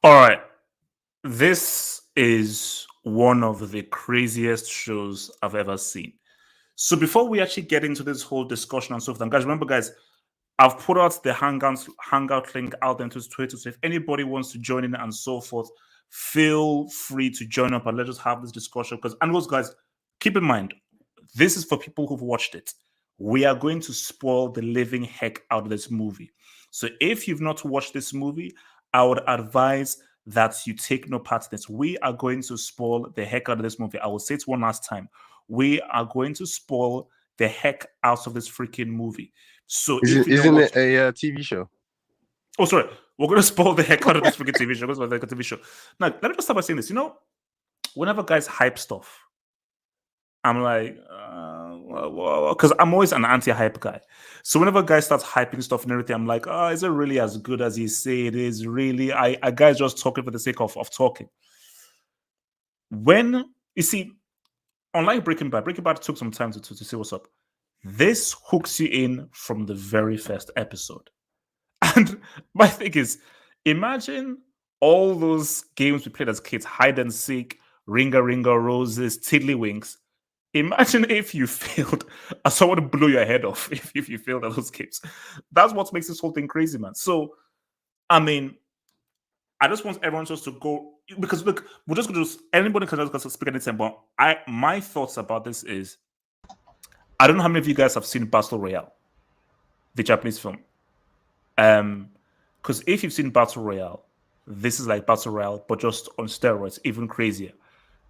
All right. This is one of the craziest shows I've ever seen. So before we actually get into this whole discussion and so forth, and guys, remember, guys, I've put out the Hangout link out into Twitter. So if anybody wants to join in and so forth, feel free to join up and let us have this discussion. Because, and those guys, keep in mind, this is for people who've watched it. We are going to spoil the living heck out of this movie. So if you've not watched this movie, I would advise that you take no part in this. We are going to spoil the heck out of this movie. I will say it one last time. We are going to spoil the heck out of this freaking movie. So isn't it a TV show? Oh, sorry. We're going to spoil the heck out of this freaking TV show. TV show. Now, let me just start by saying this. You know, whenever guys hype stuff, I'm like, because I'm always an anti-hype guy. So whenever guys start hyping stuff and everything, I'm like, is it really as good as you say it is? Really? I guys just talking for the sake of talking. When, you see, unlike Breaking Bad took some time to see what's up. This hooks you in from the very first episode. And my thing is, imagine all those games we played as kids, hide and seek, Ringa Ringa Roses, Tiddlywinks. Imagine if you failed and someone blew your head off if you failed at those games. That's what makes this whole thing crazy, man. So, I mean, I just want everyone just to go, because look, we're just going to, anybody can just speak anything, but my thoughts about this is, I don't know how many of you guys have seen Battle Royale, the Japanese film. Because if you've seen Battle Royale, this is like Battle Royale, but just on steroids, even crazier.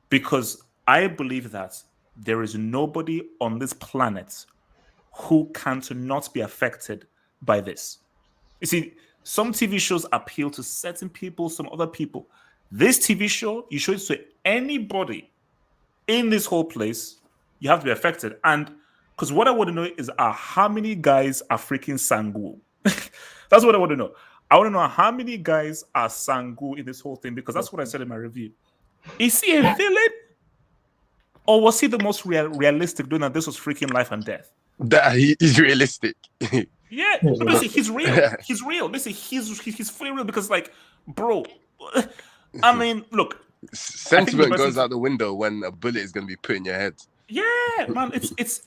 Because I believe that there is nobody on this planet who can't not be affected by this. You see, some TV shows appeal to certain people, some other people. This TV show, you show it to anybody in this whole place, you have to be affected. And because what I want to know is how many guys are freaking Sangu? That's what I want to know. I want to know how many guys are Sangu in this whole thing, because that's what I said in my review. Is he a villain? Or was he the most realistic, doing that this was freaking life and death? That he's realistic. Yeah, listen, he's real. He's real. Listen, he's fully real, because, like, bro, I mean, look, sentiment goes out the window when a bullet is going to be put in your head. Yeah, man, it's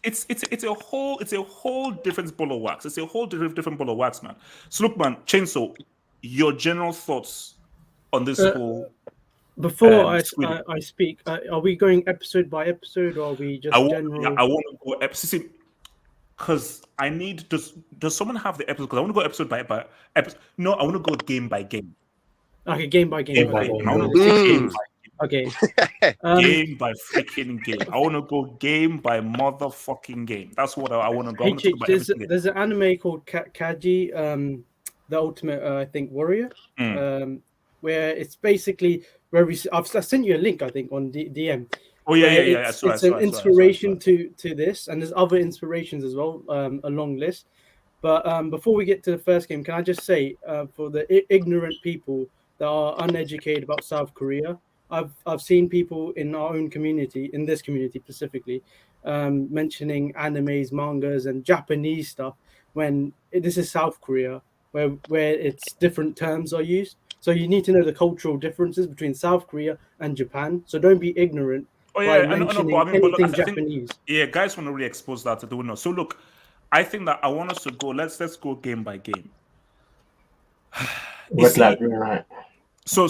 a whole different ball of wax. It's a whole different ball of wax, man. So look, man, Chainsaw, your general thoughts on this whole. Before I speak, are we going episode by episode, or are we just general? I want to go episode, because I need. Does someone have the episode? Because I want to go episode by episode. No, I want to go game by game. Okay, game by game. Game by game. I want to go game by. Okay. Game by freaking game. I want to go game by motherfucking game. That's what I want to go. There's an anime called Kaji, the Ultimate, I think, Warrior, where it's basically where I've sent you a link, I think, on DM. Oh yeah. It's an inspiration to this, and there's other inspirations as well, a long list. But before we get to the first game, can I just say, for the ignorant people that are uneducated about South Korea, I've seen people in our own community, in this community specifically, mentioning animes, mangas, and Japanese stuff when this is South Korea, where it's different terms are used. So you need to know the cultural differences between South Korea and Japan. So don't be ignorant by mentioning anything Japanese. Guys want to really expose that to the window. So look, I think that I want us to go. Let's go game by game. Red light, green light. So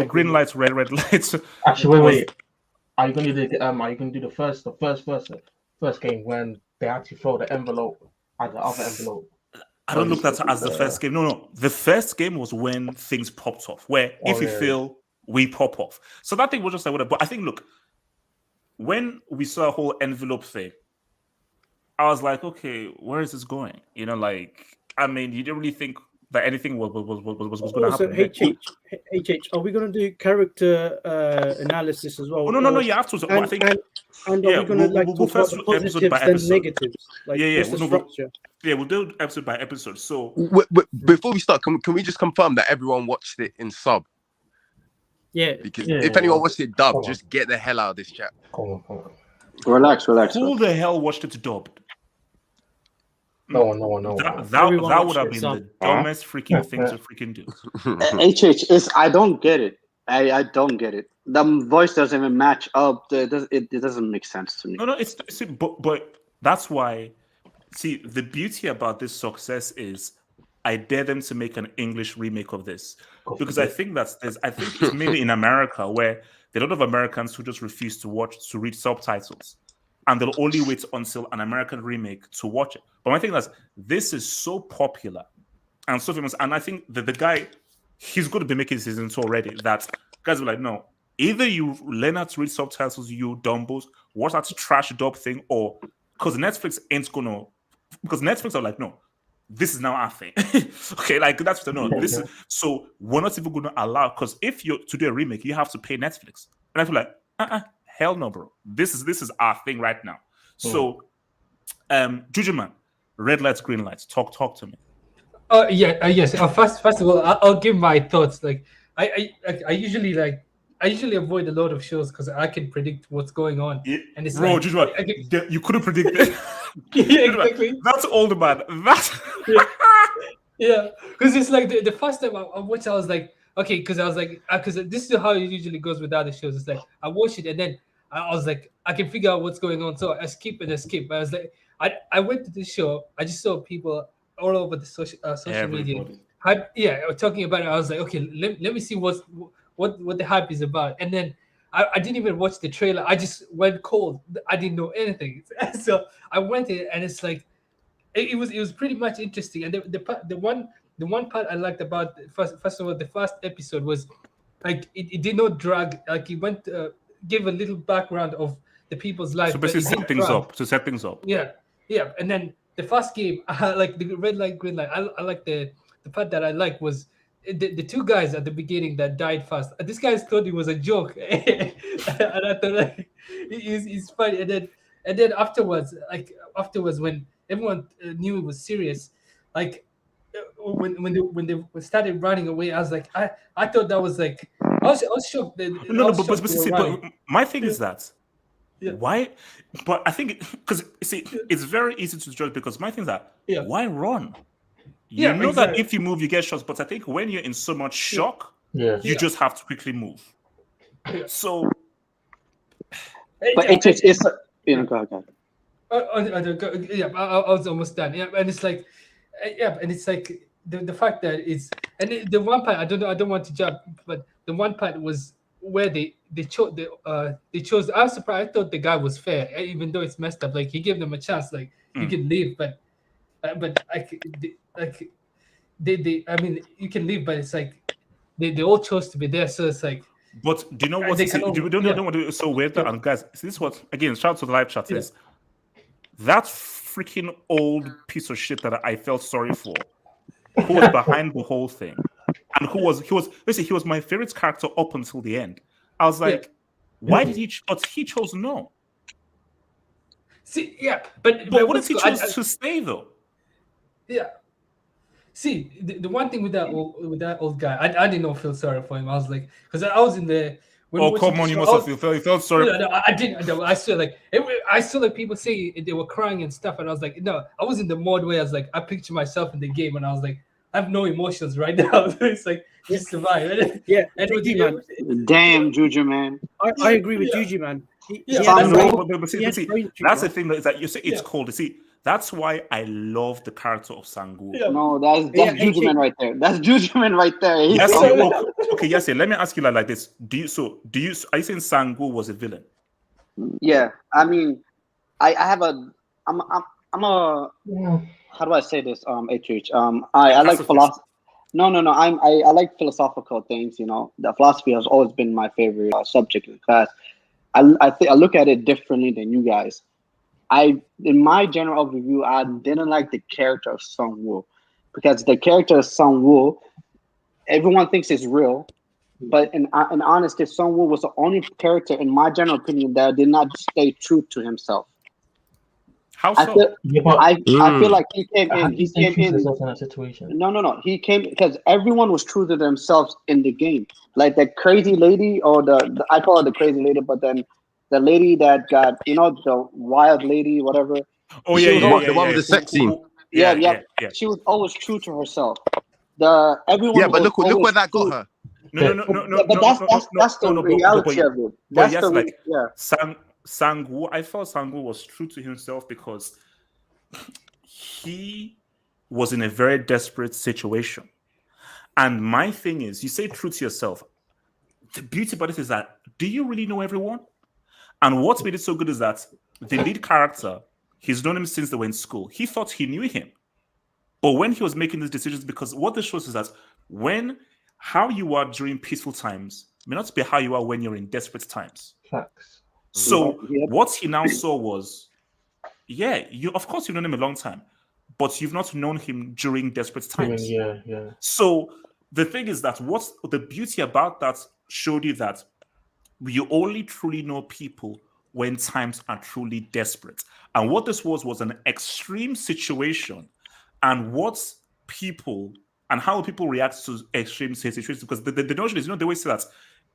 green lights, red lights. Actually, wait. Are you gonna do the first game when they actually throw the envelope at the other envelope? I don't look at that as the first game. No. The first game was when things popped off. Where if you fail, we pop off. So that thing was just like whatever. But I think, look, when we saw a whole envelope thing, I was like, okay, where is this going? You know, like, I mean, you didn't really think that anything was going to happen. HH, are we going to do character analysis as well? Oh, no, you have to. And are we going to talk about the positives and negatives? We'll do episode by episode. So before we start, can we just confirm that everyone watched it in sub? Yeah. Because if anyone watched it dubbed, just get the hell out of this chat. Relax. Who the hell watched it dubbed? No one. That Everyone would watched have it, been so- the dumbest freaking thing to freaking do. HH is I don't get it. I don't get it. The voice doesn't even match up. It doesn't make sense to me. No, but that's why. See, the beauty about this success is I dare them to make an English remake of this, because I think it's mainly in America where there are a lot of Americans who just refuse to read subtitles, and they'll only wait until an American remake to watch it. But my thing is, this is so popular and so famous, and I think that the guy, he's going to be making season 2 already. That guys were like, no, either you learn how to read subtitles, you dumbos, watch that trash dub thing, or because Netflix ain't gonna. Because Netflix are like, no, this is now our thing. Okay, like that's what I know. This is so we're not even going to allow, because if you're to do a remake, you have to pay Netflix. And I feel like, hell no, bro. This is our thing right now. So, Juju man, red lights, green lights. Talk to me. Yes. First of all, I'll give my thoughts. Like I usually avoid a lot of shows because I can predict what's going on. Yeah, And it's bro, like, Juju man, you couldn't predict it. yeah, exactly. That's old man. That's Yeah, because it's like the first time I watched, I was like, okay, because I was like, because this is how it usually goes with other shows. It's like I watch it and then I was like, I can figure out what's going on, so I skip. But I was like, I went to this show, I just saw people all over the social media, talking about it. I was like, okay, let me see what the hype is about, and then I didn't even watch the trailer. I just went cold. I didn't know anything, so I went in, and it's like it was pretty much interesting. And the one part I liked about first of all, the first episode was like it did not drag. Like it went give a little background of the people's life. so basically set things up. Yeah. And then the first game, like the red light, green light. I like the part that I like was the two guys at the beginning that died fast. This guy thought it was a joke, and I thought like he's funny. And then afterwards when everyone knew it was serious, like when they started running away, I was like, I thought that was like I was shocked. But my thing is that. Yeah. Why? But I think because it's very easy to judge, because my thing is that why run? You know that if you move, you get shots. But I think when you're in so much shock, you just have to quickly move. So, but it's go ahead. I was almost done. Yeah, and it's like, and it's like the fact that it's the one part I don't want to jump, but the one part was where they chose I was surprised. I thought the guy was fair, even though it's messed up. Like he gave them a chance, like you can leave, but they I mean you can leave, but it's like they all chose to be there, so it's like. But do you know what? Don't want to do so weird. And guys, this is what again. Shout out to the live chat is that freaking old piece of shit that I felt sorry for, who was behind the whole thing. And he was my favorite character up until the end. I was like, why did he? But he chose no. See, but what if he chose to stay though? Yeah. See, the one thing with that old guy, I did not feel sorry for him. I was like, because I was in there. Come on, you must have felt sorry. No, I didn't. I saw like people say they were crying and stuff, and I was like, no, I was in the mode where I was like, I picture myself in the game, and I was like, I have no emotions right now. It's like just survive. Yeah, and Juju, man. Damn, Juju man. I agree with Juju man. That's the thing that you say it's cold. See, that's why I love the character of Sangu. No, that's Juju man right there. That's Juju man right there. Yes, okay, yes. Let me ask you like this. Are you saying Sangu was a villain? Yeah, I mean, I'm a how do I say this? I like philosophy. No. I like philosophical things. You know, the philosophy has always been my favorite subject in class. I look at it differently than you guys. In my general overview, I didn't like the character of Sung Woo, because the character of Sung Woo, everyone thinks is real, but in honesty, Sung Woo was the only character, in my general opinion, that did not stay true to himself. How so? I feel like he came in. He came in that situation. No. He came because everyone was true to themselves in the game. Like that crazy lady, or the I call her the crazy lady, but then the lady that got, the wild lady, whatever. Oh yeah, the one with the sex scene. Yeah. She was always true to herself. Everyone. Yeah, but was look always where that got true. her. No. But that's the reality of it. But That's yes, the like yeah. Sangu, I felt Sangu was true to himself because he was in a very desperate situation. And my thing is, you say true to yourself. The beauty about it is that, do you really know everyone? And what made it so good is that the lead character, he's known him since they were in school. He thought he knew him. But when he was making these decisions, because what this shows is that how you are during peaceful times may not be how you are when you're in desperate times. Facts. So what he now saw was, of course you've known him a long time, but you've not known him during desperate times. Yeah. So the thing is that what's the beauty about that showed you that you only truly know people when times are truly desperate. And what this was an extreme situation, and how people react to extreme situations. Because the notion is, they always say that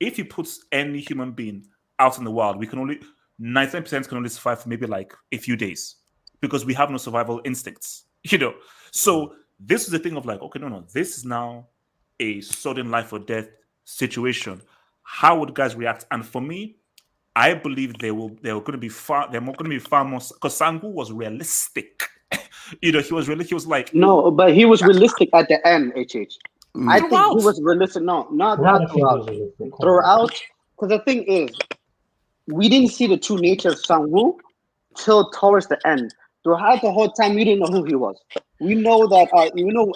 if you put any human being out in the wild, 99% can only survive for maybe like a few days because we have no survival instincts, So this is the thing of like, okay, no, this is now a sudden life or death situation. How would guys react? And for me, I believe they're going to be far more because Sangu was realistic. He was like, no, but he was realistic at the end. I think he was realistic. No, not throughout. Because the thing is, we didn't see the true nature of Sang-woo till towards the end. Throughout the whole time, we didn't know who he was. We know that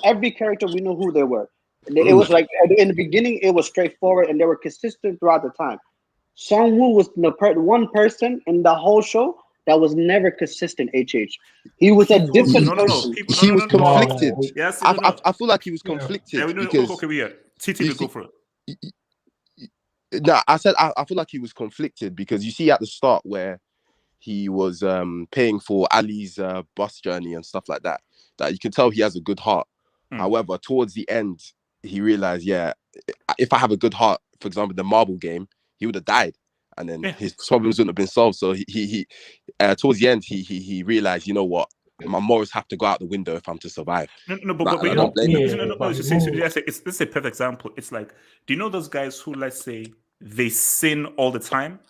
every character. We know who they were. It was like in the beginning, it was straightforward, and they were consistent throughout the time. Sang-woo was the one person in the whole show that was never consistent. He was a different person. He was conflicted. Yes, I feel like he was conflicted because. TT, go for it. No, I said I feel like he was conflicted because you see at the start where he was paying for Ali's bus journey and stuff like that. That you can tell he has a good heart. However, towards the end, he realized, if I have a good heart, for example, the marble game, he would have died, and then his problems wouldn't have been solved. So he towards the end, he realized, you know what, my morals have to go out the window if I'm to survive. This is a perfect example. It's like, do you know those guys who, let's say, they sin all the time,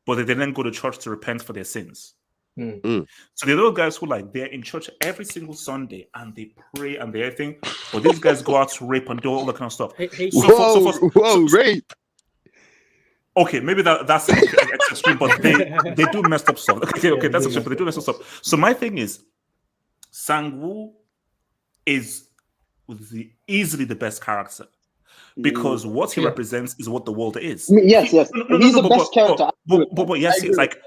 but they didn't go to church to repent for their sins? So the little guys who they're in church every single Sunday and they pray and they everything, but these guys go out to rape and do all that kind of stuff. Rape. Okay, maybe that's extreme, but they do messed up stuff. Okay, that's extreme, but they do messed up stuff. So my thing is, Sang-woo is easily the best character because what he represents is what the world is. Yes. He's the best character. But yes, it's like.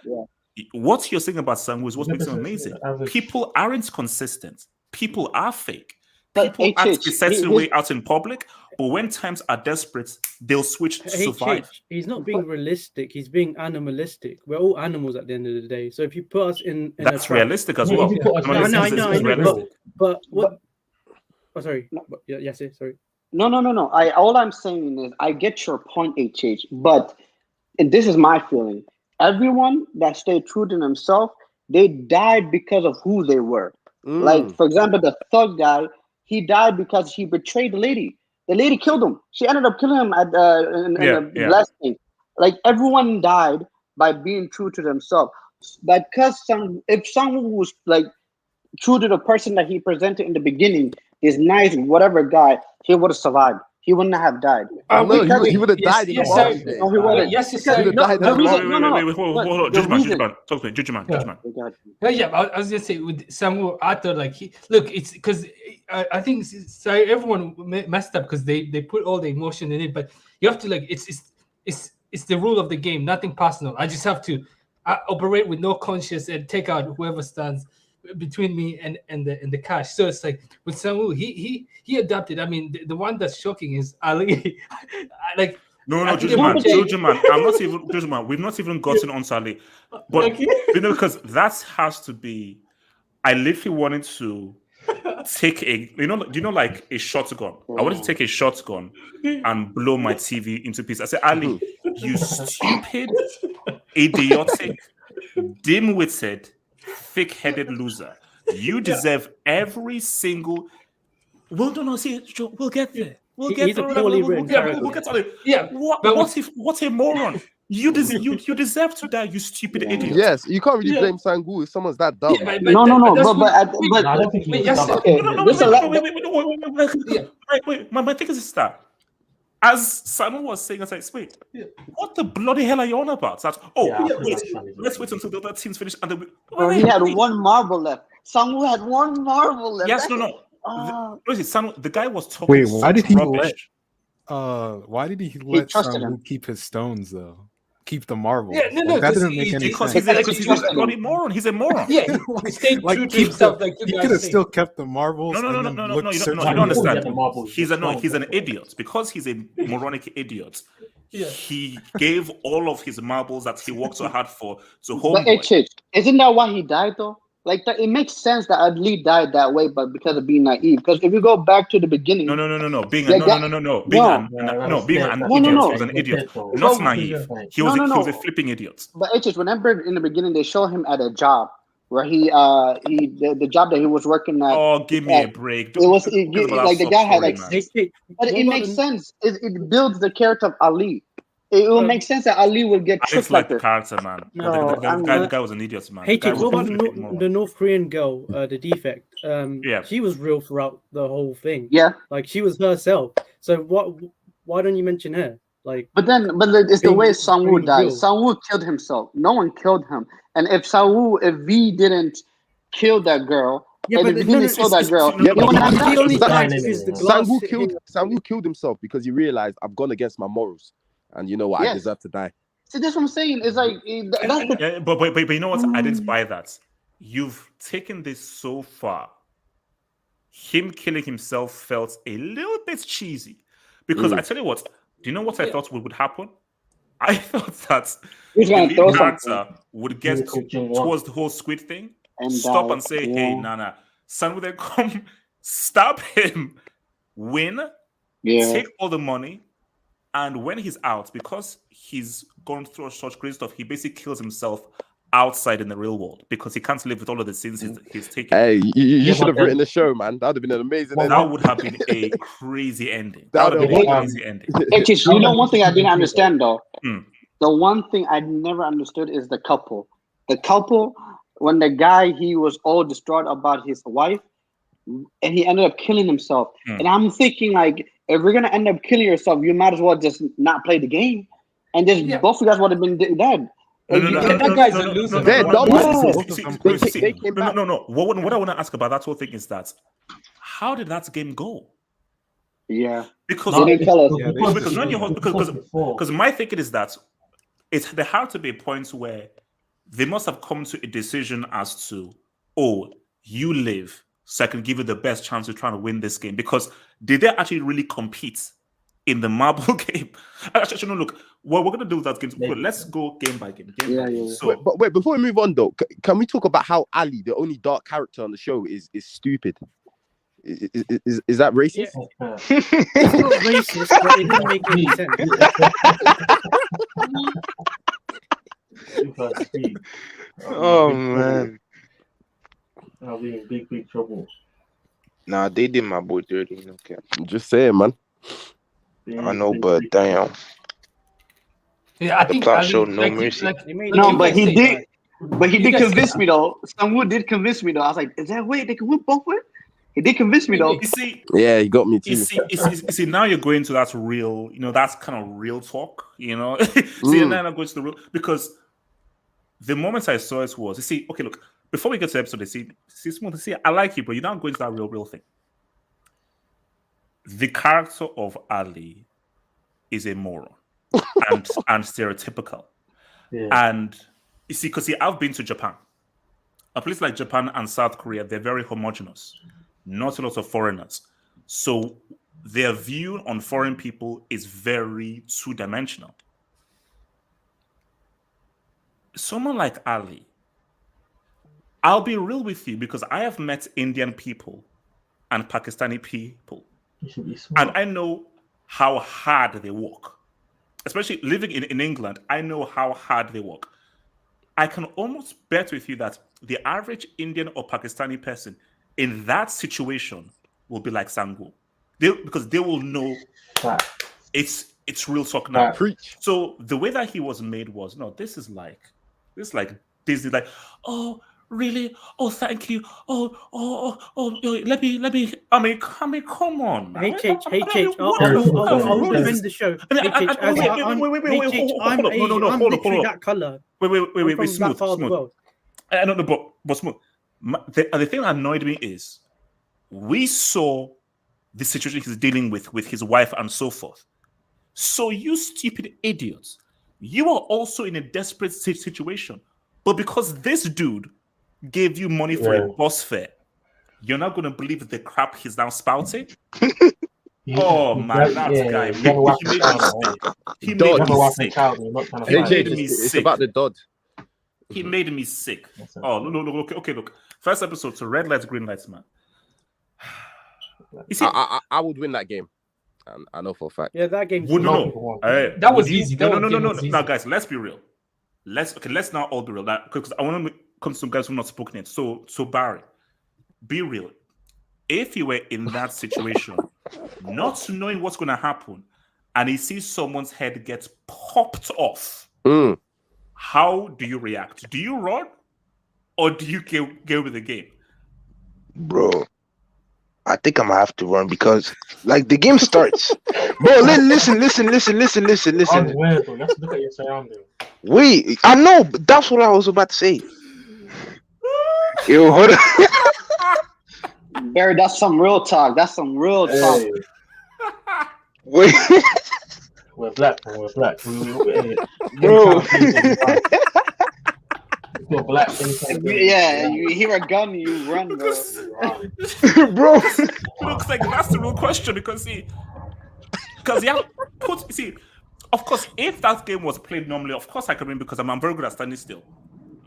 What you're saying about Sang-woo is what makes him amazing. People aren't consistent. People are fake. People act a certain way out in public, but when times are desperate, they'll switch to survive. He's not being realistic. He's being animalistic. We're all animals at the end of the day. So if you put us in that's realistic as well. I know. But what? Oh, sorry. Yes, sorry. No. All I'm saying is I get your point, but and this is my feeling. Everyone that stayed true to themselves, they died because of who they were. Like, for example, the thug guy, he died because he betrayed the lady. The lady killed him. She ended up killing him at the last thing. Like, everyone died by being true to themselves. Because if someone was true to the person that he presented in the beginning, his nice whatever guy, he would have survived. He wouldn't have died. No, he would have died in the Marvel game. No, he wouldn't. Yes, he would have died in the Marvel game. Wait, hold on. Judgment. Talk to me. Judgment. I was just saying with Samuel, I thought it's because I think everyone messed up because they put all the emotion in it, but you have to it's the rule of the game, nothing personal. I just have to operate with no conscience and take out whoever stands between me and the cash. So it's like with Sang-woo, he adapted. I mean, the one that's shocking is Ali. No, Judgment. I'm not even Judgment. We've not even gotten on Ali, but because that has to be. I literally wanted to take a a shotgun. I wanted to take a shotgun and blow my TV into pieces. I said, Ali, you stupid, idiotic, dim-witted, thick-headed loser. You deserve every single. Well, no, see, we'll get there. We'll get He's a there. poorly We'll written get character. to it. Yeah, but What a moron! You deserve to die, you stupid idiot. Yes, you can't really Yeah. blame Sangu if someone's that dumb. Yeah, No, but I don't think he was yes, dumb. Wait. My thing is that, as Simon was saying, I was like, wait, what the bloody hell are you on about? That, let's wait until the other team's finished. And then he had one marble left. Sangu had one marble left. Yes, no. The guy was talking. Wait, why did he rubbish. why did he let trusted Sangu him. keep his stones though? Keep the marbles. Yeah, no, that 'cause doesn't make any Because sense. he's a bloody moron. He's a moron. Yeah, he stayed true to himself. Like you he guys could have say. still kept the marbles. No. and then looked You searching don't for understand. them. He's an idiot. Because he's a moronic idiot. Yeah. He gave all of his marbles that he worked so hard for to But homeboy. isn't that why he died though? Like that, it makes sense that Ali died that way, but because of being naive. Because if you go back to the beginning, No. Being Yeah, an idiot. He was an idiot. Not naive. He was a flipping idiot. But remember in the beginning they show him at a job where the job that he was working at. Oh, give me a break. It was like the guy had like, but it makes sense. It builds the character of Ali. It will make sense that Ali will get I tricked didn't like like the this. character, man. No, The guy was an idiot, man. Hey, The guy what was about a flipping moron. the North Korean girl, the defect? Yeah. She was real throughout the whole thing. Yeah, Like she was herself. So why don't you mention her? Like, but it's the way being Sangwoo died. real. Sangwoo killed himself. No one killed him. And if V didn't kill that girl, yeah, but he didn't kill that girl, no, he wouldn't have he died. only Sa- died because the glass hit him. Sangu killed himself because he realized I've gone against my morals, and you know what? I Yes. deserve to die. See, that's what I'm saying. It's like that's the Yeah, but you know what? I didn't buy that. You've taken this so far. Him killing himself felt a little bit cheesy. Because I tell you what, do you know what I thought would happen? I thought that He's the gonna lead throw character would get towards the whole Squid thing, and stop die. and say, Yeah. hey, Nana, son would then come, stab him, win, Yeah. take all the money, and when he's out, because he's gone through such crazy stuff, he basically kills himself outside in the real world because he can't live with all of the sins he's taken. Hey, you Yeah, should have but written the show, man. That would have been an amazing. That ending. would have been a crazy ending. That That would have would've been a been- crazy ending. You know one thing I didn't understand though. Hmm. The one thing I never understood is the couple. The couple, when the guy he was all distraught about his wife, and he ended up killing himself. And I'm thinking like, if you're gonna end up killing yourself, you might as well just not play the game, and just both of you guys would have been dead. That guy's a loser. They're dumb. They came back. No. What I want to ask about that whole thing is that how did that game go? Yeah, Because they didn't tell us. Yeah, because my thinking is that there had to be a point where they must have come to a decision as to, oh, you live, so I can give you the best chance of trying to win this game. Because did they actually really compete in the marble game? Actually, no, look, what we're going to do with that game, let's go game by game. Yeah. So, Wait, before we move on though, can we talk about how Ali, the only dark character on the show, is stupid? Is that racist? It's not racist, but it didn't make any sense. Oh man, I'll be in big trouble. nah, they did my boy dirty. Okay, I'm just saying, man. I know, but damn, Yeah, I the think plot showed no mercy. They made No, it but he say did. that. But he You did guys convince say me though. Someone did convince me though. I was like, is that way they can win both ways? He did convince me though. you see, Yeah, he got me too. you see, now you're going to that real, that's kind of real talk, See, now I'm going to the real, because the moment I saw it was, okay, look, before we get to the episode, see, I like you, but you're not going to that real thing. The character of Ali is a moron and stereotypical. Yeah. And you see, because I've been to Japan. A place like Japan and South Korea, they're very homogenous. Not a lot of foreigners. So their view on foreign people is very two-dimensional. Someone like Ali, I'll be real with you because I have met Indian people and Pakistani people, You should be smart. and I know how hard they work. Especially living in England, I know how hard they work. I can almost bet with you that the average Indian or Pakistani person in that situation will be like Sangu. Because they will know it's real talk now. Preach. So the way that he was made was this is like Disney, like, oh really? Oh, thank you. Oh, let me. I mean, come on. Man. HH, I'll defend the show. Wait, I'm literally that color. Wait, smooth. I don't know, but smooth. The thing that annoyed me is we saw the situation he's dealing with his wife and so forth. So you stupid idiots, you are also in a desperate situation. But because this dude gave you money for a bus fare, you're not going to believe the crap he's now spouting? Oh man, that guy. He made me sick. It's about the Dodd. He made me sick. Oh, look. Okay, look. First episode, so red lights, green lights, man. You see, I would win that game. I know for a fact. Yeah, that game. That was easy. No. Now, guys, let's be real. Let's not all be real. Because I want to come to some guys who have not spoken it. So Barry, be real. If you were in that situation, not knowing what's going to happen, and he sees someone's head gets popped off, how do you react? Do you run, or do you go with the game? Bro, I think I'm gonna have to run because like the game starts. Bro, listen. Let's look at your surroundings. Wait, I know, but that's what I was about to say. Yo, hold on. Barry, that's some real talk. Talk. Wait. We're black. Bro. You're black. Yeah, you hear a gun, you run, bro. Bro. Looks like that's the real question because you have of course, if that game was played normally, of course I can win because I'm very good at standing still.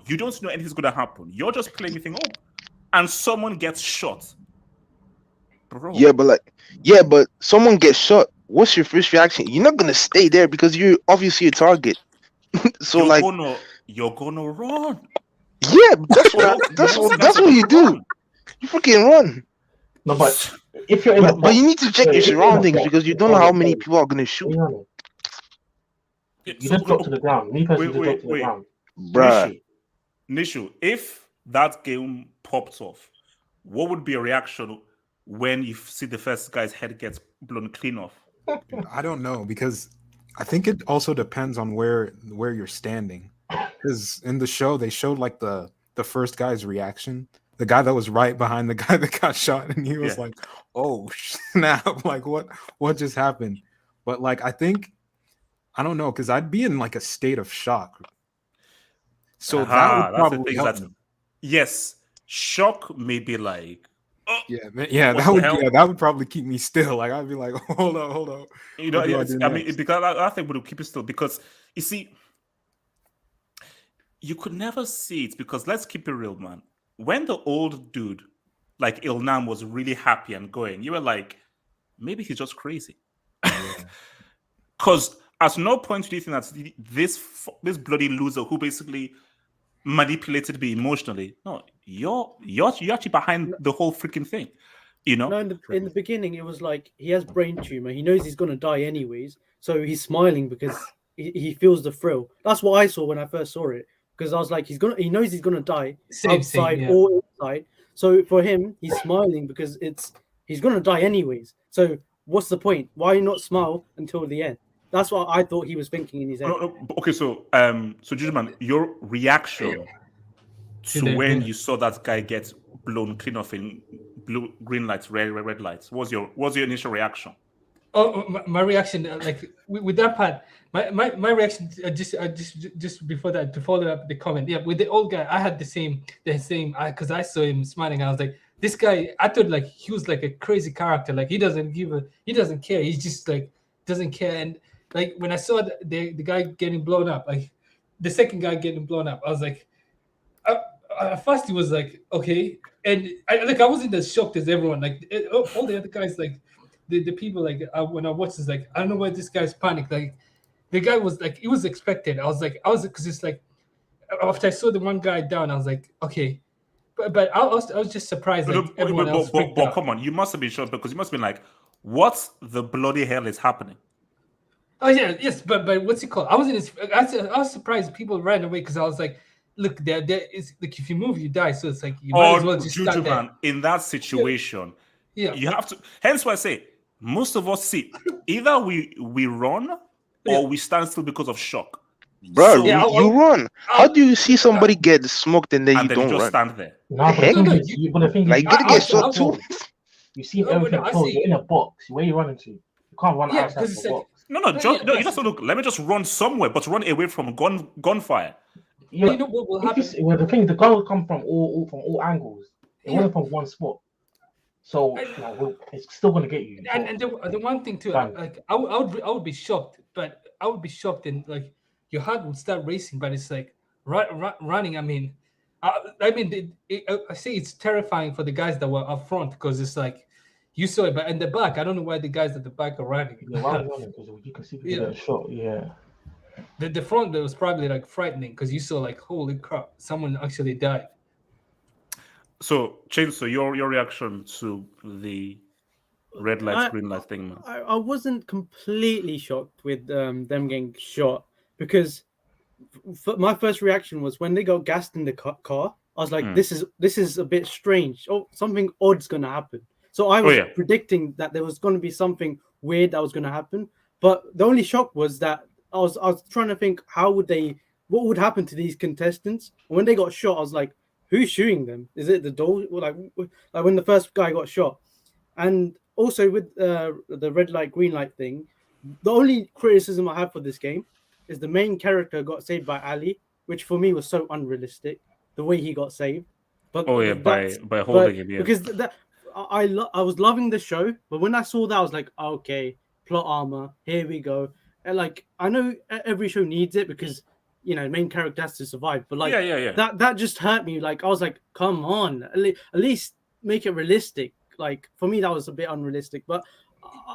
You don't know anything's going to happen. You're just playing anything up, and someone gets shot. Bro. Yeah, but someone gets shot. What's your first reaction? You're not gonna stay there because you're obviously a target. So you're gonna run. Yeah, that's what you do. You freaking run. No, but if you're but you need to check your surroundings because you don't know how many people are gonna shoot. You just drop to the ground. Me personally, drop to the ground. Bruh. Nishu, if that game popped off, what would be a reaction when you see the first guy's head gets blown clean off? I don't know because I think it also depends on where you're standing. Because in the show they showed like the first guy's reaction, the guy that was right behind the guy that got shot, and he was like, "Oh snap!" Like what just happened? But like I don't know because I'd be in like a state of shock. So that would probably help me. Yes, shock may be like. That would probably keep me still. Like I'd be like, hold on. Because I think would keep it still because you see, you could never see it because let's keep it real, man. When the old dude like Ilnam was really happy and going, you were like, maybe he's just crazy. Because at no point do you think that this bloody loser who basically manipulated me emotionally. No, you're actually behind the whole freaking thing. You know? No, in the beginning it was like he has brain tumor. He knows he's gonna die anyways, so he's smiling because he feels the thrill. That's what I saw when I first saw it. Because I was like, he knows he's gonna die outside or inside. So for him, he's smiling because he's gonna die anyways. So what's the point? Why not smile until the end? That's what I thought he was thinking in his head. Okay, so Jujuman, your reaction to when you saw that guy get blown clean off in blue, green lights, red lights, what's your initial reaction? Oh, my reaction, like with that part, my reaction just before that, to follow up the comment, with the old guy, I had the same, because I saw him smiling, and I was like, this guy, I thought like he was like a crazy character, like he doesn't care, he just like doesn't care, and like when I saw the guy getting blown up, like the second guy getting blown up, I was like, at first he was like, okay, and I wasn't as shocked as everyone, like all the other guys, like the people, like when I watched this, like I don't know why this guy's panicked, like the guy was like, it was expected. I was because it's like after I saw the one guy down, I was like, okay, but I was just surprised that everyone else freaked but out. come on, you must have been shocked because you must have been like, what the bloody hell is happening? Oh yeah, yes, but what's it called? I was surprised people ran away because I was like, look, there is like if you move, you die. So it's like you might as well just Juju stand there. man, in that situation, Yeah. you have to. Hence why I say most of us see either we run or we stand still because of shock. Bro, So- you run. How do you see somebody get smoked and then And you then you don't just run? stand there. No, but the heck? thing No, is, but the thing is, Like, you gonna can't get shot too. You see No, but everything no, I closed. see- You're in a box. Where you running to? You can't run Yeah, outside 'cause the it's like- box. No, No, just yeah, no. You yes. just look. Let me just run somewhere, but run away from gunfire. Yeah, You know what will if happen? well, the thing, the gun will come from all angles. It Yeah. wasn't from one spot. So it's still gonna get you. And the one thing too, Fine. like I would be shocked, but I would be shocked and like your heart would start racing, but it's like running. I mean, I say it's terrifying for the guys that were up front because it's like you saw it, but in the back, I don't know why the guys at the back are running. Yeah, why are you running? Because you can see people that are shot. Yeah. The front that was probably like frightening because you saw like holy crap, someone actually died. So, Chainsaw, your reaction to the red light, green light thing, man? I wasn't completely shocked with them getting shot because my first reaction was when they got gassed in the car. I was like, this is a bit strange. Oh, something odd's gonna happen. So I was predicting that there was going to be something weird that was going to happen. But the only shock was that I was trying to think what would happen to these contestants. And when they got shot, I was like, who's shooting them? Is it the door? Like when the first guy got shot. And also with the red light, green light thing, the only criticism I have for this game is the main character got saved by Ali, which for me was so unrealistic, the way he got saved. But by holding him, because I was loving the show, but when I saw that, I was like, okay, plot armor, here we go. And like, I know every show needs it because main character has to survive, but like, that just hurt me. Like, I was like, come on, at least make it realistic. Like, for me, that was a bit unrealistic, but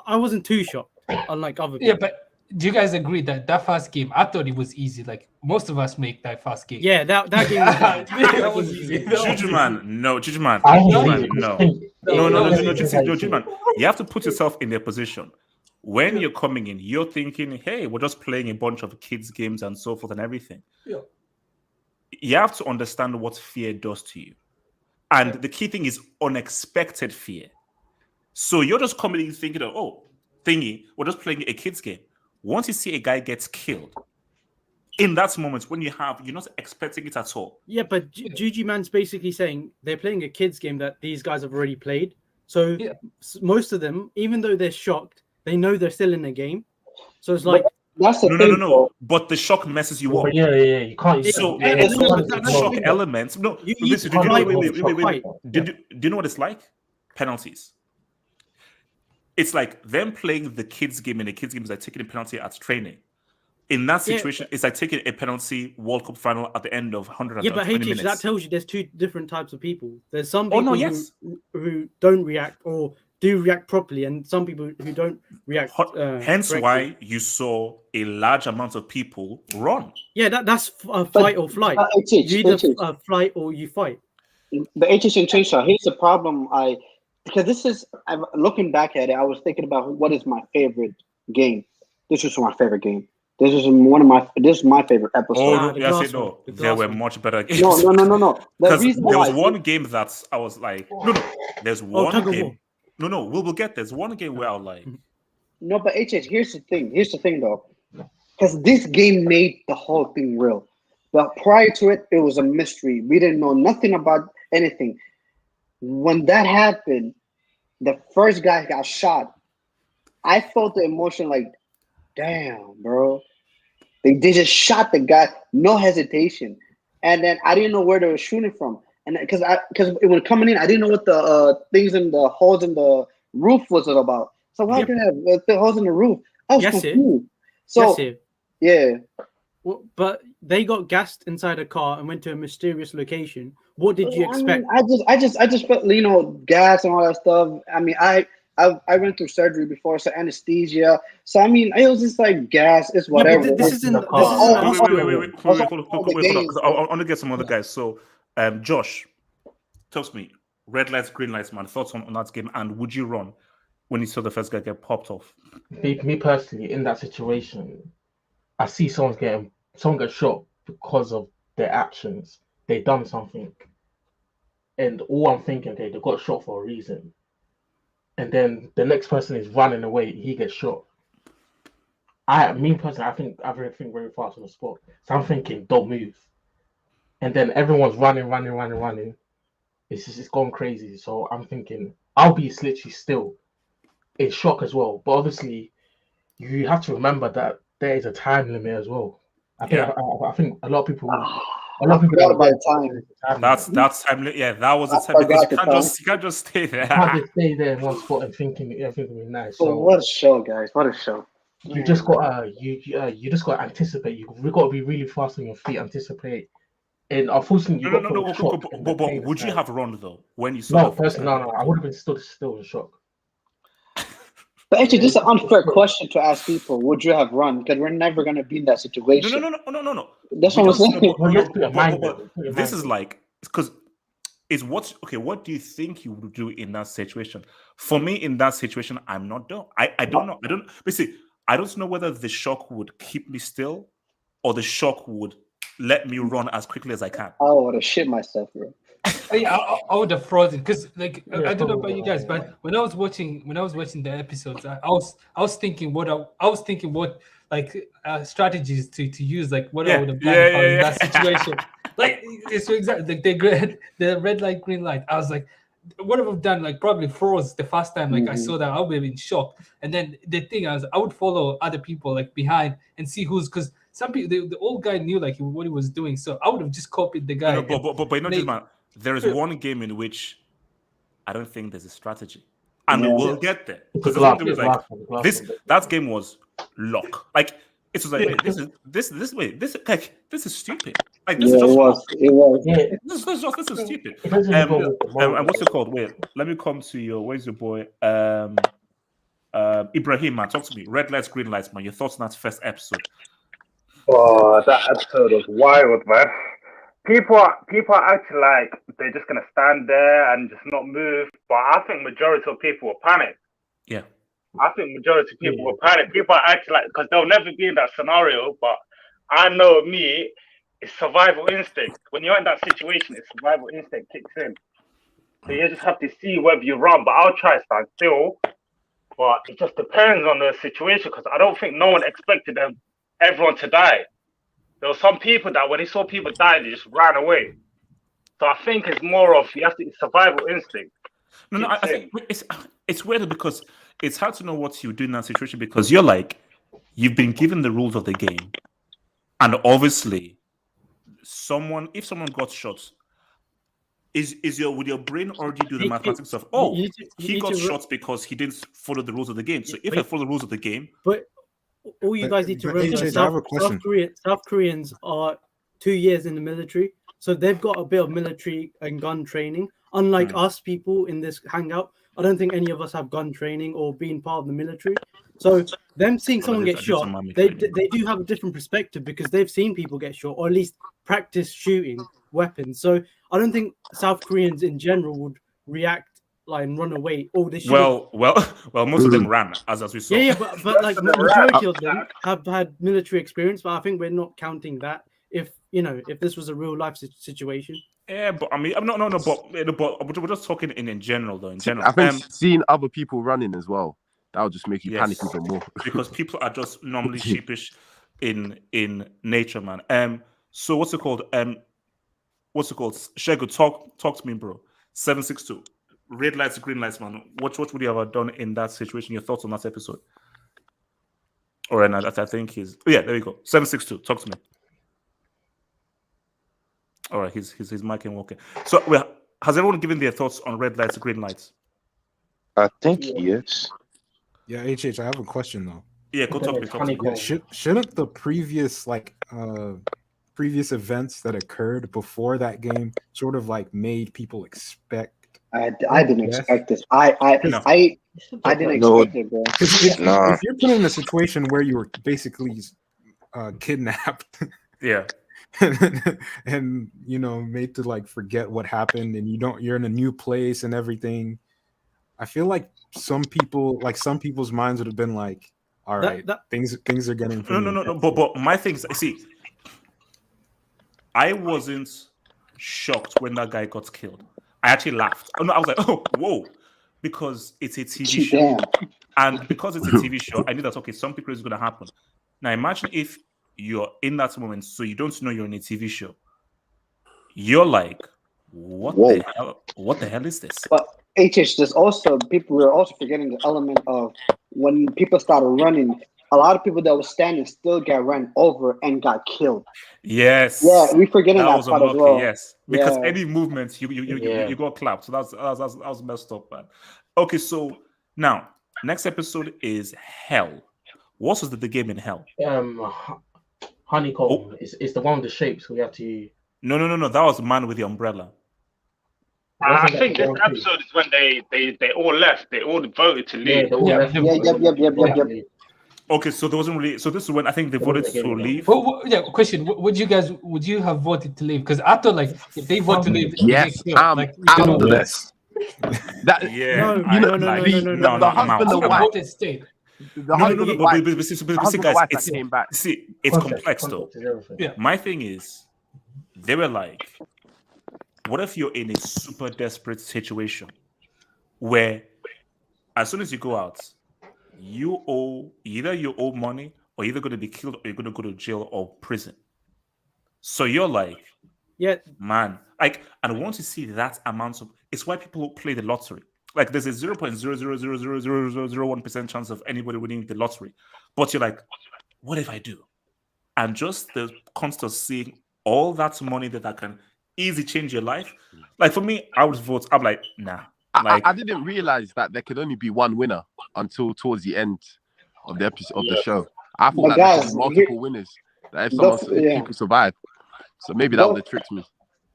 I wasn't too shocked, unlike other people. Yeah, but do you guys agree that first game, I thought it was easy? Like, most of us make that first game. Yeah, that game that was easy. Juju man, no. Juju man, no. You have to put yourself in their position. When you're coming in, you're thinking, hey, we're just playing a bunch of kids' games and so forth and everything. Yeah. You have to understand what fear does to you. And the key thing is unexpected fear. So you're just coming in thinking, we're just playing a kids' game. Once you see a guy gets killed, in that moment when you're not expecting it at all. Yeah, but Juju Man's basically saying they're playing a kids' game that these guys have already played. So most of them, even though they're shocked, they know they're still in the game. So it's like that's the thing. No. But the shock messes you up. Yeah. You can't. So the shock elements. No, do you know what it's like? Penalties. It's like them playing the kids' game, and the kids' game is like taking a penalty at training. In that situation, it's like taking a penalty World Cup final at the end of 120 minutes. Yeah, but that tells you there's two different types of people. There's some people who don't react or do react properly, and some people who don't react. Hence why you saw a large amount of people run. Yeah, that's a fight or flight. You either flight or you fight. The HH and Chainsaw, here's the problem. Because I'm looking back at it, I was thinking about what is my favorite game. This was my favorite game. This is my favorite episode. There were much better games. No. Because there was one game that I was like, no. There's one game. No. We'll get. There's one game where I was like, no. But HH, here's the thing, though, because this game made the whole thing real. But prior to it, it was a mystery. We didn't know nothing about anything. When that happened, the first guy got shot. I felt the emotion like, damn, bro. They just shot the guy, no hesitation. And then I didn't know where they were shooting from. And because when coming in, I didn't know what the things in the holes in the roof was about. So why did they have the holes in the roof? I was confused. Yeah. Well, but they got gassed inside a car and went to a mysterious location. What did you expect? I just felt gas and all that stuff. I mean, I went through surgery before, so anesthesia. So I mean, it was just like gas. It's whatever. Yeah, this isn't. Wait. I want to get some other guys. So, Josh, talk to me. Red lights, green lights, man. Thoughts on that game, and would you run when you saw the first guy get popped off? Me personally, in that situation, I see someone get shot because of their actions. They done something, and all I'm thinking, okay, they got shot for a reason. And then the next person is running away, he gets shot. Me personally, I think very fast on the spot. So I'm thinking, don't move. And then everyone's running. It's gone crazy. So I'm thinking, I'll be literally still in shock as well. But obviously, you have to remember that there is a time limit as well. I think a lot of people. I forgot about time. That's time. Yeah, that was a time because you can't just stay there. You can't just stay there in one spot and thinking everything will be nice. So what a show, guys! What a show! You just got you just got to anticipate. You've got to be really fast on your feet, anticipate. And unfortunately, you but would you have run though when you saw? No, personally, no. I would have been still in shock. But actually, this is an unfair question to ask people. Would you have run? Because we're never going to be in that situation. No. That's what I'm saying. This is like, because it's what do you think you would do in that situation? For me, in that situation, I'm not done. I don't know. I don't know whether the shock would keep me still or the shock would let me run as quickly as I can. I would have shit myself, bro. I would have frozen because, like, I don't know about you guys, but when I was watching the episodes, I was thinking what strategies to use, like what I would have done in that situation. Like it's so exactly like the red light, green light. I was like, what have I done? Like probably froze the first time. Like I saw that, I would have been shocked. And then the thing I would follow other people like behind and see because some people, the old guy knew like what he was doing, so I would have just copied the guy. But not just man. There is one game in which I don't think there's a strategy, and we'll get there because that game was luck. Like it was like this is stupid. Like this is just it was. This is stupid. And what's it called? Wait, let me come to your. Where's your boy? Ibrahim, man, talk to me. Red lights, green lights, man. Your thoughts on that first episode? Oh, that episode was wild, man. People are actually like they're just gonna stand there and just not move. But I think majority of people will panic. Yeah. I think majority of people will panic. People are actually like, because they'll never be in that scenario. But I know me, it's survival instinct. When you're in that situation, it's survival instinct kicks in. So you just have to see whether you run. But I'll try to stand still. But it just depends on the situation because I don't think no one expected everyone to die. There were some people that when they saw people die, they just ran away. So I think it's more of it's survival instinct. No, I think it's weird because it's hard to know what you do in that situation because you've been given the rules of the game, and obviously, if someone got shot, would your brain already do the mathematics of he got shot because he didn't follow the rules of the game? So if I follow the rules of the game, but all you guys need to realize, South Koreans are 2 years in the military, so they've got a bit of military and gun training. Unlike us people in this hangout, I don't think any of us have gun training or been part of the military. So them seeing someone get shot, they do have a different perspective because they've seen people get shot or at least practice shooting weapons. So I don't think South Koreans in general would react like and run away. Well, most of them ran as we saw. Yeah, but like the majority of them have had military experience. But I think we're not counting that. If this was a real life situation. Yeah, but I mean, but we're just talking in general, though. In general, I think seeing other people running as well, that would just make you panic even more. Because people are just normally sheepish in nature, man. So what's it called? Shego, talk to me, bro. 762. Red lights, green lights, man. What would you have done in that situation? Your thoughts on that episode? All right, now that I think is there we go. 762. Talk to me. All right, his mic ain't working. So, has everyone given their thoughts on red lights, green lights? I think yes. Yeah, HH, I have a question though. Yeah, go talk to me. Yeah, shouldn't the previous previous events that occurred before that game sort of like made people expect? I didn't expect this. I didn't expect it, bro. If you're put in a situation where you were basically kidnapped, yeah. and you know, made to like forget what happened, and you're in a new place and everything. I feel like some people's minds would have been like, all right, things are getting no. But my thing is, see, I wasn't shocked when that guy got killed. I actually laughed. Oh no, I was like, oh, whoa, because it's a TV show, and because it's a TV show, I knew that okay, something crazy is going to happen. Now imagine if you're in that moment, so you don't know you're in a TV show. You're like, what the hell? What the hell is this? But there's also people were also forgetting the element of when people started running. A lot of people that were standing still got run over and got killed. Yes. Yeah, we forgetting that was part unlucky, as well. yes. Because any movement, you got clapped. So that was messed up, man. Okay, so now next episode is Hell. What was the game in Hell? Honeycomb. It's the one with the shapes we have to. No. That was Man with the Umbrella. I think this episode is when they all left. They all voted to leave. Yep. Okay, so there wasn't really. So this is when I think they voted to leave. Question: Would you have voted to leave? Because I thought like if they vote to leave, yes, I'm less. That yeah, no, the husband and wife. Stayed. But guys, it's complex though. Yeah. My thing is, they were like, what if you're in a super desperate situation where as soon as you go out, you owe money or you're either going to be killed or you're going to go to jail or prison. So you're like, man, like, and I want to see that amount of. It's why people play the lottery. Like, there's a 0.0000001% chance of anybody winning the lottery, but you're like, what if I do? And just the constant seeing all that money that can easily change your life. Like for me, I would vote. I'm like, nah. Like, I didn't realize that there could only be one winner until towards the end of the episode of the show. I thought that there could be multiple winners. That if people survive, so maybe that would have tricked me.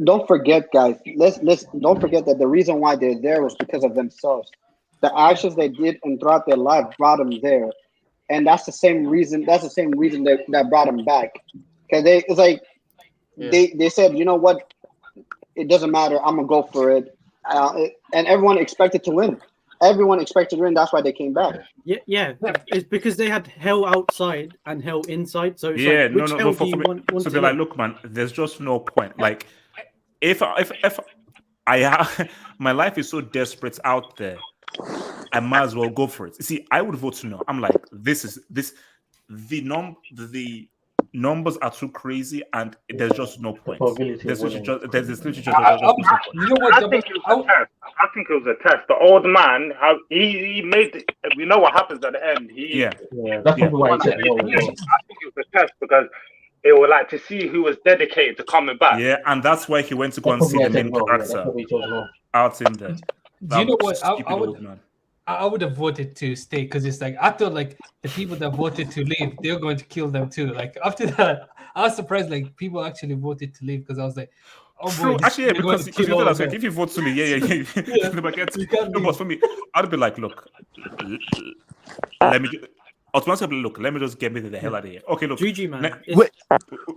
Don't forget, guys. Let's don't forget that the reason why they're there was because of themselves. The actions they did and throughout their life brought them there, and that's the same reason. That's the same reason that brought them back. Because they said, you know what, it doesn't matter. I'm gonna go for it. And everyone expected to win. Everyone expected to win. That's why they came back. Yeah. It's because they had hell outside and hell inside. So it's yeah, like, no. So they're like, look, man, there's just no point. Like, if I my life is so desperate out there, I might as well go for it. See, I would vote no. I'm like, the numbers are too crazy, and there's just no point. There's literally just no point. I think it was a test. The old man, how he made. We know what happens at the end. That's probably why he said no. I think it was a test because they were like to see who was dedicated to coming back. Yeah, and that's why he went to go and see the main character out in there. Do you know what? I would have voted to stay because it's like I thought like the people that voted to leave, they're going to kill them too. Like after that, I was surprised like people actually voted to leave because I was like, oh boy, actually, yeah, because you know that if you vote to me, but for me, I'd be like, look, let me just get me the hell out of here. Okay, look, GG, man.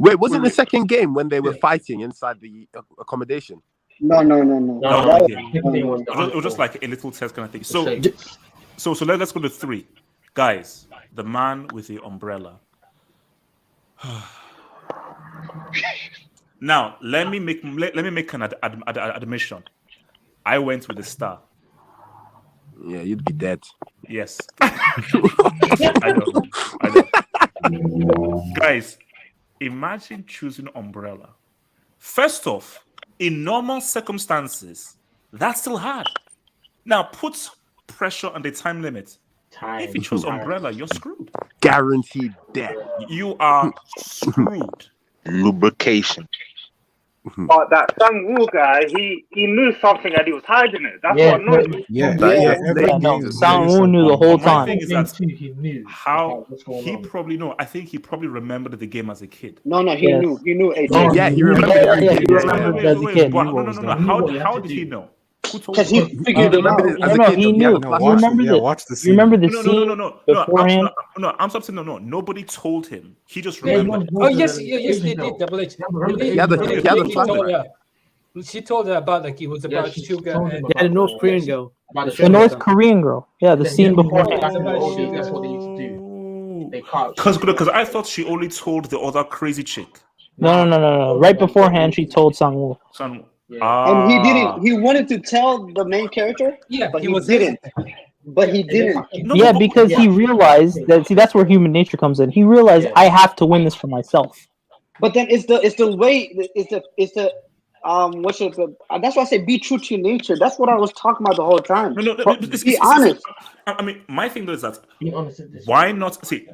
Wait, wasn't the second game when they were fighting inside the accommodation? No. It was just like a little test kind of thing. So let's go to 3, guys. The man with the umbrella. Now let me make an admission. I went with the star. Yeah, you'd be dead. Yes, I know. Guys, imagine choosing umbrella. First off, in normal circumstances, that's still hard. Now put pressure on the time limit. If you choose umbrella, you're screwed. Guaranteed death. You are screwed. Lubrication. But that Sang-woo guy, he knew something and he was hiding it. That's what annoyed me. Sang-woo knew the whole time. Thing is that how he probably know. I think he probably remembered the game as a kid. No, he knew. He knew. Yeah, he remembered. He remembered as a kid. How did he know? Because he figured it out. He knew. He remembered it. Watch the scene. You remember the scene beforehand? No, I'm saying no. Nobody told him. He just Yeah, remembered. Oh yes, they did. Double H. He had a told flashback. her. She told her about like it was about sugar and Yeah, the North Korean girl. The North Korean girl. Yeah, the scene before. That's what they used to do. They can't. Because I thought she only told the other crazy chick. No. Right beforehand, she told Sang-woo. Son, And he didn't. He wanted to tell the main character. Yeah, but he he was didn't. But he didn't. Yeah, because he realized that. See, that's where human nature comes in. He realized I have to win this for myself. But then it's the way it's the what's it? That's why I say be true to your nature. That's what I was talking about the whole time. Be honest. I mean, my thing is that Be honest. why not see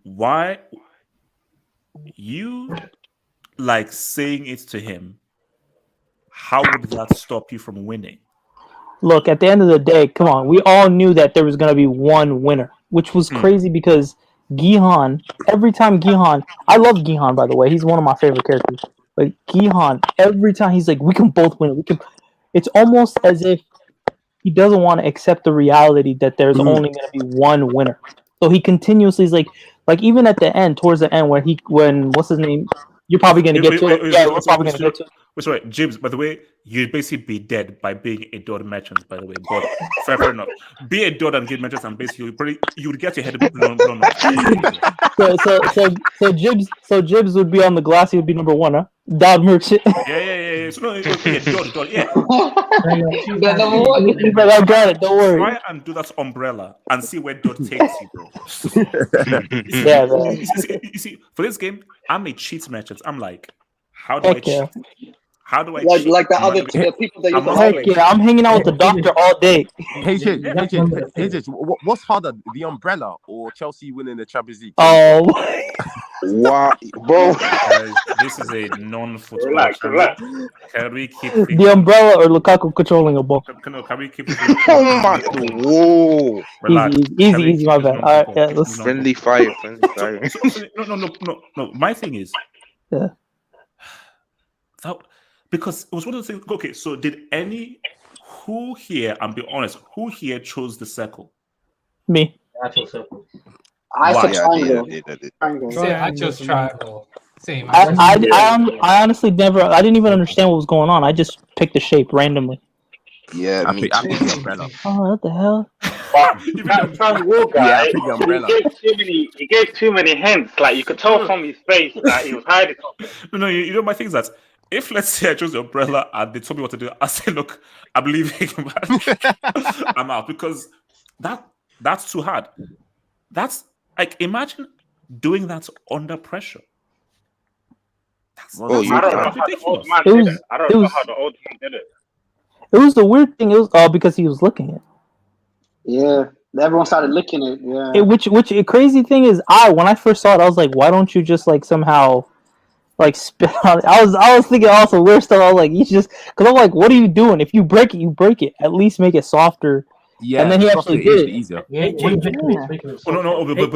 why you like saying it to him? How would that stop you from winning? Look, at the end of the day, come on. We all knew that there was going to be one winner, which was crazy because Gihan, every time Gihan, I love Gihan, by the way. He's one of my favorite characters. But Gihan, every time he's like, we can both win. It's almost as if he doesn't want to accept the reality that there's only going to be one winner. So he continuously is like even at the end, towards the end, when what's his name? You're probably going to get to it. Yeah, we're probably going to get to it. Sorry, James, by the way, you'd basically be dead by being a dot merchant, by the way. But fair enough. Be a dot and get merchants, and basically you would get your head blown up. So Jibs would be on the glass. He would be number one, huh? Dot merchant. Yeah. So no, it would be a dot. Yeah. I got it. Don't worry. Try and do that umbrella and see where dot takes you, bro. You see, for this game, I'm a cheat merchant. I'm like, how do I cheat? How do I cheat? Like the other people that you Heck yeah, I'm hanging out with the doctor all day. HH, what's harder, the umbrella or Chelsea winning the Champions League? Oh, Wow, bro. Guys, this is a non-football Relax. Can we keep the umbrella or Lukaku controlling a ball? Can we keep Oh my! Whoa! Relax. Easy, my bad. All right, yeah, let's. Friendly fire. No. My thing is, Yeah. Because it was one of the things. Okay, so who here? And be honest, who here chose the circle? Me. I said triangle. I chose triangle. Same. I honestly never. I didn't even understand what was going on. I just picked the shape randomly. Yeah, I picked the umbrella. Oh, what the hell? That triangle guy, he gave too many hints. Like you could tell from his face that he was hiding something. No. You know, my thing is that if let's say I chose the umbrella and they told me what to do, I say, look, I'm leaving. I'm out because that's too hard. That's like imagine doing that under pressure. I don't know how the old man did it. I don't know how the old man did it. It was the weird thing. It was because he was licking it. Yeah, everyone started licking it. Yeah. Which crazy thing is, when I first saw it, I was like, why don't you just like somehow like spit on it? I was thinking also weird stuff. I was like, you just because I'm like, what are you doing? If you break it, you break it. At least make it softer. Yeah, and then he actually did it. Easier. But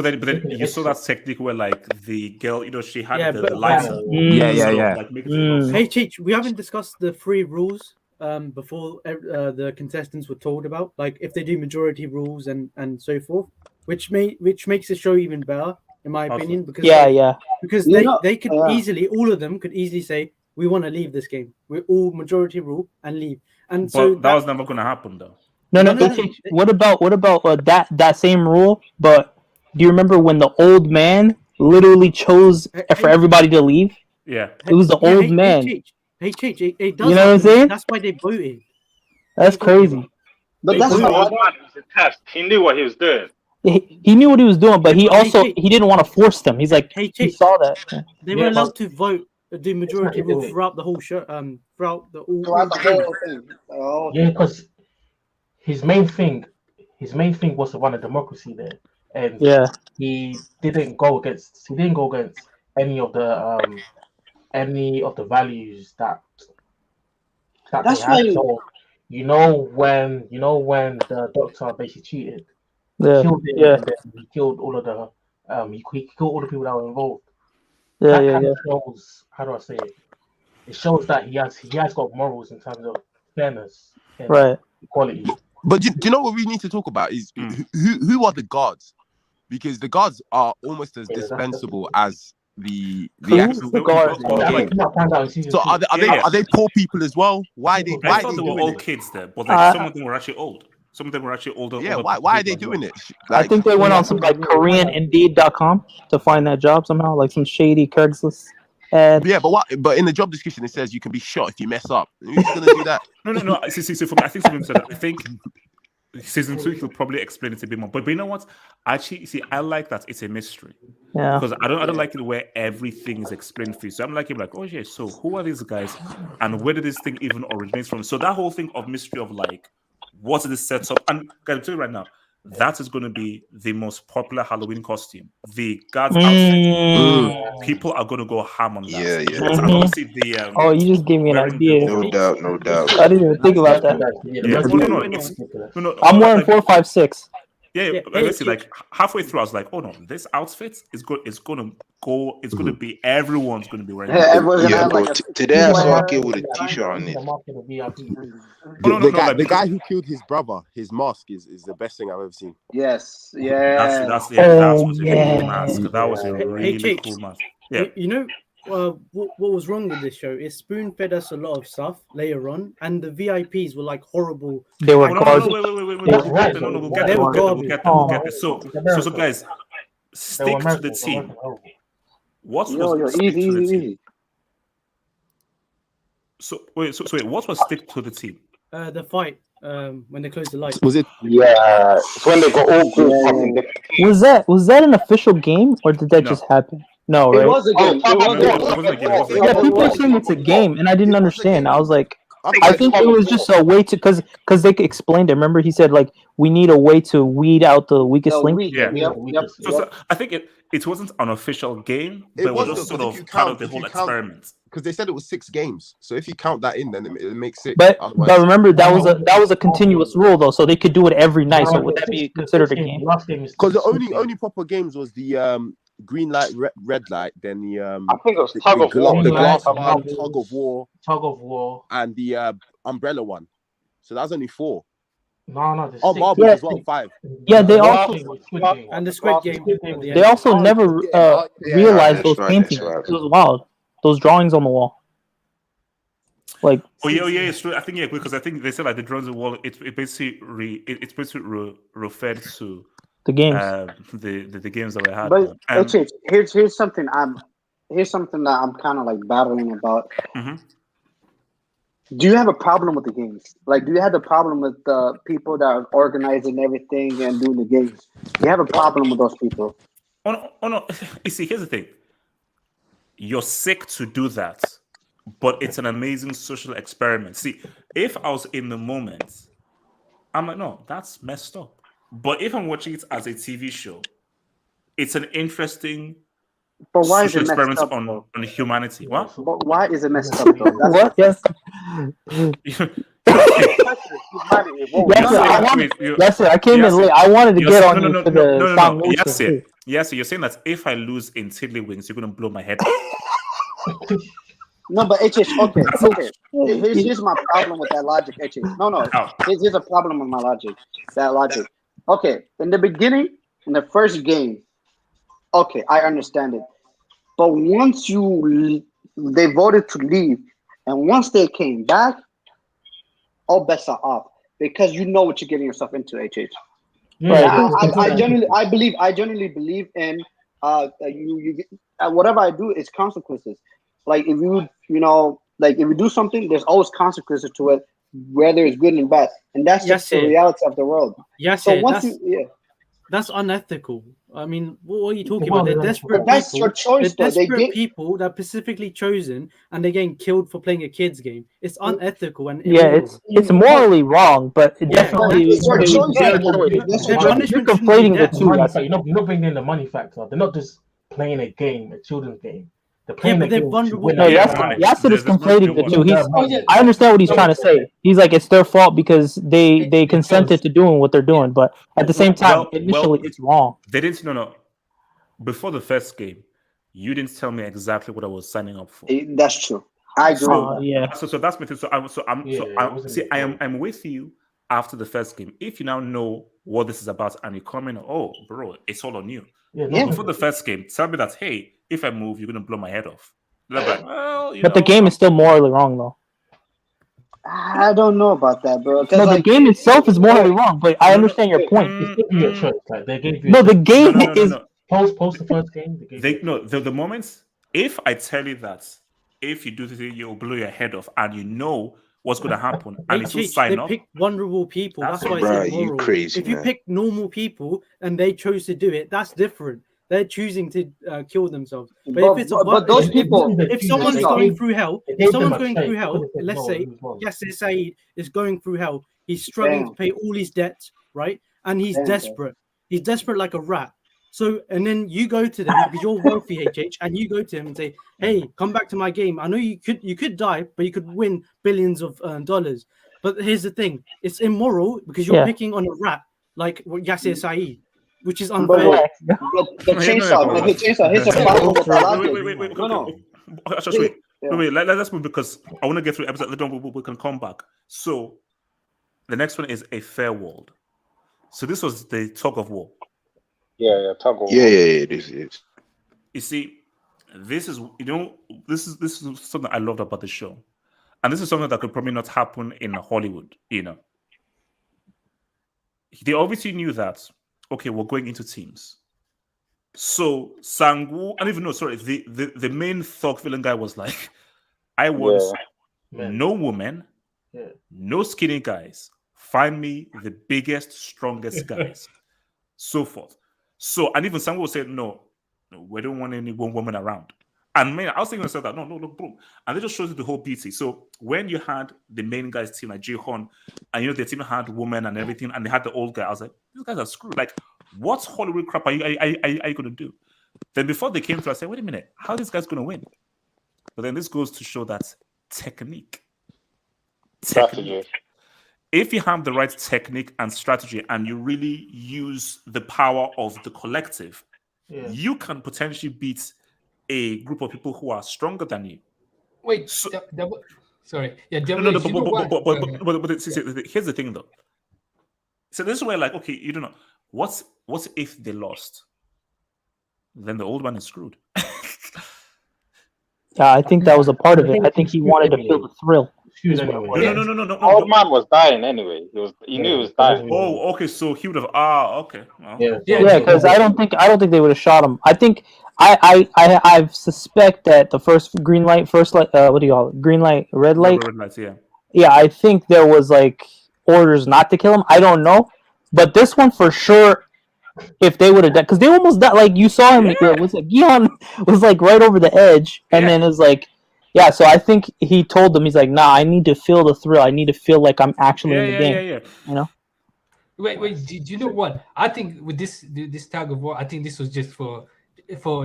then you saw that technique where like the girl, you know, she had the lights. Hey, we haven't discussed the 3 rules before the contestants were told about, like if they do majority rules and so forth, which makes the show even better in my opinion. Because because they could easily, all of them could easily say we want to leave this game. We're all majority rule and leave. And so that was never going to happen though. No. What about that same rule? But do you remember when the old man literally chose for everybody to leave? Yeah, it was the old man. It does. You know what I'm saying? That's why they voted. That's crazy. But that's the old man was a test. He knew what he was doing. He knew what he was doing, but he didn't want to force them. He's like, he saw that. They were allowed to vote, do majority rule throughout the whole show. Throughout the whole thing. Yeah, because his main thing was to run a democracy there, and he didn't go against any of the values that that's they had. So, you know when the doctor basically cheated, killed him, and then he killed all of the he killed all the people that were involved. Shows, how do I say it? It shows that he has got morals in terms of fairness and equality. But do you know what we need to talk about is who are the guards? because the guards are almost as Yeah, that's dispensable as the Who? actual The guards. in the I game. think I'll find out in season So are two. they poor people as well? Why I are thought they they were doing all it? kids there, but like Uh, some of them were actually old. Some of them were actually older. Yeah, older why are they people as well. doing it? I Like, think they went Yeah, on some like KoreanIndeed.com to find that job somehow, like some shady Craigslist ad. yeah, but in the job description it says you can be shot if you mess up. Who's gonna do that? No. See, for me, I think something said that. I think season 2 he'll probably explain it a bit more. But you know what? Actually, see, I like that it's a mystery. Yeah. Because I don't like it where everything is explained for you. So I'm like, oh yeah, so who are these guys and where did this thing even originate from? So that whole thing of mystery of like, what is the setup? And can I tell you right now, that is going to be the most popular Halloween costume. The guard's outfit. People are going to go ham on that. Yeah, yeah. Because I want to see the. Oh, you just gave me an wearing idea. No doubt, no doubt. I didn't even think about that. Yeah, no, I'm wearing like, 456. Yeah, let's see. Like halfway through, I was like, "Oh no, this outfit is good. It's gonna go. It's gonna be everyone's gonna be wearing." Yeah, everyone's gonna Yeah, have bro. like Today I saw a kid with a t-shirt on it. The guy who killed his brother, his mask is the best thing I've ever seen. Yes, yeah. That's Oh, was a yeah. cool mask. That was a really Chicks, cool mask. Yeah. You know, what was wrong with this show is Spoon fed us a lot of stuff later on, and the VIPs were like horrible. They were Oh, garbage. wait. We'll get They there. were We'll get there. We'll get there. garbage. So guys, stick to the team. What Yo, was stick easy, to the team? easy. So wait, what was stick to the team? The fight when they closed the lights. Was it? Yeah, it's when they got all grouped up in different Was that an official game or did that No. just happen? No, It right? was a game. No, it wasn't a game. It wasn't a Yeah, game. people are saying it's a game, and I didn't understand. I was like, I Otherwise, think it was just a way to because they explained it. Remember, he said like we need a way to weed out the weakest link. Yeah. Yep. So I think it wasn't an official game, but It it was was just though, sort 'cause if of you part count- of the if whole you count- experiment. because they said it was 6 games. So if you count that in, then it makes 6. But Otherwise- remember that was a continuous rule though, so they could do it every night. So would that be considered a game? Because the only proper games was the green light, red light, then the I think it was tug of war. the glass Tug one, of tug of war, and the umbrella one. So that's only 4. No. Oh, marbles Yeah. as well, 5. Yeah, they also And the Squid Game. they also never realized That's those right, paintings. that's right. It was wild. Those drawings on the wall. Like Oh yeah, it's true. I think because I think they said like the drones on the wall. It basically referred to the games. The games that we had. But here's something that I'm kind of like battling about. Mhm. Do you have a problem with the games? Like, do you have a problem with the people that are organizing everything and doing the games? Do you have a problem with those people? Oh no! You see, here's the thing. You're sick to do that, but it's an amazing social experiment. See, if I was in the moment, I'm like, no, that's messed up. But if I'm watching it as a TV show, it's an interesting But why is social it messed experiment up? on humanity. What? But why is it messed up though? What? Yes. Yes, sir. I came in late. I wanted to get on you for the sound motion. Yes, sir. Yes, sir. You're saying that if I lose in Tiddlywinks, you're gonna blow my head off. No, but HH, okay. Here's my problem with that logic, HH. No. Here's a problem with my logic. That logic. Okay, in the beginning, in the first game, okay, I understand it. But once they voted to leave, and once they came back, all bets are off because you know what you're getting yourself into, HH. I genuinely believe in whatever I do is consequences. Like if if you do something, there's always consequences to it, whether it's good and bad, and that's just the reality of the world. Yes, so that's unethical. I mean, what are you talking about? They're desperate people. That's your choice. They're desperate people that are specifically chosen, and they're getting killed for playing a kid's game. It's unethical and yeah, it's morally wrong, but it definitely that's your choice. You're conflating the two. You're not bringing in the money factor. They're not just playing a game, a children's game. They're playing but a they're game. vulnerable. No, Yasser is conflating the two. I understand what he's trying to say. He's like, it's their fault because they consented to doing what they're doing, but at the same time, initially it's wrong. They didn't. No. Before the first game, you didn't tell me exactly what I was signing up for. That's true. I agree. Yeah. So that's my thing. I'm with you after the first game. If you now know what this is about, and you come in, oh, bro, it's all on you. Yeah. Before the first game, tell me that, hey, if I move, you're gonna blow my head off. They're like, well, But the game is still morally wrong, though. I don't know about that, bro. No, the game itself is morally wrong, but I understand your point. They gave you a choice. Like, they gave you No, the game is. Post the first game. The moments, if I tell you that, if you do this, you'll blow your head off, and you know what's going to happen, and you still sign up. They pick vulnerable people. That's why Bro, it's immoral. you crazy, if you man. pick normal people and they chose to do it, that's different. They're choosing to kill themselves. But if it's but those people, if someone's going through hell, let's let's say Yasser Said is going through hell. He's struggling to pay all his debts, right? And he's desperate. He's desperate like a rat. So, and then you go to them because you're wealthy, HH, and you go to him and say, "Hey, come back to my game. I know you could die, but you could win billions of dollars." But here's the thing: it's immoral because you're picking on a rat like Yasser Said, which is unfair. The chainsaw. Here's a problem with that. Wait. Let's move because I want to get through the episode. Later we can come back. So, the next one is a fair world. So this was the tug of war. Yeah, tug of war. Yeah, it is. You see, this is something I loved about the show, and this is something that could probably not happen in Hollywood. They obviously knew that. Okay, we're going into teams. So Sangu, I don't even know. Sorry, the main thug villain guy was like, I want no woman, no skinny guys. Find me the biggest, strongest guys. So forth. So, and even Sangu said, no, we don't want any one woman around. And man, I was thinking myself that no, boom. And they just showed you the whole beauty. So when you had the main guys team like Jihon, and their team had women and everything, and they had the old guy, I was like, these guys are screwed. Like, what Hollywood crap are you gonna do? Then before they came through, I said, wait a minute, how are these guys gonna win? But then this goes to show that technique. If you have the right technique and strategy, and you really use the power of the collective, you can potentially beat a group of people who are stronger than you. Wait, sorry. Yeah, but here's the thing, though. So this is where, like, okay, you don't know. What if they lost? Then the old man is screwed. Yeah, I think that was a part of it. I think he wanted to feel the thrill. No. Old man was dying anyway. He knew he was dying. Oh, okay. So he would have. Okay. Well. Yeah, because I don't think they would have shot him. I think I suspect that the first green light, what do you call it? Green light, red light. Red lights, yeah. Yeah, I think there was like orders not to kill him. I don't know, but this one for sure. If they would have done, because they almost died. Like you saw him, Gion was like right over the edge, and then it's like. Yeah, so I think he told them, he's like, nah, I need to feel the thrill. I need to feel like I'm actually in the game. Yeah. You know? Wait, do you know what? I think with this tag of war, I think this was just for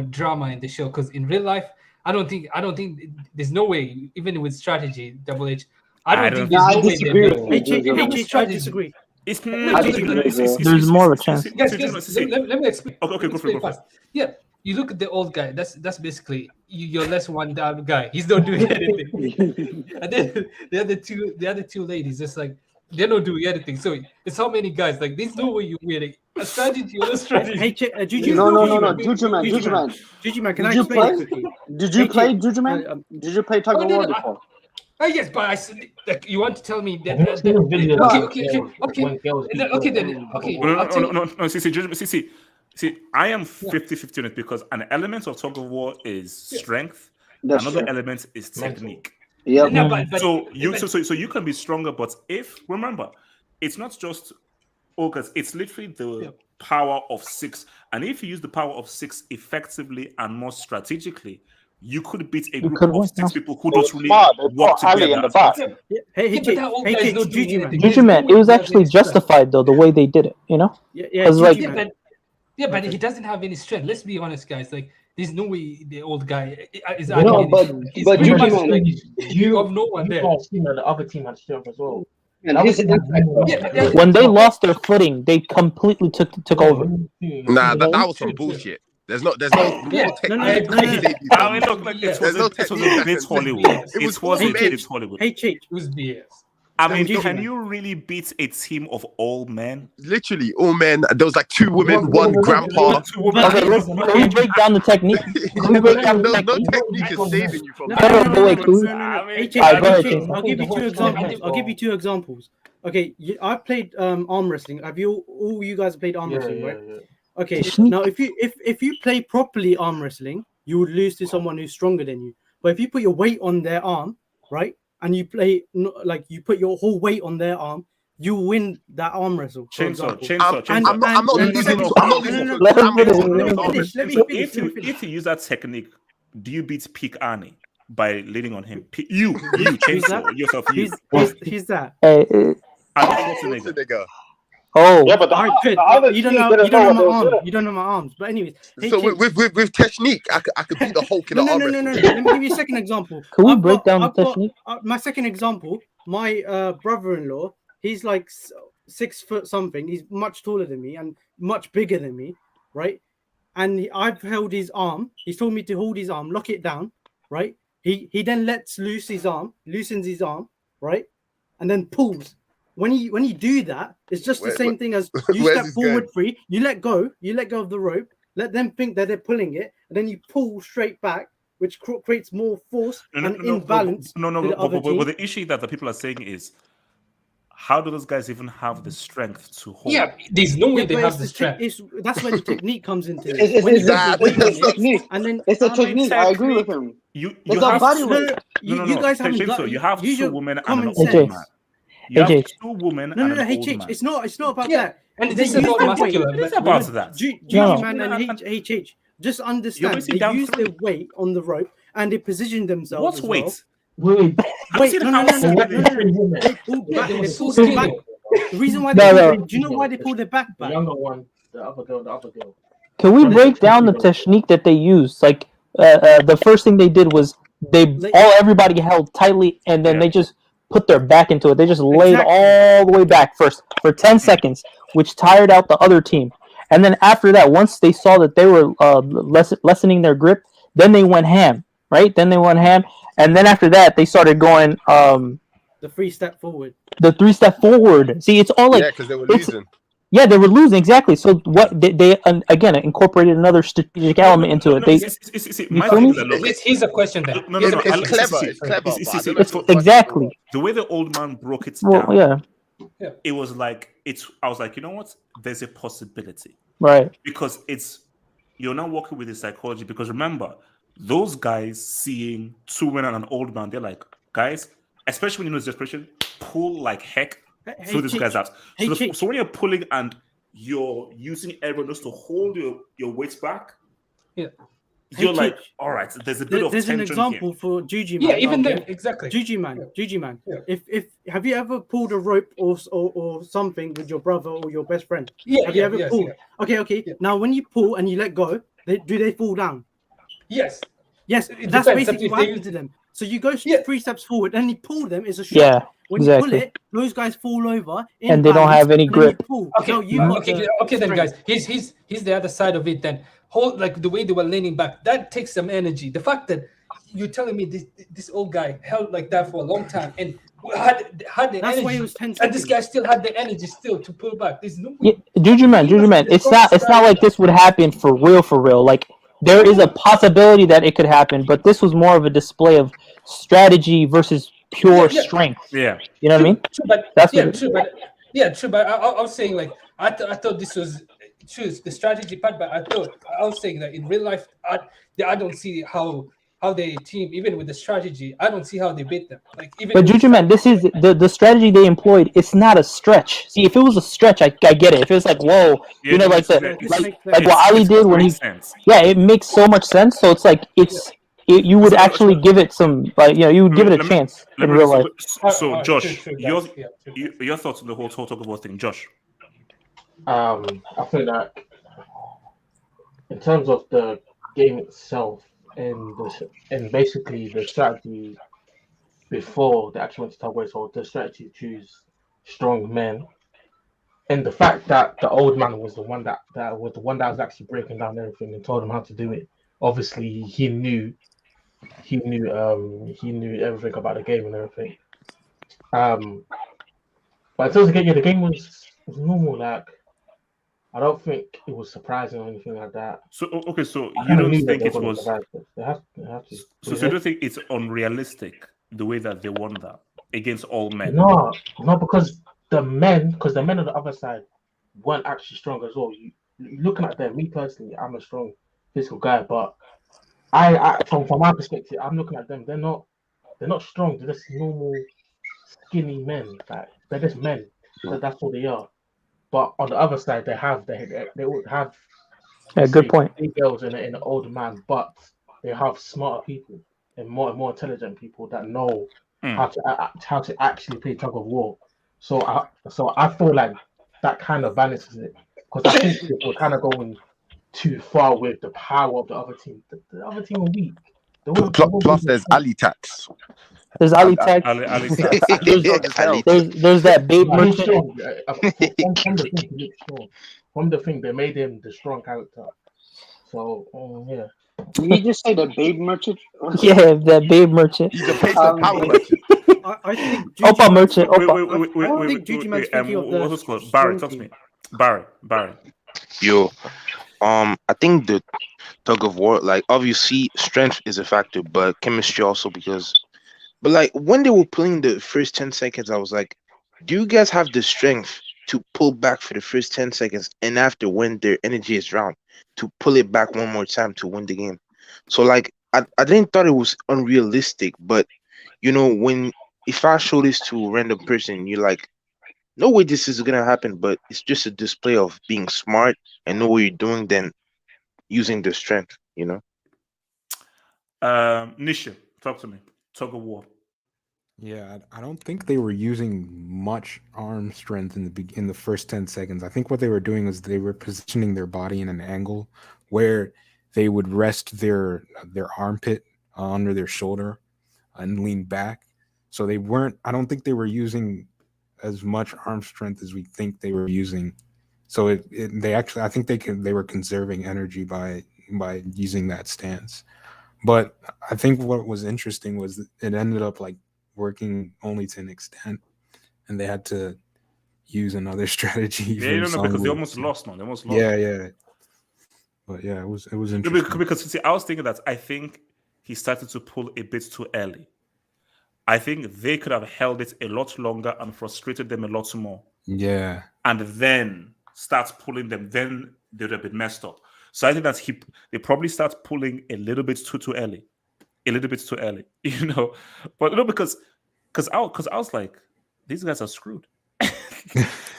drama in the show. Because in real life, I don't think there's no way, even with strategy, Double H, I don't think there's no way. I disagree. There's more of a chance. Guys, let me explain. Okay, go for it. Yeah. You look at the old guy. That's basically your less one down guy. He's not doing anything. And then the other two ladies, it's like they're not doing anything. So it's how many guys? Like there's no way you win a strategy or a strategy. No, Juju man, can I explain? Did you play Juju man? Did you play Tug of War before? Yes, but I said, like, you want to tell me that? Okay. See, I am 50-50 on it because an element of tug of war is strength. Another element is technique. Yeah. So you can be stronger, but remember, it's not just August. It's literally the power of 6, and if you use the power of 6 effectively and more strategically, you could beat a group of 6 people who don't really work together. Juju man, it was actually justified though the way they did it. You know? Yeah, but he doesn't have any strength. Let's be honest, guys. Like, there's no way the old guy is. But you have no one there. The other team had strength as well. When they lost their footing, they completely took over. Nah, that was some bullshit. There's no technique. It's Hollywood. It was Hollywood. Hey, Chick. It was BS. I mean, can you really beat a team of all men? Literally, all men. There was like 2 women, 1 grandpa. Two women. Okay, can we break down the technique? Can we break down the No technique? technique is saving you from No, that. no, wait, can we- Alright, go ahead, Jason. I'll give you 2 examples. I'll give you 2 examples. Okay, I've played arm wrestling. Have you all you guys played arm wrestling, right? Okay. Now, if you play properly arm wrestling, you would lose to someone who's stronger than you. But if you put your weight on their arm, right, and you play like you put your whole weight on their arm, you win that arm wrestle. Chainsaw. I'm not losing. If you use that technique, do you beat Peak Arnie by leaning on him? You Chainsaw yourself. Who's that? Arnold Schwarzenegger. Oh, yeah, but you don't know my arms. You don't know my arms. But anyways, so with technique, I could beat the Hulk in the arm wrestling. No. Let me give you a second example. Can we break down the technique? My second example, my brother-in-law, he's like 6 foot something. He's much taller than me and much bigger than me, right? And I've held his arm. He's told me to hold his arm, lock it down, right? He then loosens his arm, right? And then pulls. When you do that, it's just the same thing as you step forward free, you let go of the rope, let them think that they're pulling it, and then you pull straight back, which creates more force and imbalance. But the issue that the people are saying is, how do those guys even have the strength to hold? Yeah, there's no way they have the strength. That's where the technique comes into it. It's a technique. And then it's a technique. I agree with him. You have body weight. You guys haven't got. You have 2 women and an sense. old man. You have 2 women No, and an old man. it's not about that. And this is not masculine. It's about that. G-Man and HH. Just understand. They use their weight on the rope and they position themselves. What's weight? Wait, no. They pulled back. The reason why do you know why they pulled their back? The younger one, the other girl. Can we break down the technique that they used? Like the first thing they did was everybody held tightly, and then they just put their back into it. They just laid all the way back first for 10 seconds, which tired out the other team. And then after that, once they saw that they were lessening their grip, then they went ham, right? And then after that, they started going the 3-step forward. The 3-step forward. See, it's all like because they were losing. Yeah, they were losing, exactly. So what they again incorporated another strategic element into it. Here's a question then. It's clever. Exactly. The way the old man broke it down. Yeah. It was like I was like, you know what? There's a possibility. Right. Because you're not working with the psychology. Because remember, those guys seeing 2 women and an old man, they're like, guys, especially when you know desperation, pull like heck. Throw these guys out. So when you're pulling and you're using everyone just to hold your weight back, you're like, all right, there's a bit of tension. There's an example for Juji Man. Yeah, even then, exactly. Juji Man. Yeah. If have you ever pulled a rope or something with your brother or your best friend? Yeah. Have you ever pulled? Yeah. Okay. Yeah. Now when you pull and you let go, do they fall down? Yes. That's basically what happens to them. So you go 3 steps forward and you pull them. It's a shot. Yeah. When you pull it, those guys fall over and they don't have any grip. Okay, then guys, he's the other side of it. Then like the way they were leaning back, that takes some energy. The fact that you're telling me this old guy held like that for a long time and had the That's energy, why it was 10 seconds. and this guy still had the energy still to pull back. There's no Juju man. It's not like this would happen for real. Like there is a possibility that it could happen, but this was more of a display of strategy versus pure strength. Yeah, you know what I mean. True, but true. But I was saying like I thought this was true, the strategy part. But I was saying that in real life, I don't see how they team even with the strategy. I don't see how they beat them. Like even. But Juju man, this is the strategy they employed. It's not a stretch. See, if it was a stretch, I get it. If it's like whoa, like what Ali did when he, it makes so much sense. So it's like you would actually give it some, you would give it a chance in real life. So, Josh, your thoughts on the whole talk about thing, Josh? I think that in terms of the game itself and basically the strategy before the actual went to the strategy to choose strong men, and the fact that the old man was the one that was actually breaking down everything and told him how to do it. Obviously, he knew everything about the game and everything. But in terms of the game was normal. Like I don't think it was surprising or anything like that. So okay, so I you kind of don't knew that think they were it going to was survive. But they have to. so you don't think it's unrealistic the way that they won that against all men? No, because the men on the other side weren't actually strong as well. You looking at them, me personally, I'm a strong physical guy, but I from my perspective, I'm looking at them. They're not strong. They're just normal, skinny men. Like they're just men. That's all they are. But on the other side, they would have Yeah, good point. big girls and an old man, but they have smarter people and more intelligent people that know how to actually play tug of war. So I feel like that kind of balances it, because I think if we're kind of going too far with the power of the other team, the other team were weak. Plus, there's Ali tax. There's Ali Tag. Ali Stats. You're strong as hell. There's that Babe But he's Merchant. strong. From the thing, he looks strong. From the thing, they made him the strong character. So yeah. Did you just say the Babe Merchant? Yeah, that Babe Merchant. He's a pace of power merchant. I think Opa Merchant. think Juju Man's thinking of the what's it called? Barry, talk to me. Barry. Yo, I think the tug of war, like obviously strength is a factor, but chemistry also but like when they were playing the first 10 seconds, I was like, do you guys have the strength to pull back for the first 10 seconds and after when their energy is down to pull it back one more time to win the game? So like I didn't thought it was unrealistic, but you know, if I show this to a random person, you're like, no way this is gonna happen, but it's just a display of being smart and know what you're doing than using the strength, you know. Nisha, talk to me. Tug of war. Yeah, I don't think they were using much arm strength in the first 10 seconds. I think what they were doing was they were positioning their body in an angle where they would rest their armpit under their shoulder and lean back. So I don't think they were using as much arm strength as we think they were using. So I think they were conserving energy by using that stance. But I think what was interesting was that it ended up like working only to an extent, and they had to use another strategy. Because they almost lost. No, they almost lost. Yeah. But yeah, it was interesting. Because see, I was thinking that I think he started to pull a bit too early. I think they could have held it a lot longer and frustrated them a lot more. Yeah. And then start pulling them, then they would have been messed up. So I think that they probably start pulling a little bit too early. A little bit too early, you know. But because I was like, these guys are screwed.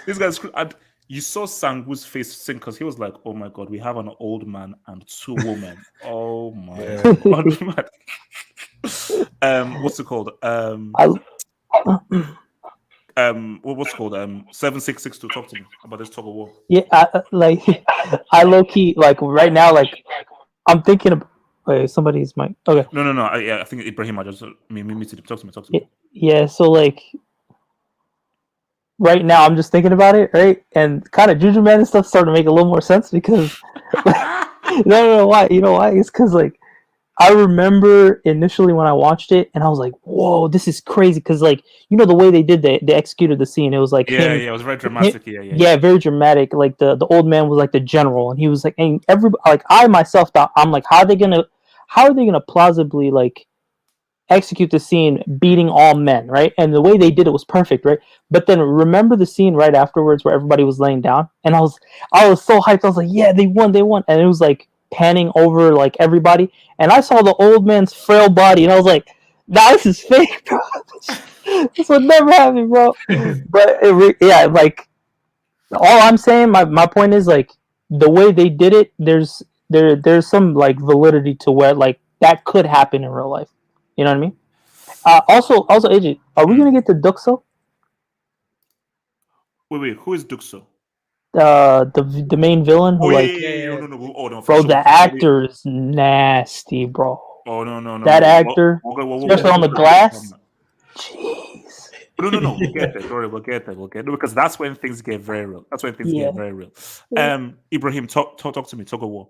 These guys are screwed. And you saw Sangu's face sink because he was like, oh my god, we have an old man and two women. Oh my god. What's it called? What's it called? 7662. Talk to me about this tug of war. Yeah, I low key like right now, like I'm thinking of. Wait, somebody's mic. Okay. No. I think Ibrahim. I just me to talk to me. Yeah. So like, right now I'm just thinking about it, right? And kind of Juju Man and stuff starting to make a little more sense because. No. Why? You know why? It's because like. I remember initially when I watched it, and I was like, "Whoa, this is crazy!" Because, like, you know, the way they executed the scene, it was like, it was very dramatic. Yeah, very dramatic. Like the old man was like the general, and he was like, and everybody, like, I myself thought, I'm like, how are they gonna plausibly like execute the scene, beating all men, right? And the way they did it was perfect, right? But then remember the scene right afterwards where everybody was laying down, and I was so hyped. I was like, "Yeah, they won!" And it was like panning over like everybody, and I saw the old man's frail body, and I was like, "Nah, this is fake, bro. This would never happen, bro." But like all I'm saying, my point is like the way they did it. There's some like validity to where like that could happen in real life. You know what I mean? Also, AJ, are we gonna get to Duxo? Wait, who is Duxo? The main villain who no. Bro, the actor is nasty, bro. Oh no. That actor, especially on the glass. Jeez. No. We'll get there. Sorry, we'll get there. Because that's when things get very real. Get very real. Ibrahim, talk to me. Talk a war.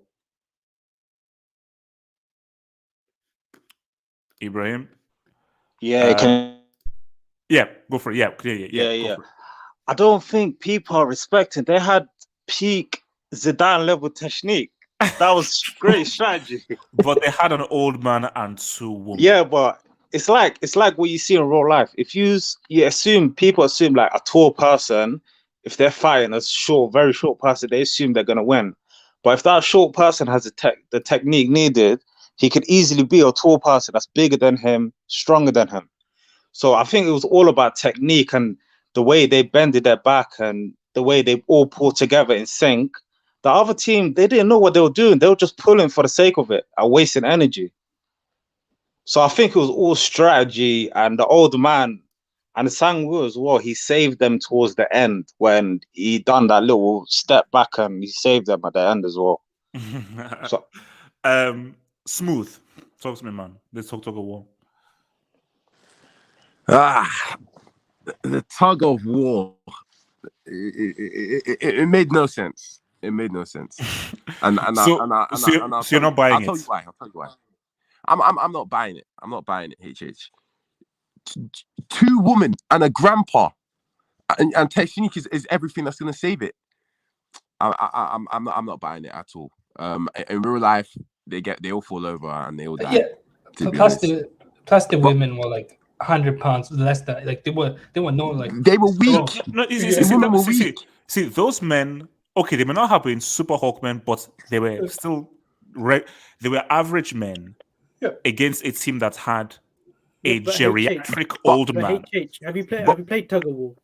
Ibrahim. Yeah, Yeah, go for it. Yeah. Yeah. I don't think people are respecting. They had peak Zidane level technique. That was great strategy. But they had an old man and 2 women. Yeah, but it's like what you see in real life. If you assume people assume like a tall person, if they're fighting a very short person, they assume they're gonna win. But if that short person has the technique needed, he could easily be a tall person that's bigger than him, stronger than him. So I think it was all about technique and the way they bended their back and the way they all pulled together in sync. The other team, they didn't know what they were doing. They were just pulling for the sake of it and wasting energy. So I think it was all strategy, and the old man and the Sang-woo as well, he saved them towards the end when he done that little step back and he saved them at the end as well. So, Smooth. Talk to me, man. Let's talk of war. The tug of war. It made no sense. It made no sense. And So you're not buying I'll tell you why. I'm not buying it. I'm not buying it. HH. 2 women and a grandpa, and technique is everything that's gonna save it. I'm not buying it at all. In real life, they all fall over and they all die. Yeah. Plus the women were like 100 pounds less than, like they were no like they were weak. No, see, those men. Okay, they may not have been super Hulk men, but they were still they were average men against a team that had a geriatric old man. Have you played tug of war?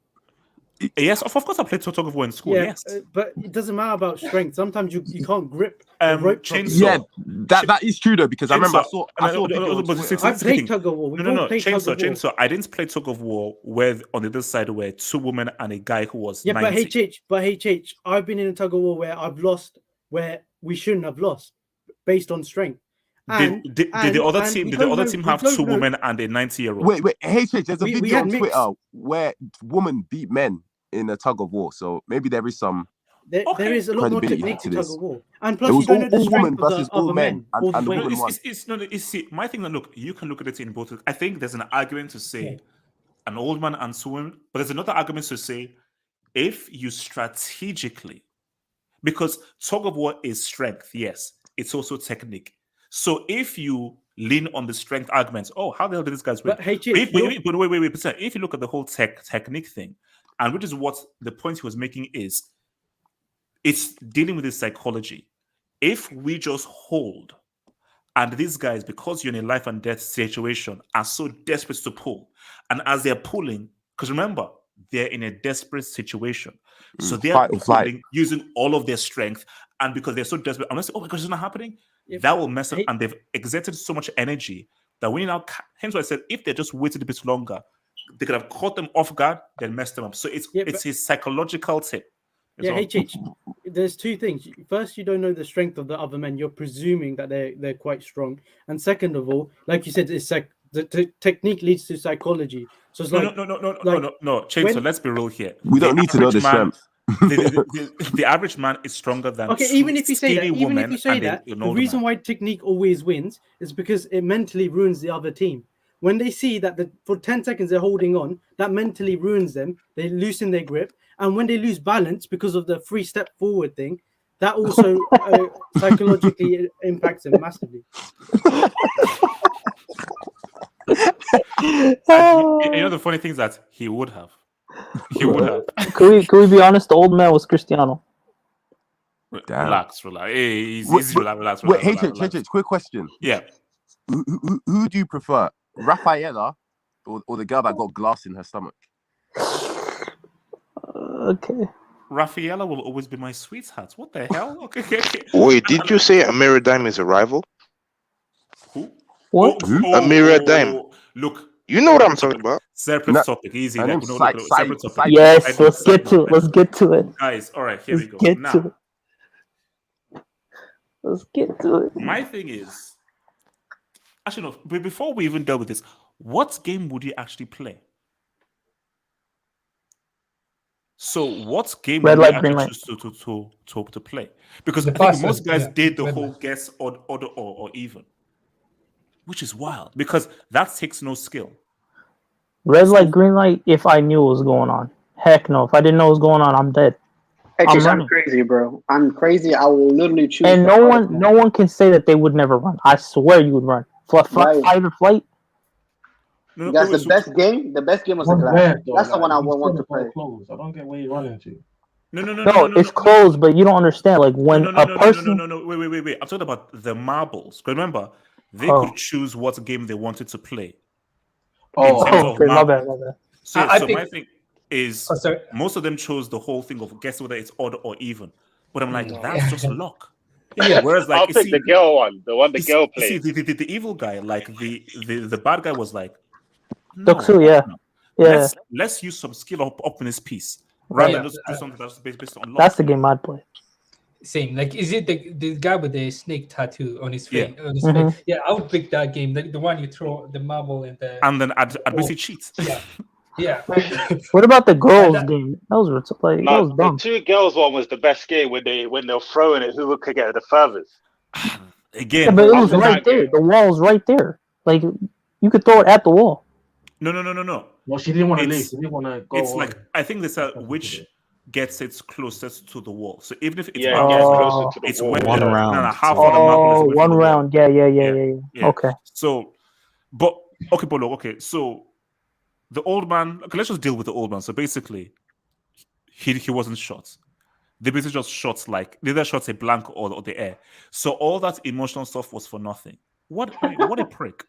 Yes, of course I played tug of war in school. Yes, but it doesn't matter about strength. Sometimes you can't grip. Chainsaw. Yeah, that is true though, because I remember I saw I played tug of war. No, chainsaw. I didn't play tug of war where on the other side were 2 women and a guy who was 90. But HH, I've been in a tug of war where I've lost where we shouldn't have lost based on strength. Did the other team have 2 women and a 90-year-old? Wait, HH, there's a video on Twitter where women beat men in a tug of war, so maybe there is some. There is a lot more technique to tug of war, and plus you don't know the strength of the other men. My thing is, look, you can look at it in both. I think there's an argument to say an old man and 2 women, but there's another argument to say if you strategically, because tug of war is strength, yes, it's also technique. So if you lean on the strength arguments, how the hell did this guys win? But wait. If you look at the whole technique thing, and which is what the point he was making is, it's dealing with this psychology. If we just hold, and these guys, because you're in a life and death situation, are so desperate to pull, and as they're pulling, because remember, they're in a desperate situation. So they're pulling, using all of their strength, and because they're so desperate, unless, oh my gosh, it's not happening, that will mess up, and they've exerted so much energy that when you now, hence why I said, if they just waited a bit longer, they could have caught them off guard, then messed them up. So it's a psychological tip. There's 2 things. First, you don't know the strength of the other men. You're presuming that they're quite strong. And second of all, like you said, it's the technique leads to psychology. So it's no. Chainsaw, let's be real here. We don't need to know the strength. the average man is stronger than even if you say that, the reason why technique always wins is because it mentally ruins the other team. When they see that for 10 seconds they're holding on, that mentally ruins them. They loosen their grip, and when they lose balance because of the 3-step forward thing, that also psychologically impacts them massively. The funny thing is that he would have. Could we be honest? The old man was Cristiano. Relax. Hey, relax. Wait, HH, quick question. Yeah. Who do you prefer, Rafaela or the girl that got glass in her stomach? Okay. Rafaela will always be my sweetheart. What the hell? Okay. Wait, did you say Amira Dime is a rival? Who? What? Amira Dime. Look. You know what I'm talking about. Separate topic. Easy. Separate topic. Yes, let's get to it. Guys, all right, here we go. Let's get to it. My thing is, actually, no, but before we even deal with this, what game would you actually play? So, what game would you actually choose to play? Because I think most guys did the whole guess, odd, or even, which is wild because that takes no skill. Red light, green light. If I knew what was going on, Heck no. If I didn't know what was going on, I'm dead. I'm running. crazy, bro. I'm crazy. I will literally choose. And no one can say that they would never run. I swear you would run. Right. Fight or flight. No, That's wait, the best game. The best game was the What's glass. there, though? That's the Like, one I he's would want still to play. got clothes. I don't get where you're running to. No, it's closed, but you don't understand. Like when a person. No. Wait. I'm talking about the marbles. Because remember, they Oh. could choose what game they wanted to play. Oh, in terms of okay, my bad. So, I so think- my thing is, sorry. most of them chose the whole thing of guess whether it's odd or even. But I'm like, that's just luck. Yeah. Whereas, like, I'll pick the girl one, the one the girl See, plays. the evil guy, like the bad guy was like, Doksu, yeah. Yeah. Let's use some skill up in his piece rather than Yeah. just do something that's based on luck. That's the game I'd play. Same. Like, is it the guy with the snake tattoo on his face? Yeah. On his Mhm. face? Yeah, I would pick that game. The one you throw the marble and the. And then I'd basically cheat. Yeah. Yeah. What about the girls that- game? That was like that No, was the dumb. two girls one was the best game when they're throwing it. Who could get it the furthest? Yeah, Again, but it I'll was pick right that there. game. The wall's right there. Like you could throw it at the wall. no. Well, she didn't want to leave. It's- She didn't want to go. It's on. like I think they said which gets it closest to the wall. So even if it's Yeah, one it gets Oh. closer to the it's wall. when One no, round. no, half of the marble Oh, is away from one the wall. round. Yeah. Okay. So, but okay, Polo. Okay, so the old man. Okay, let's just deal with the old man. So basically, he wasn't shot. They basically just shot like they either shot a blank or the air. So all that emotional stuff was for nothing. What a prick.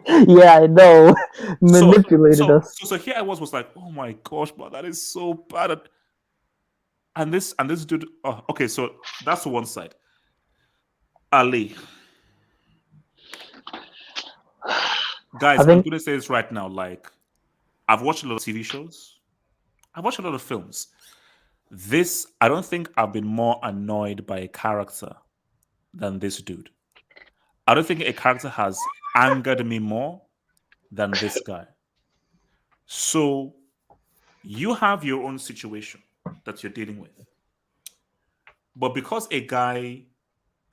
Yeah, I know. Manipulated us. So here I was like, oh my gosh, but that is so bad. And this dude. Oh, okay, so that's one side. Ali. Guys, I'm think- gonna say this right now. Like, I've watched a lot of TV shows. I've watched a lot of films. This, I don't think I've been more annoyed by a character than this dude. I don't think a character has angered me more than this guy. So, you have your own situation that you're dealing with. But because a guy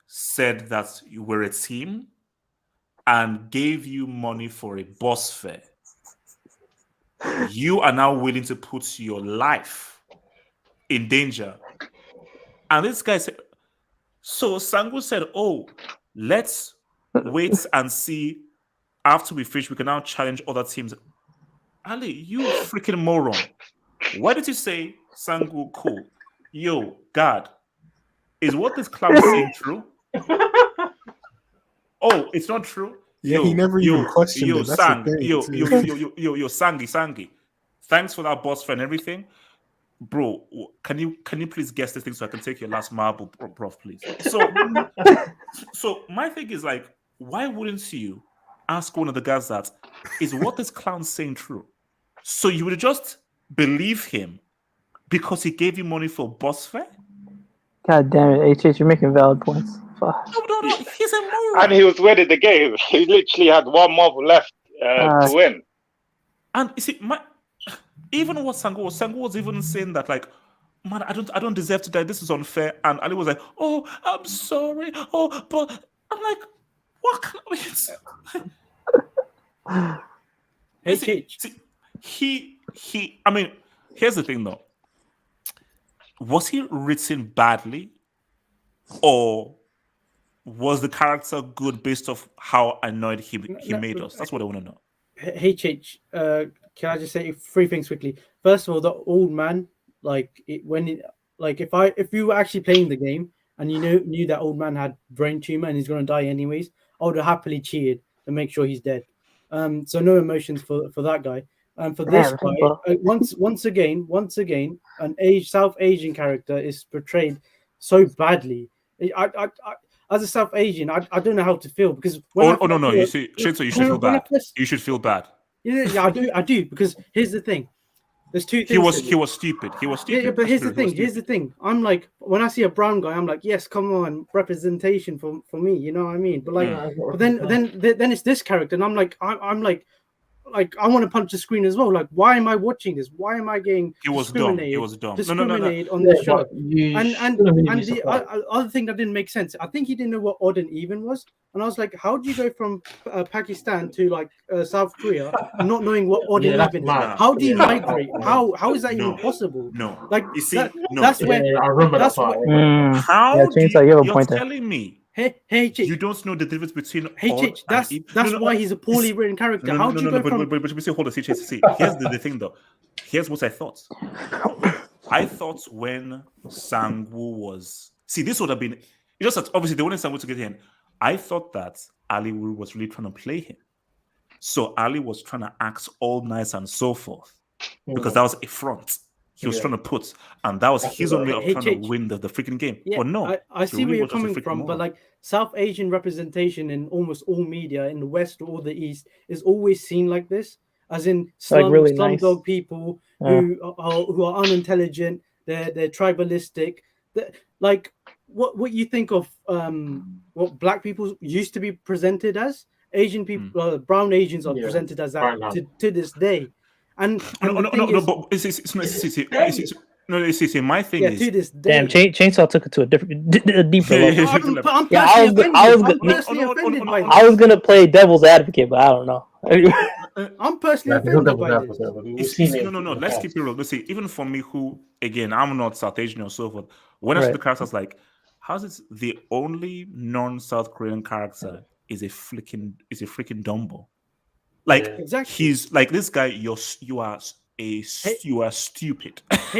said that you were a team and gave you money for a bus fare, you are now willing to put your life in danger. And this guy said, so Sangu said, oh, let's wait and see after we finish, we can now challenge other teams. Ali, you freaking moron. Why did you say Sangu cool? Yo, God, is what this clown is saying true? Oh, it's not true? Yeah, he never even questioned it. That's the Sang, thing, yo, too. Sangi. Thanks for that boss and everything. Bro, can you please guess this thing so I can take your last marble, prof, please? So my thing is like, why wouldn't you ask one of the guys that, is what this clown's saying true? So you would just believe him because he gave you money for bus fare? God damn it, HH, you're making valid points. Fuck. No, he's a moron. And he was winning the game. He literally had one marble left to win. And you see, even what Sango was even saying that, like, man, I don't deserve to die. This is unfair. And Ali was like, oh, I'm sorry. Oh, but I'm like, what can I mean, here's the thing though. Was he written badly? Or was the character good based off how annoyed he made us? That's what I want to know. HH, can I just say three things quickly? First of all, the old man, if you were actually playing the game and you knew that old man had brain tumor and he's going to die anyways, I would have happily cheered to make sure he's dead. So no emotions for that guy. For this guy, once again, an South Asian character is portrayed so badly. I as a South Asian, I don't know how to feel because no. You see, Shinzo, you should feel bad. You should feel bad. Yeah, I do because here's the thing. There's two things. He was stupid. Yeah, but here's the thing. I'm like, when I see a brown guy, I'm like, yes, come on, representation for me. You know what I mean? But like, but then it's this character, and I'm like, I'm like, like I want to punch the screen as well. Like, why am I watching this? Why am I getting He was dumb. He was dumb. discriminated on this show? And the surprised. other thing that didn't make sense, I think he didn't know what odd and even was, and I was like, how do you go from Pakistan to like South Korea, not knowing what odd and even is? mad. How do you Yeah. migrate? How is that No. even possible? No. Like, You see, no. that's where I remember that's that part. How Yeah, do Chainsaw, you have a you're point there. telling me hey, you don't know the difference between odd that's and even? that's No, no, why he's a poorly written character. No, How do you go from? but hold on, see. Here's the thing, though. Here's what I thought. I thought when Sangwoo was this would have been just that obviously they wanted Sangwoo to get in. I thought that Ali was really trying to play him, so Ali was trying to act all nice and so forth because that was a front he was trying to put, and that was his own way of trying to win the freaking game. Yeah, but no, I see where you're coming from, moron. but like South Asian representation in almost all media in the West or the East is always seen like this, as in really nice. slumdog people who are unintelligent, they're tribalistic. Like what you think of what black people used to be presented as, Asian people, brown Asians are presented as that to this day. And my thing is to this day. Damn, Chainsaw took it to a deeper level. I'm I was gonna play devil's advocate, but I don't know. I'm personally offended by this. No. Let's keep it real. Let's see. Even for me, who again, I'm not South Asian or so forth. When I see the characters, like, how's it the only non-South Korean character is a freaking Dumbo? Like, exactly. He's like this guy. You are stupid. Hey,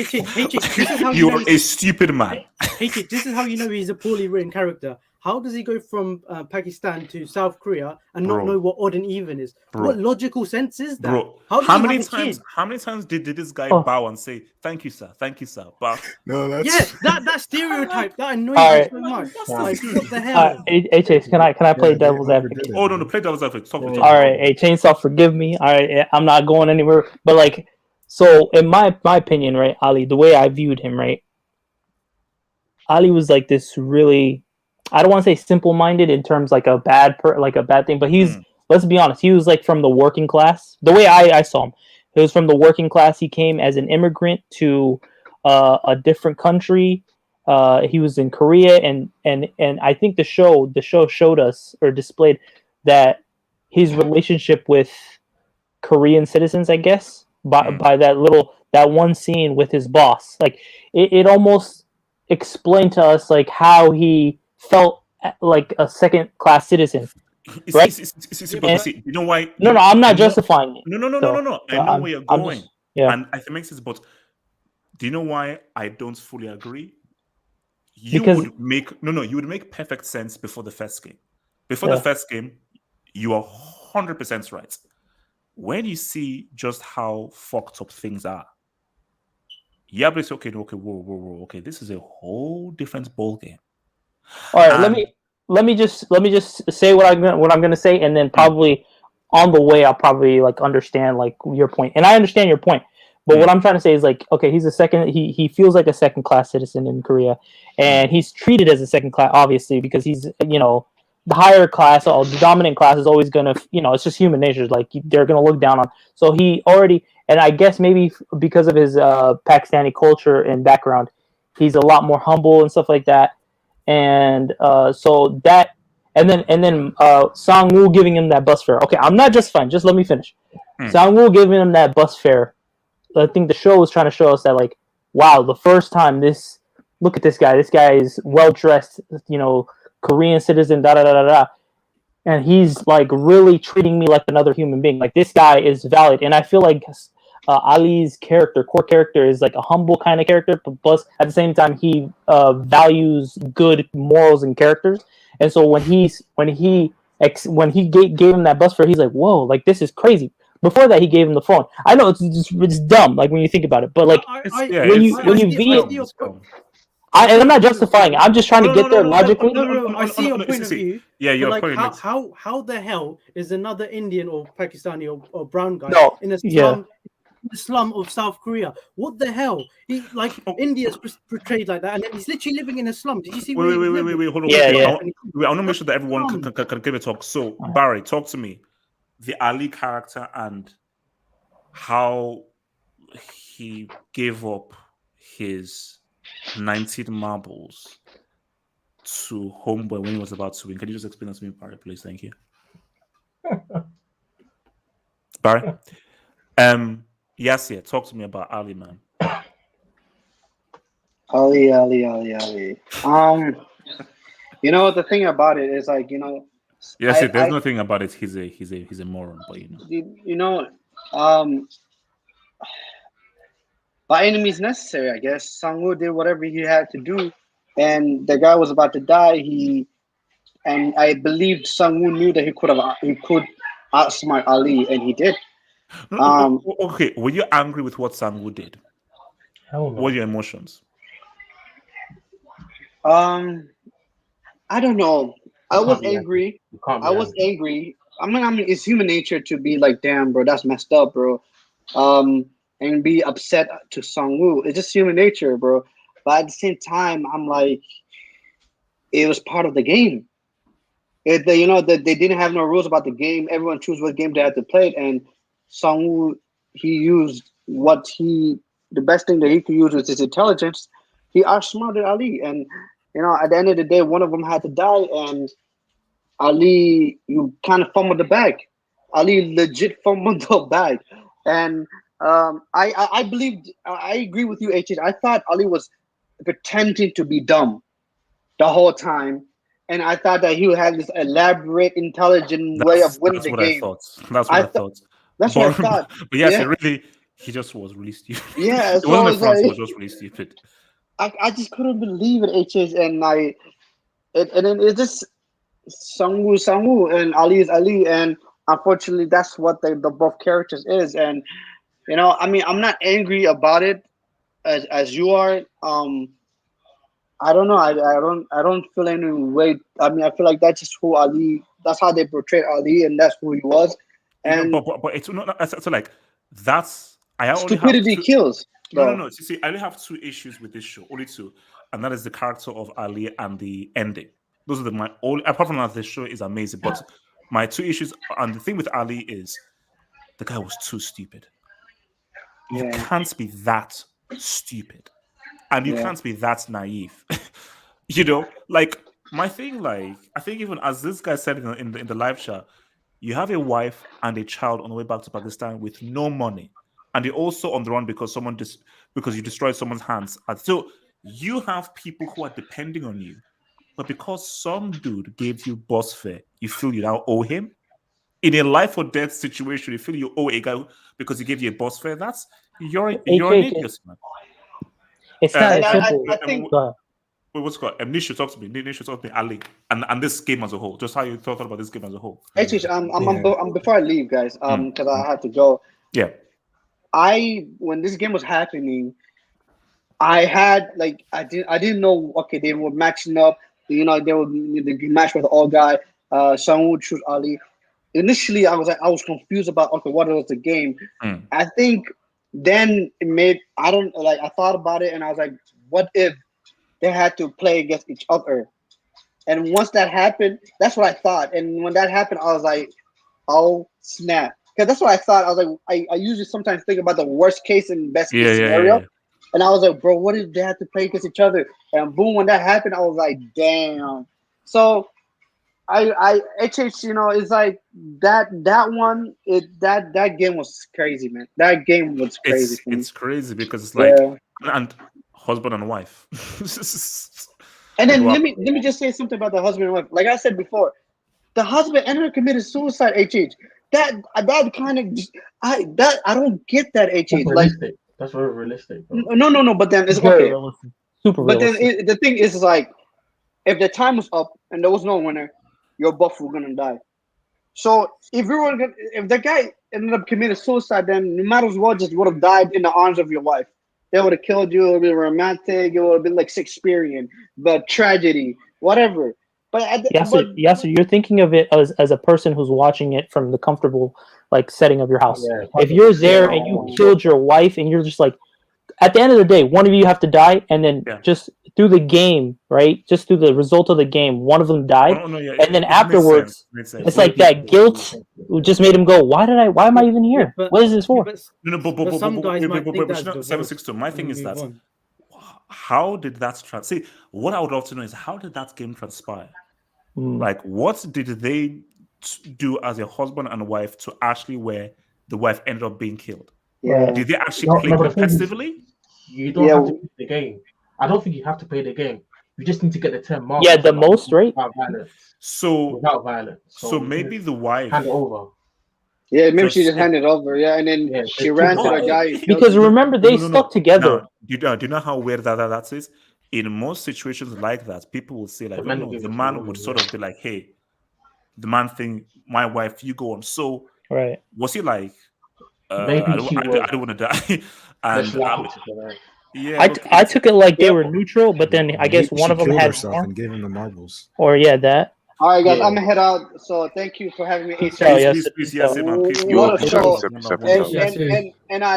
this is how you are a stupid man. Hey, this is how you know he's a poorly written character. How does he go from Pakistan to South Korea and not know what odd and even is? What logical sense is that? Bro, how many times did this guy bow and say thank you, sir, bow? No, that's that stereotype that annoys me so much. Like, what the hell? Hey, Chase, can I play devil's advocate? Oh no, play devil's advocate. All right, hey, Chainsaw, forgive me. All right, I'm not going anywhere. But like, so in my opinion, right, Ali, the way I viewed him, right, Ali was like this really, I don't want to say simple-minded in terms like a bad thing, but he's let's be honest, he was like from the working class. The way I saw him, he was from the working class. He came as an immigrant to a different country. He was in Korea, and I think the show showed us or displayed that his relationship with Korean citizens, I guess, by that one scene with his boss, like it almost explained to us like how he felt like a second-class citizen, right? You know why? No, I'm not justifying it. No. I know where you're going. And it makes sense. But do you know why I don't fully agree? You would make perfect sense before the first game. Before the first game, you are 100% right. When you see just how fucked up things are, but it's okay, whoa, okay, this is a whole different ball game. All right, let me just say what I'm gonna say, and then probably on the way I'll probably like understand like your point, and I understand your point. But what I'm trying to say is like, okay, he's he feels like a second class citizen in Korea, and he's treated as a second class, obviously, because he's the higher class or the dominant class is always gonna it's just human nature, like they're gonna look down on. So he already, and I guess maybe because of his Pakistani culture and background, he's a lot more humble and stuff like that. And so that, and then Sang-woo giving him that bus fare. Okay, I'm not justifying. Just let me finish. Sang-woo giving him that bus fare. I think the show was trying to show us that, like, wow, the first time look at this guy. This guy is well dressed, Korean citizen, and he's like really treating me like another human being. Like, this guy is valid, and I feel like Ali's core character is like a humble kind of character, but plus at the same time he values good morals and characters. And so when he gave him that bus fare, he's like, whoa, like this is crazy. Before that, he gave him the phone. I know it's dumb, like when you think about it, but like when you view it, and I'm not justifying it. I'm just trying to get there logically. I see your point of view. Yeah, your like, point. How the hell is another Indian or Pakistani or brown guy in a slum of South Korea? What the hell? India's portrayed like that, and then he's literally living in a slum. Did you see? Wait, hold on. I want to make sure that everyone can give a talk. So Barry, talk to me. The Ali character and how he gave up his 19 marbles to Homeboy when he was about to win. Can you just explain that to me, Barry, please? Thank you. Barry? Yasir, talk to me about Ali, man. Ali. You know what the thing about it is, like, you know. Yes, there's nothing about it. He's a moron, but you know. You know, by any means necessary, I guess. Sang-woo did whatever he had to do, and the guy was about to die. And I believed Sang-woo knew that he could outsmart Ali, and he did. Okay, were you angry with what Sang-woo did? Hell no. What were your emotions? I don't know. I was angry. I was angry. I mean, it's human nature to be like, damn, bro, that's messed up, bro. And be upset to Sang-woo. It's just human nature, bro. But at the same time, I'm like, it was part of the game. You know, that they didn't have no rules about the game. Everyone chose what game they had to play, and Sang-woo, he used the best thing that he could use was his intelligence. He outsmarted Ali, and you know, at the end of the day, one of them had to die, and Ali, you kind of fumbled the bag. Ali legit fumbled the bag, and I believed. I agree with you, HH. I thought Ali was pretending to be dumb the whole time, and I thought that he would have this elaborate, intelligent way of winning the game. That's what I thought. That's what I thought. But yes, yeah. He just was really stupid. Yeah, it wasn't the front, he was just really stupid. I just couldn't believe it, HS, and then it's just Sang-woo, and Ali is Ali, and unfortunately, that's what the both characters is, and you know, I mean, I'm not angry about it as you are. I don't know. I don't feel any way. I mean, I feel like that's just who Ali. That's how they portrayed Ali, and that's who he was. And but it's not. It's like that's. Stupidity kills. No. See, I only have two issues with this show. Only two, and that is the character of Ali and the ending. Those are my only. Apart from that, the show is amazing. But my two issues, and the thing with Ali is, the guy was too stupid. You can't be that stupid. And you can't be that naive. You know, like my thing, like I think even as this guy said in the live chat, you have a wife and a child on the way back to Pakistan with no money, and you're also on the run because because you destroyed someone's hands. And so you have people who are depending on you, but because some dude gave you bus fare, you feel you now owe him. In a life or death situation, you feel you owe a guy because he gave you a bus fare. That's you're an idiot, man. It's not as simple. I think. Wait, what's it called? Nisha, talk to me. Nisha, talk to me. Ali, and this game as a whole. Just how you thought about this game as a whole. Actually, before I leave, guys, because I had to go. Yeah. When this game was happening, I had like I didn't know. Okay, they were matching up. You know, they would match with all guy. Someone would choose Ali. Initially, I was confused about what was the game. I think. Then I thought about it and I was like, what if they had to play against each other? And once that happened, that's what I thought. And when that happened, I was like, oh snap. Because that's what I thought. I was like, I usually sometimes think about the worst case and best case scenario. Yeah. And I was like, bro, what if they had to play against each other? And boom, when that happened, I was like, damn. So HH, you know, it's like that game was crazy, man. That game was crazy. It's crazy because it's like and husband and wife. And then let me just say something about the husband and wife. Like I said before, the husband ended up committed suicide. HH. That kind of I don't get that. HH. That's very realistic. Bro. No. But then it's okay. Super but realistic. Then the thing is like, if the time was up and there was no winner, you're both were gonna die. So if the guy ended up committing suicide, then you might as well just would have died in the arms of your wife. They would have killed you. It would have been romantic. It would have been like Shakespearean, but tragedy, whatever. But Yasser, you're thinking of it as a person who's watching it from the comfortable like setting of your house. If you're there and you killed your wife and you're just like, at the end of the day, one of you have to die, and then just through the game, right? Just through the result of the game, one of them died, and then afterwards, it's like that guilt just made him go, "Why am I even here? What is this for?" But some guys might think that's the 762. My thing is that move on. how did that see? What I would love to know is how did that game transpire? Like, what did they do as a husband and wife to actually where the wife ended up being killed? Yeah. Did they actually play competitively? You don't have to play the game. I don't think you have to play the game. You just need to get the 10 marks. Yeah, the most, right? Without violence. So without violence. So maybe the wife hand it over. Yeah, maybe she just handed it over. Yeah, and then she ran to the guy. Because remember, they stuck together. Now, do you know how weird that is? In most situations like that, people will say like, no, the man would sort of be like, "Hey, the man thing, my wife, you go on." So right, was he like, maybe I don't want to die, and yeah, I took it like they were neutral, but then I guess one of them had more and gave him the marbles. Or that. All right, guys, I'm gonna head out. So thank you for having me. Yes, and I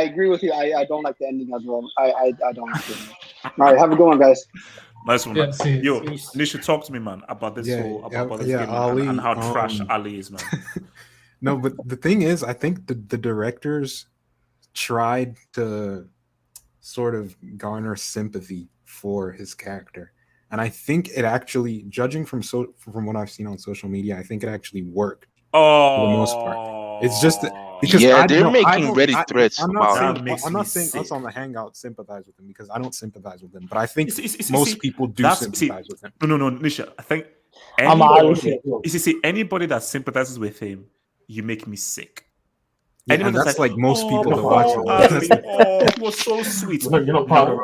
agree with you. I don't like the ending as well. I don't like it. All right, have a good one, guys. Nice one, man. Yo, Nisha, talk to me, man, about this whole this game, Ali, and how trash Ali is, man. No, but the thing is, I think the directors tried to sort of garner sympathy for his character. And I think it actually, judging from what I've seen on social media, I think it actually worked for the most part. It's just because they're making Reddit threads about him. I'm not saying us on the Hangout sympathize with him because I don't sympathize with him, but I think most people do sympathize with him. No, Nisha, I think anybody that sympathizes with him, you make me sick. Yeah, and that's like most people that watch it. He was so sweet. You're not part of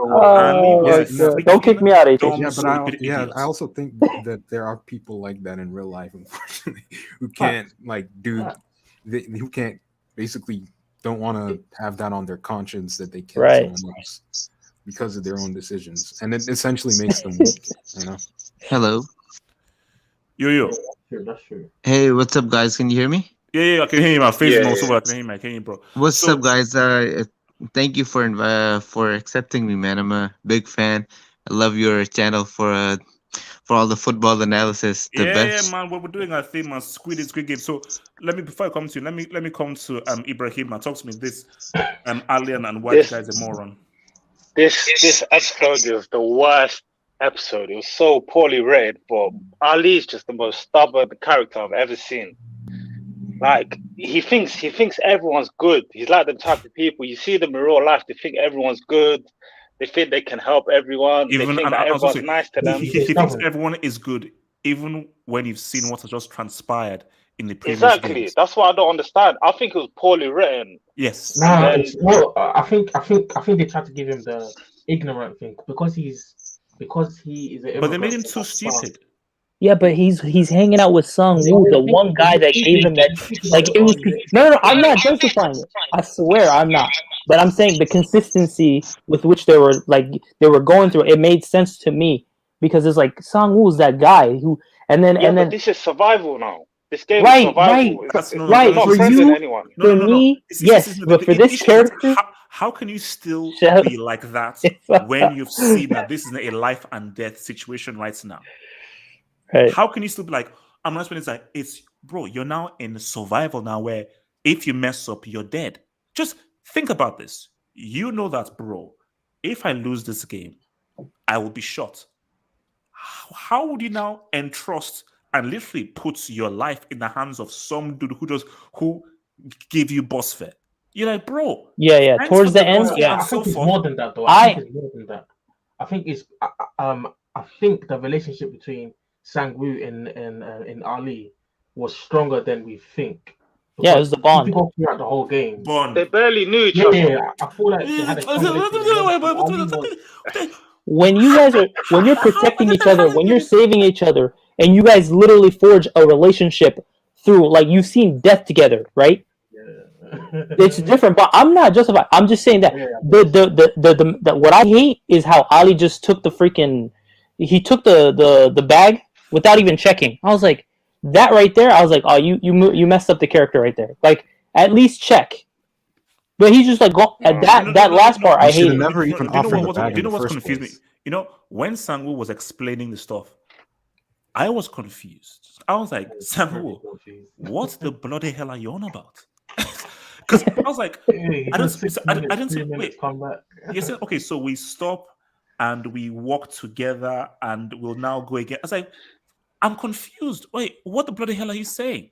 don't kick me out, AJ. Yeah, but I also think that there are people like that in real life, unfortunately, who can't who can't basically don't want to have that on their conscience that they killed someone else because of their own decisions, and it essentially makes them weak. You know. Hello. Yo. That's true. Hey, what's up, guys? Can you hear me? Yeah, I can hear you. My face is also I can hear you, bro. What's up, guys? Thank you for accepting me, man. I'm a big fan. I love your channel for all the football analysis. The best. Yeah, man. What we're doing, I think, man. Squid is great game. So before I come to you, let me come to Ibrahim and talk to me. This alien and why you guys are moron. This episode is the worst episode. It was so poorly rated, but Ali is just the most stubborn character I've ever seen. Like he thinks everyone's good. He's like the type of people you see them in real life. They think everyone's good. They think they can help everyone. They think that everyone's nice to them. He thinks everyone is good, even when you've seen what has just transpired in the previous games. That's what I don't understand. I think it was poorly written. Yes. I think they tried to give him the ignorant thing because he is But they made him too stupid. Yeah, but he's hanging out with Sung Woo, the one guy that gave him that. Like it was. No, I'm not justifying it. I swear I'm not. But I'm saying the consistency with which they were going through it made sense to me because it's like Sung Woo's that guy who, and then but this is survival now. This game is survival. Right. For me, yes. But for this character, how can you still be like that when you've seen that this is a life and death situation right now? Right. How can you still be like, I'm not spending like it's bro, you're now in survival now where if you mess up, you're dead. Just think about this. You know that, bro, if I lose this game, I will be shot. How would you now entrust and literally put your life in the hands of some dude who gave you boss fare? You're like, bro. Yeah. Towards the end, I think it's more than that, though. I think it's more than that. I think it's I think the relationship between Sang-woo and Ali was stronger than we think. Yeah, it was the bond. Go throughout the whole game. Bond. They barely knew each other. Yeah, I feel like they had a when you're protecting each other, when you're saving each other, and you guys literally forge a relationship through, like, you've seen death together, right? It's different, but I'm not justified. I'm just saying that the what I hate is how Ali just took the freaking. He took the bag without even checking. I was like, that right there. I was like, oh, you messed up the character right there. Like, at least check. But he just like go at that last part. I You should have hated. never Do even you know offered the what? bag Do you in know the what's first confused me? place. You know, when Sangwoo was explaining the stuff, I was confused. I was like, Sangwoo, what the bloody hell are you on about? Because I was like, Hey, I he don't, does 6 I minutes, didn't 3 see. minutes, Wait, come back. you said okay, so we stop and we walk together and we'll now go again. I was like, I'm confused. Wait, what the bloody hell are you saying?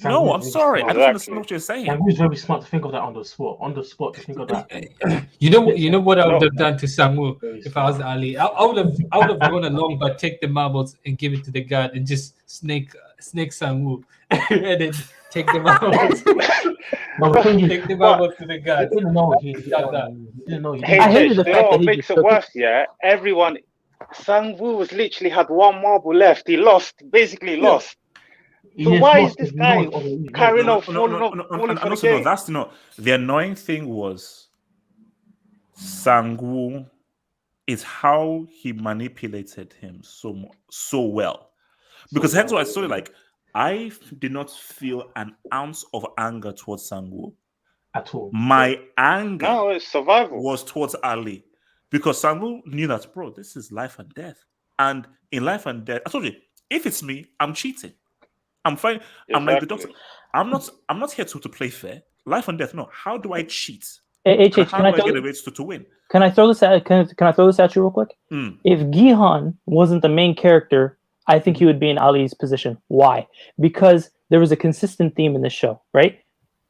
No, I'm Sangwoo's very sorry, I smart. don't understand what you're saying. Sangwoo's very smart to think of that on the spot. On the spot to think of that. You know what I would No. have done to Sangwoo Very if I was smart. Ali. I would have gone along, but take the marbles and give it to the guard and just snake Sangwoo, and then take the marbles. No, the thing is, Take the But marbles to the he guard. didn't know he Done that. didn't know he hey, didn't I know. hated Tish, the you know fact that what he makes just it took it. worse? Yeah, everyone. Sangwoo was literally had one marble left. He lost, basically lost. He So just why is lost this because he guy knows. Okay, he carrying No, on, no, no, no, falling and for the also no. game? That's the annoying thing was Sangwoo is how he manipulated him so well. Because hence why I saw it like I did not feel an ounce of anger towards Sangwoo. at all. My anger No, it's survival. was towards Ali. Because Sangwoo knew that, bro, this is life and death. And in life and death, I told you, if it's me, I'm cheating. I'm fine. I'm like the doctor. Exactly. I'm not here to play fair. Life and death. No. How do I cheat? Hey, And HH, how do I get away to win? can I throw this at can I throw this at you real quick? If Gihan wasn't the main character, I think he would be in Ali's position. Why? Because there was a consistent theme in this show, right?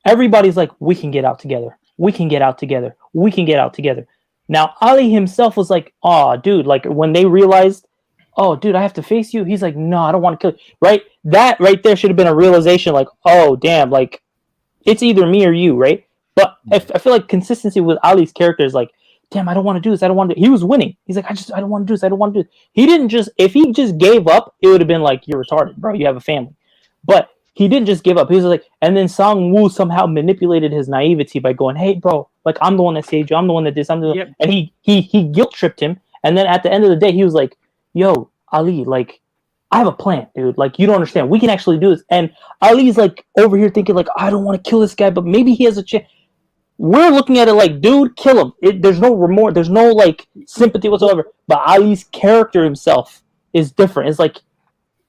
Everybody's like, we can get out together. We can get out together. We can get out together. Now, Ali himself was like, oh, dude, like when they realized, oh, dude, I have to face you. He's like, no, I don't want to kill you. Right? That right there should have been a realization like, oh, damn, like it's either me or you, right? But I feel like consistency with Ali's character is like, damn, I don't want to do this. I don't want to. He was winning. He's like, I don't want to do this. I don't want to do this. He didn't just, if he just gave up, it would have been like, you're retarded, bro. You have a family. But he didn't just give up. He was like, and then Sang Woo somehow manipulated his naivety by going, hey, bro, like I'm the one that saved you. I'm the one that did something. Yep. And he guilt tripped him. And then at the end of the day, he was like, yo, Ali, like, I have a plan, dude. Like, you don't understand. We can actually do this. And Ali's like over here thinking like, I don't want to kill this guy, but maybe he has a chance. We're looking at it like, dude, kill him. There's no remorse. There's no like sympathy whatsoever. But Ali's character himself is different. It's like,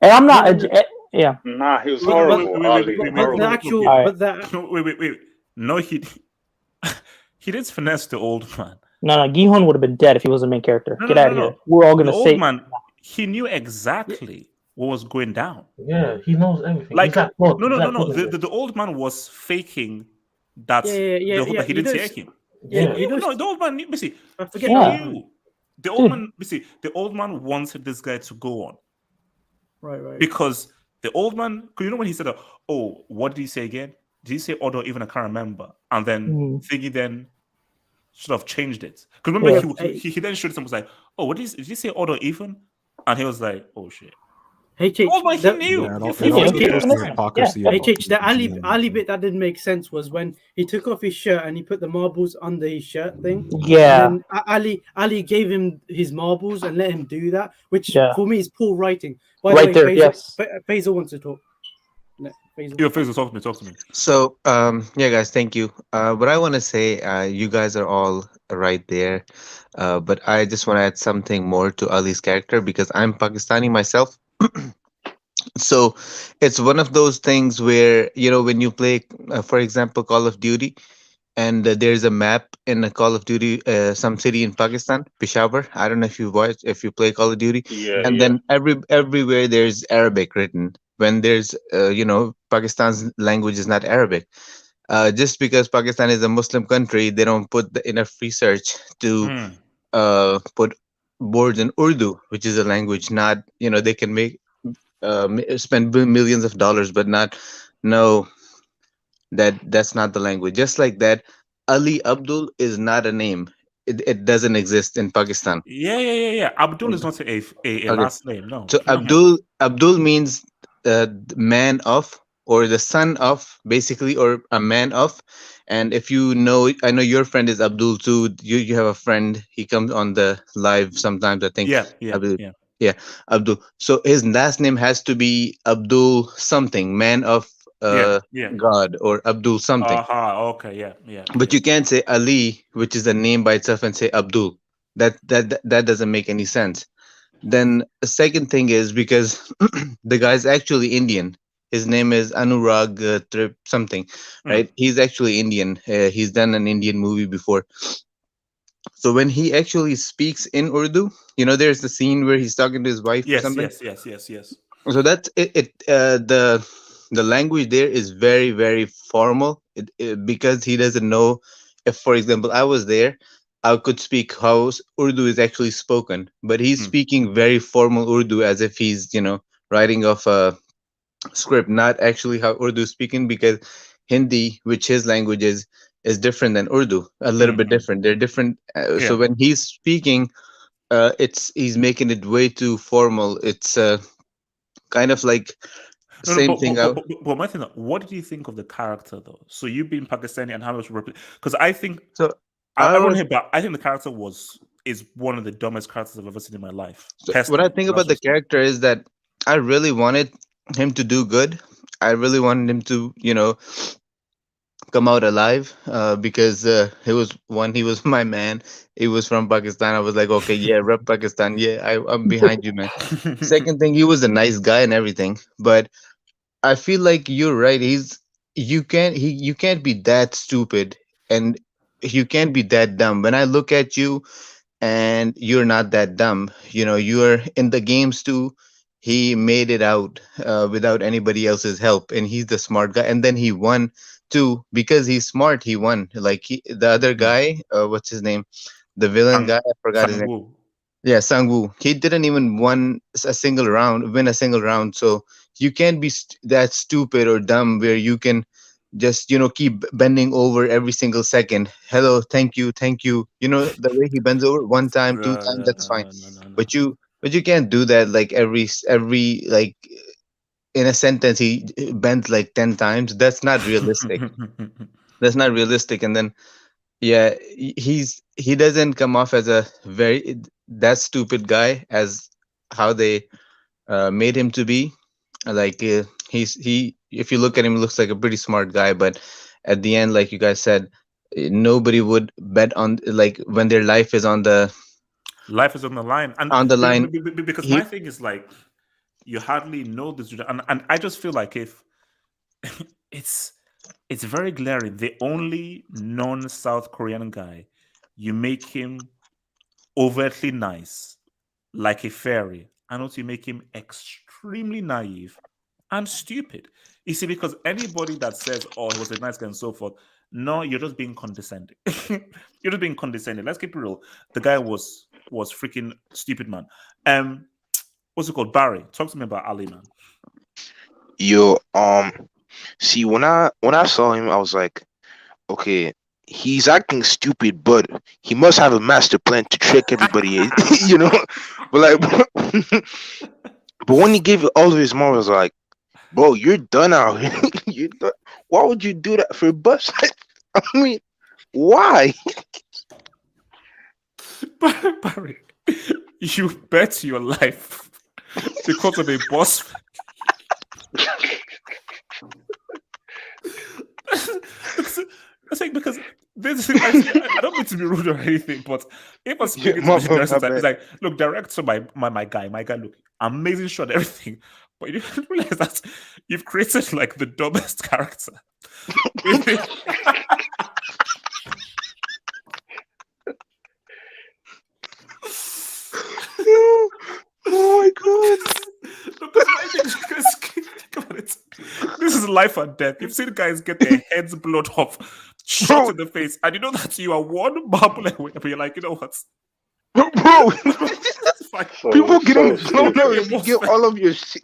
and I'm not. Yeah. Nah, he was Wait, horrible. Ali. But the actual, All right. but that No, wait. No, he didn't finesse the old man. No, Gihon would have been dead if he was the main character. No, Get no, out of no, here. no. We're all The gonna old say. man, he knew exactly what was going down. Yeah, he knows everything. Like, He's like God. no. He's like God in The old man was faking that that he didn't he hear does. him. Yeah, He he knew, does. no, the old man knew. See, I he forget Yeah. that. knew. The old Dude. man. See, the old man wanted this guy to go on Right. because the old man. Cause you know when he said, "Oh, what did he say again? Did he say order? Even I can't remember." And then Thingy then sort of changed it. Because remember, Yeah. he then showed it. Someone was like, "Oh, did he say order even?" And he was like, "Oh shit." HH, Oh, but he that- knew. Yeah, it He all fucking shows knew. the hypocrisy of HH, the GM. Ali bit that didn't make sense was when he took off his shirt and he put the marbles under his shirt thing. Yeah. And then Ali gave him his marbles and let him do that, which Yeah. for me is poor writing. By Right the there, way, yes. Faisal wants to talk. No, Faisal. Your face, talk to me. So, yeah, guys, thank you. What I want to say, you guys are all right there, but I just want to add something more to Ali's character because I'm Pakistani myself. So, it's one of those things where, when you play, for example, Call of Duty, and there's a map in a Call of Duty, some city in Pakistan, Peshawar. I don't know if you play Call of Duty, Yeah, and yeah. then everywhere there's Arabic written. When there's, Pakistan's language is not Arabic. Just because Pakistan is a Muslim country, they don't put enough research to put boards in Urdu, which is a language not, they can spend millions of dollars, but not know that's not the language. Just like that, Ali Abdul is not a name. It doesn't exist in Pakistan. Yeah. Abdul is not a Okay. last name. No. So Abdul means man of, or the son of, basically, or a man of. And if you know, I know your friend is Abdul too. You have a friend. He comes on the live sometimes, I think. Yeah. Yeah, Abdul. So his last name has to be Abdul something, man of God or Abdul something. Okay, yeah. But you can't say Ali, which is a name by itself, and say Abdul. That doesn't make any sense. Then the second thing is because the guy's actually Indian. His name is Anurag Trip something, right? He's actually Indian. He's done an Indian movie before. So when he actually speaks in Urdu, there's the scene where he's talking to his wife or something. Yes. So that's it. The language there is very, very formal. Because he doesn't know. If, for example, I was there, I could speak how Urdu is actually spoken, but he's speaking very formal Urdu as if he's writing off a script, not actually how Urdu is speaking, because Hindi, which his language is different than Urdu, a little bit different. They're different. So when he's speaking, he's making it way too formal. It's kind of like same thing. But my thing, what did you think of the character though? So you being Pakistani and how much because I think so. I think the character is one of the dumbest characters I've ever seen in my life. So what I think about the character is that I really wanted him to do good. I really wanted him to, come out alive because he was my man. He was from Pakistan. I was like, okay, yeah, rep Pakistan. Yeah, I'm behind you, man. Second thing, he was a nice guy and everything, but I feel like you're right. You can't be that stupid and you can't be that dumb. When I look at you and you're not that dumb, you're in the games too. He made it out without anybody else's help, and he's the smart guy. And then he won too because he's smart. He won. Like the other guy, what's his name? The villain guy. I forgot his name. Yeah, Sangwoo. He didn't even win a single round. So you can't be that stupid or dumb where you can just keep bending over every single second. Hello, thank you. The way he bends over one time, two times, that's fine. But you can't do that like every like in a sentence he bends like 10 times. That's not realistic. And then he doesn't come off as a that stupid guy as how they made him to be. Like if you look at him, he looks like a pretty smart guy, but at the end, like you guys said, nobody would bet on, like, when their life is on the line and on the line. Because my thing is, like, you hardly know this, and I just feel like if it's very glaring. The only non-South Korean guy, you make him overtly nice, like a fairy, and also you make him extremely naive and stupid. You see, because anybody that says, "Oh, he was a nice guy" and so forth, no, you're just being condescending. You're just being condescending. Let's keep it real. The guy was freaking stupid, man. What's it called? Barry, talk to me about Ali, man. Yo, see, when I saw him, I was like, okay, he's acting stupid, but he must have a master plan to trick everybody, But but when he gave all of his money, I was like, bro, you're done out here. You're done. Why would you do that for a bus? I mean, why? Barry, you bet your life because of a boss. I think because this is actually, I don't mean to be rude or anything, but if I'm speaking to the director, it's like, look, director, my guy, look, amazing shot, everything, but you didn't realize that you've created like the dumbest character. Oh my god! This is life and death. You've seen guys get their heads blown off, shot in the face, and you know that you are one marble away. But you're like, you know what, bro? People get on. No, you get all of your shit.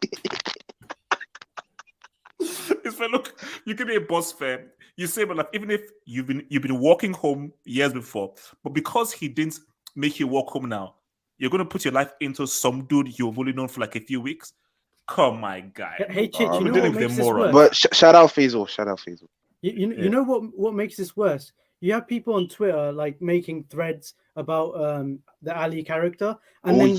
It's like, look, you give me a bus fare. You save a life, even if you've been walking home years before, but because he didn't make you walk home now, you're going to put your life into some dude you've only known for like a few weeks. Come, my guy. Hey, Chich, you know what makes this worse? But shout out Faisal. You know what makes this worse? You have people on Twitter like making threads about the Ali character, and then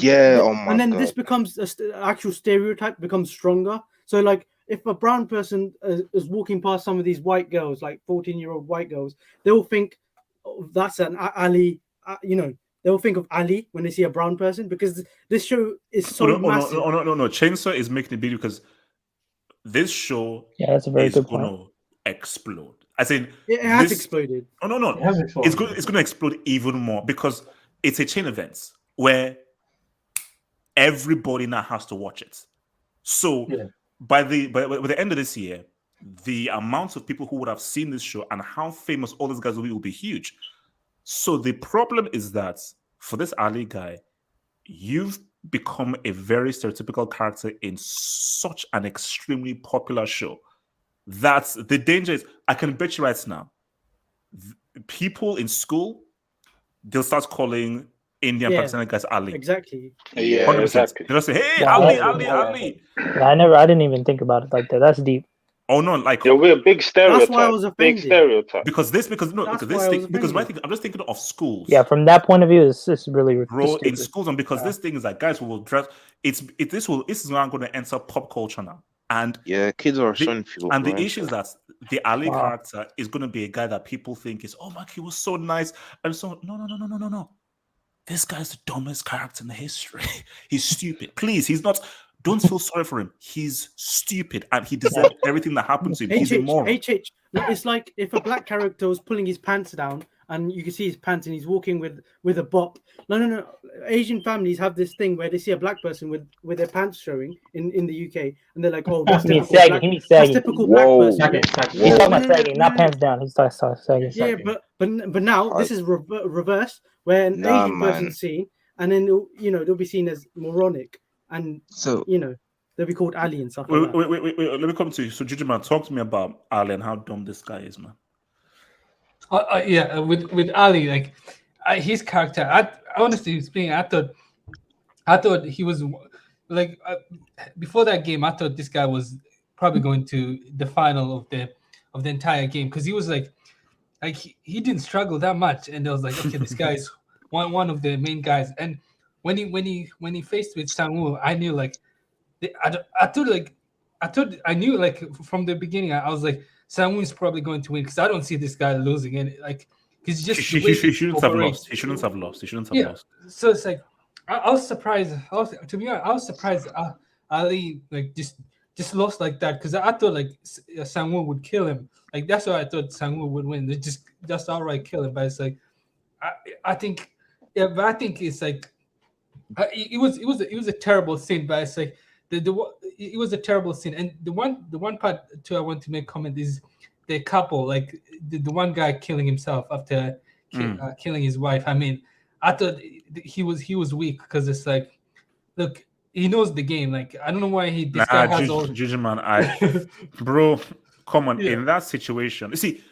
God. this becomes actual stereotype becomes stronger. So like if a brown person is walking past some of these white girls, like 14-year-old white girls, they will think, oh, that's an Ali. They will think of Ali when they see a brown person, because this show is so massive. No. Chainsaw is making it big because this show that's a very is good going point. to explode. I think it has exploded. No. It's going to explode even more because it's a chain event where everybody now has to watch it. So by the end of this year, the amount of people who would have seen this show and how famous all these guys will be huge. So the problem is that for this Ali guy, you've become a very stereotypical character in such an extremely popular show. That's the danger is, I can bet you right now, people in school, they'll start calling Indian Pakistani guys Ali. Exactly. Yeah, 100%. exactly. They'll say, hey, Yeah, Ali. Yeah, I didn't even think about it like that. That's deep. Oh no, like we're a big stereotype. That's why I was offended. Big stereotype. Because I'm just thinking of schools. Yeah, from that point of view, it's really bro in stupid. schools, and because this thing is like guys will dress. This is now going to enter pop culture now, and kids are starting to feel. And the issue is that the Ali character is going to be a guy that people think is, oh man, he was so nice, and so no. This guy's the dumbest character in the history. He's stupid. Please, he's not. Don't feel sorry for him. He's stupid, and he deserves everything that happens to him. He's immoral. It's like if a black character was pulling his pants down, and you can see his pants, and he's walking with a bop. No. Asian families have this thing where they see a black person with their pants showing in the UK, and they're like, "Oh, that's typical black." That's typical black person. He's talking about sagging, not pants down. He's talking sagging. Yeah, but now this is reversed, where an Asian person's seen, and then they'll be seen as moronic. And so they'll be called Ali and stuff. Wait, let me come to you. So, Juju man, talk to me about Ali and how dumb this guy is, man. With Ali, like his character, I honestly speaking, I thought he was like before that game. I thought this guy was probably going to the final of the entire game, because he was like he didn't struggle that much, and I was like, okay, this guy is one of the main guys. And when he faced with Sang-woo, I knew I knew from the beginning. I was like, Sang-woo is probably going to win, because I don't see this guy losing. And because just he shouldn't have lost. He shouldn't have lost. So it's like I was surprised. I was surprised Ali just lost like that, because I thought Sang-woo would kill him. Like that's why I thought Sang-woo would win. They just outright kill him. But it's like I think it's like. It was a terrible scene, but it's like it was a terrible scene. And the one part too I want to make comment is the couple, like the one guy killing himself after killing his wife. I mean, I thought he was weak, because it's like, look, he knows the game. Like I don't know why this guy has all. Juju man, bro, come on. In that situation, you see,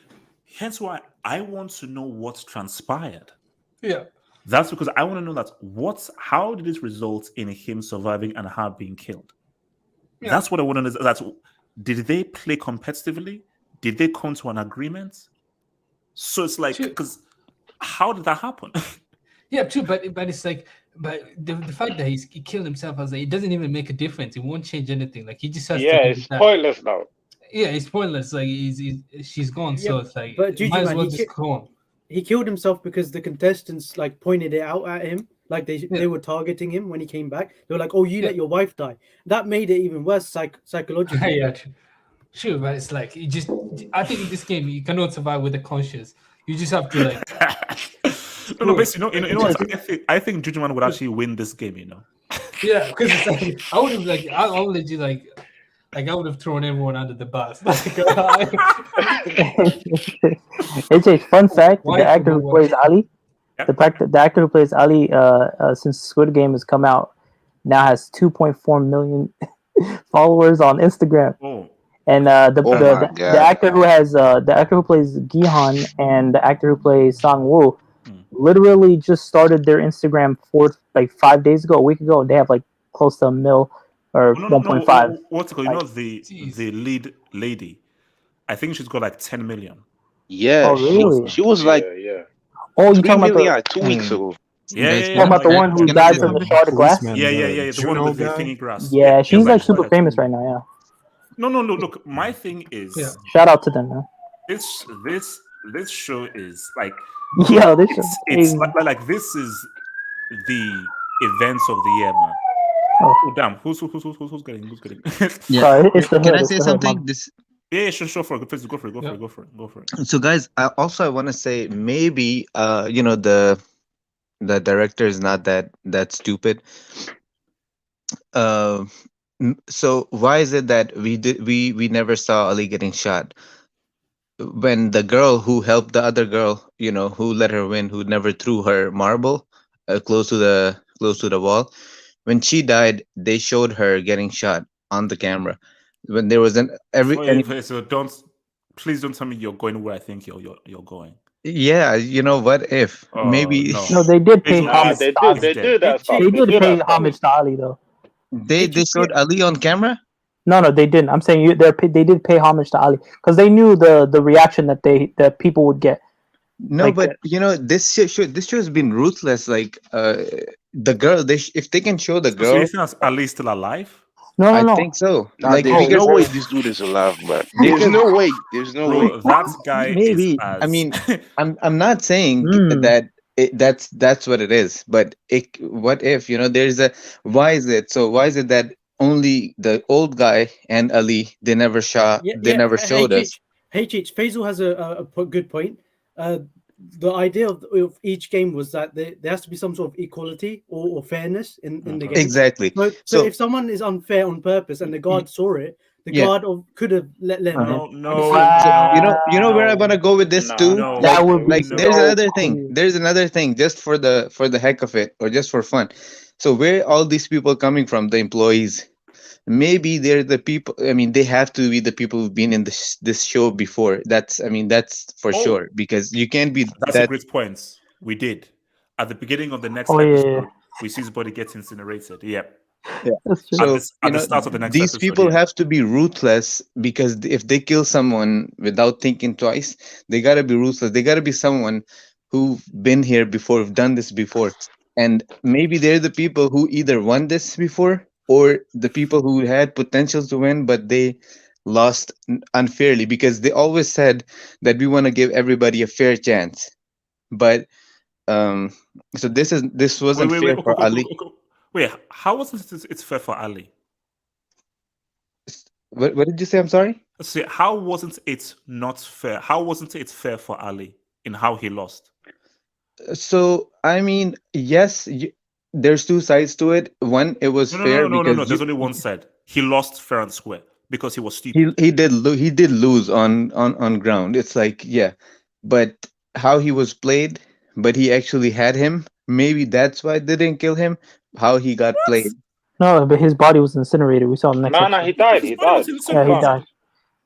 hence why I want to know what transpired. Yeah. That's because I want to know that how did it result in him surviving and her being killed? Yeah. That's what I want to know. Did they play competitively? Did they come to an agreement? So it's like, because how did that happen? Yeah, true, but it's like, but the fact that he killed himself, I was like, it doesn't even make a difference. It won't change anything. Like he just has to. Yeah, it's pointless now. Yeah, it's pointless. Like she's gone, so it's like, but might as well just go on. He killed himself because the contestants pointed it out at him, like they were targeting him when he came back. They were like, "Oh, you let your wife die." That made it even worse psychologically. Yeah, true, but it's like I think in this game you cannot survive with the conscience. You just have to No, basically, you know what? I think Juju man would actually win this game. Yeah, because it's like I would have I would legit I would have thrown everyone under the bus. It's a fun fact. The actor who plays Ali, the actor who plays Ali, since Squid Game has come out, now has 2.4 million followers on Instagram. Oh. And the actor who plays Gihan and the actor who plays Sang-woo literally just started their Instagram 5 days ago, a week ago. They have close to 1 million. Or 1.5. What's it called? The lead lady. I think she's got 10 million. Yeah. Oh, really? She was like. Oh, you talking about 2 weeks ago. Yeah. Talking about the one who died from the shard of glass. Yeah. The one with the thingy grass. Yeah, she's super famous right now. No. Look, my thing is Yeah. Shout out to them, man. this show is like Yo, this is it's crazy. like this is the events of the year, man. Oh, Oh damn, who's getting? Yeah. sorry, it's the Can hood. I It's say the hood. something? This Yeah, sure, for it. Please go for it. Yeah. Go for it. so guys, I want to say maybe the director is not that stupid. Uh, so why is it that we never saw Ali getting shot when the girl who helped the other girl, who let her win, who never threw her marble close to the wall, when she died, they showed her getting shot on the camera. When there was So please don't tell me you're going where I think you're going. yeah, what if maybe No. No, they did pay Basil homage They to do. Ali. They do that stuff. They They did do pay that stuff. homage to Ali, though. they showed Ali on camera. No, they didn't. I'm saying they did pay homage to Ali because they knew the reaction that people would get. No, Like, but this show has been ruthless. Like the girl, if they can show the So girl, you think that's Ali still alive? No, I no. think so. Nah, Like there's because no way this dude is alive, bro. There's Because- no way. There's no way. Bro, that guy maybe is as I mean I'm not saying Mm. that that's what it is, but what if there's a why is it that only the old guy and Ali they never never showed us. Faisal has a good point. The idea of each game was that there has to be some sort of equality or fairness in the game. Exactly. So if someone is unfair on purpose and the guard saw it, the Yeah. guard could have let them in. No. You know where I'm gonna go with this too. No. That would be Like so there's another thing. cool. There's another thing just for the heck of it or just for fun. So where all these people coming from? The employees. Maybe they're the people. I mean, they have to be the people who've been in this show before. That's for Oh. sure because you can't be That's a that. great point. We did. At the beginning of the next Oh, yeah, episode, yeah. we see his body gets incinerated. Yeah. That's true. So At the start of the next these episode, people yeah. have to be ruthless because if they kill someone without thinking twice, they gotta be ruthless. They gotta be someone who've been here before, who've done this before, and maybe they're the people who either won this before or the people who had potentials to win, but they lost unfairly because they always said that we want to give everybody a fair chance, but so this wasn't fair for Ali. Wait, how wasn't it's fair for Ali? What did you say? I'm sorry. See, how wasn't it not fair? How wasn't it fair for Ali in how he lost? So I mean, yes, there's two sides to it. One, it was fair No. because There's only one side. He lost fair and square because he was stupid. he did lose on ground. It's like yeah, but how he was played, but he actually had him. Maybe that's why they didn't kill him. How he got played. No, but his body was incinerated. We saw the next No, episode. he died. He died. Yeah, he died.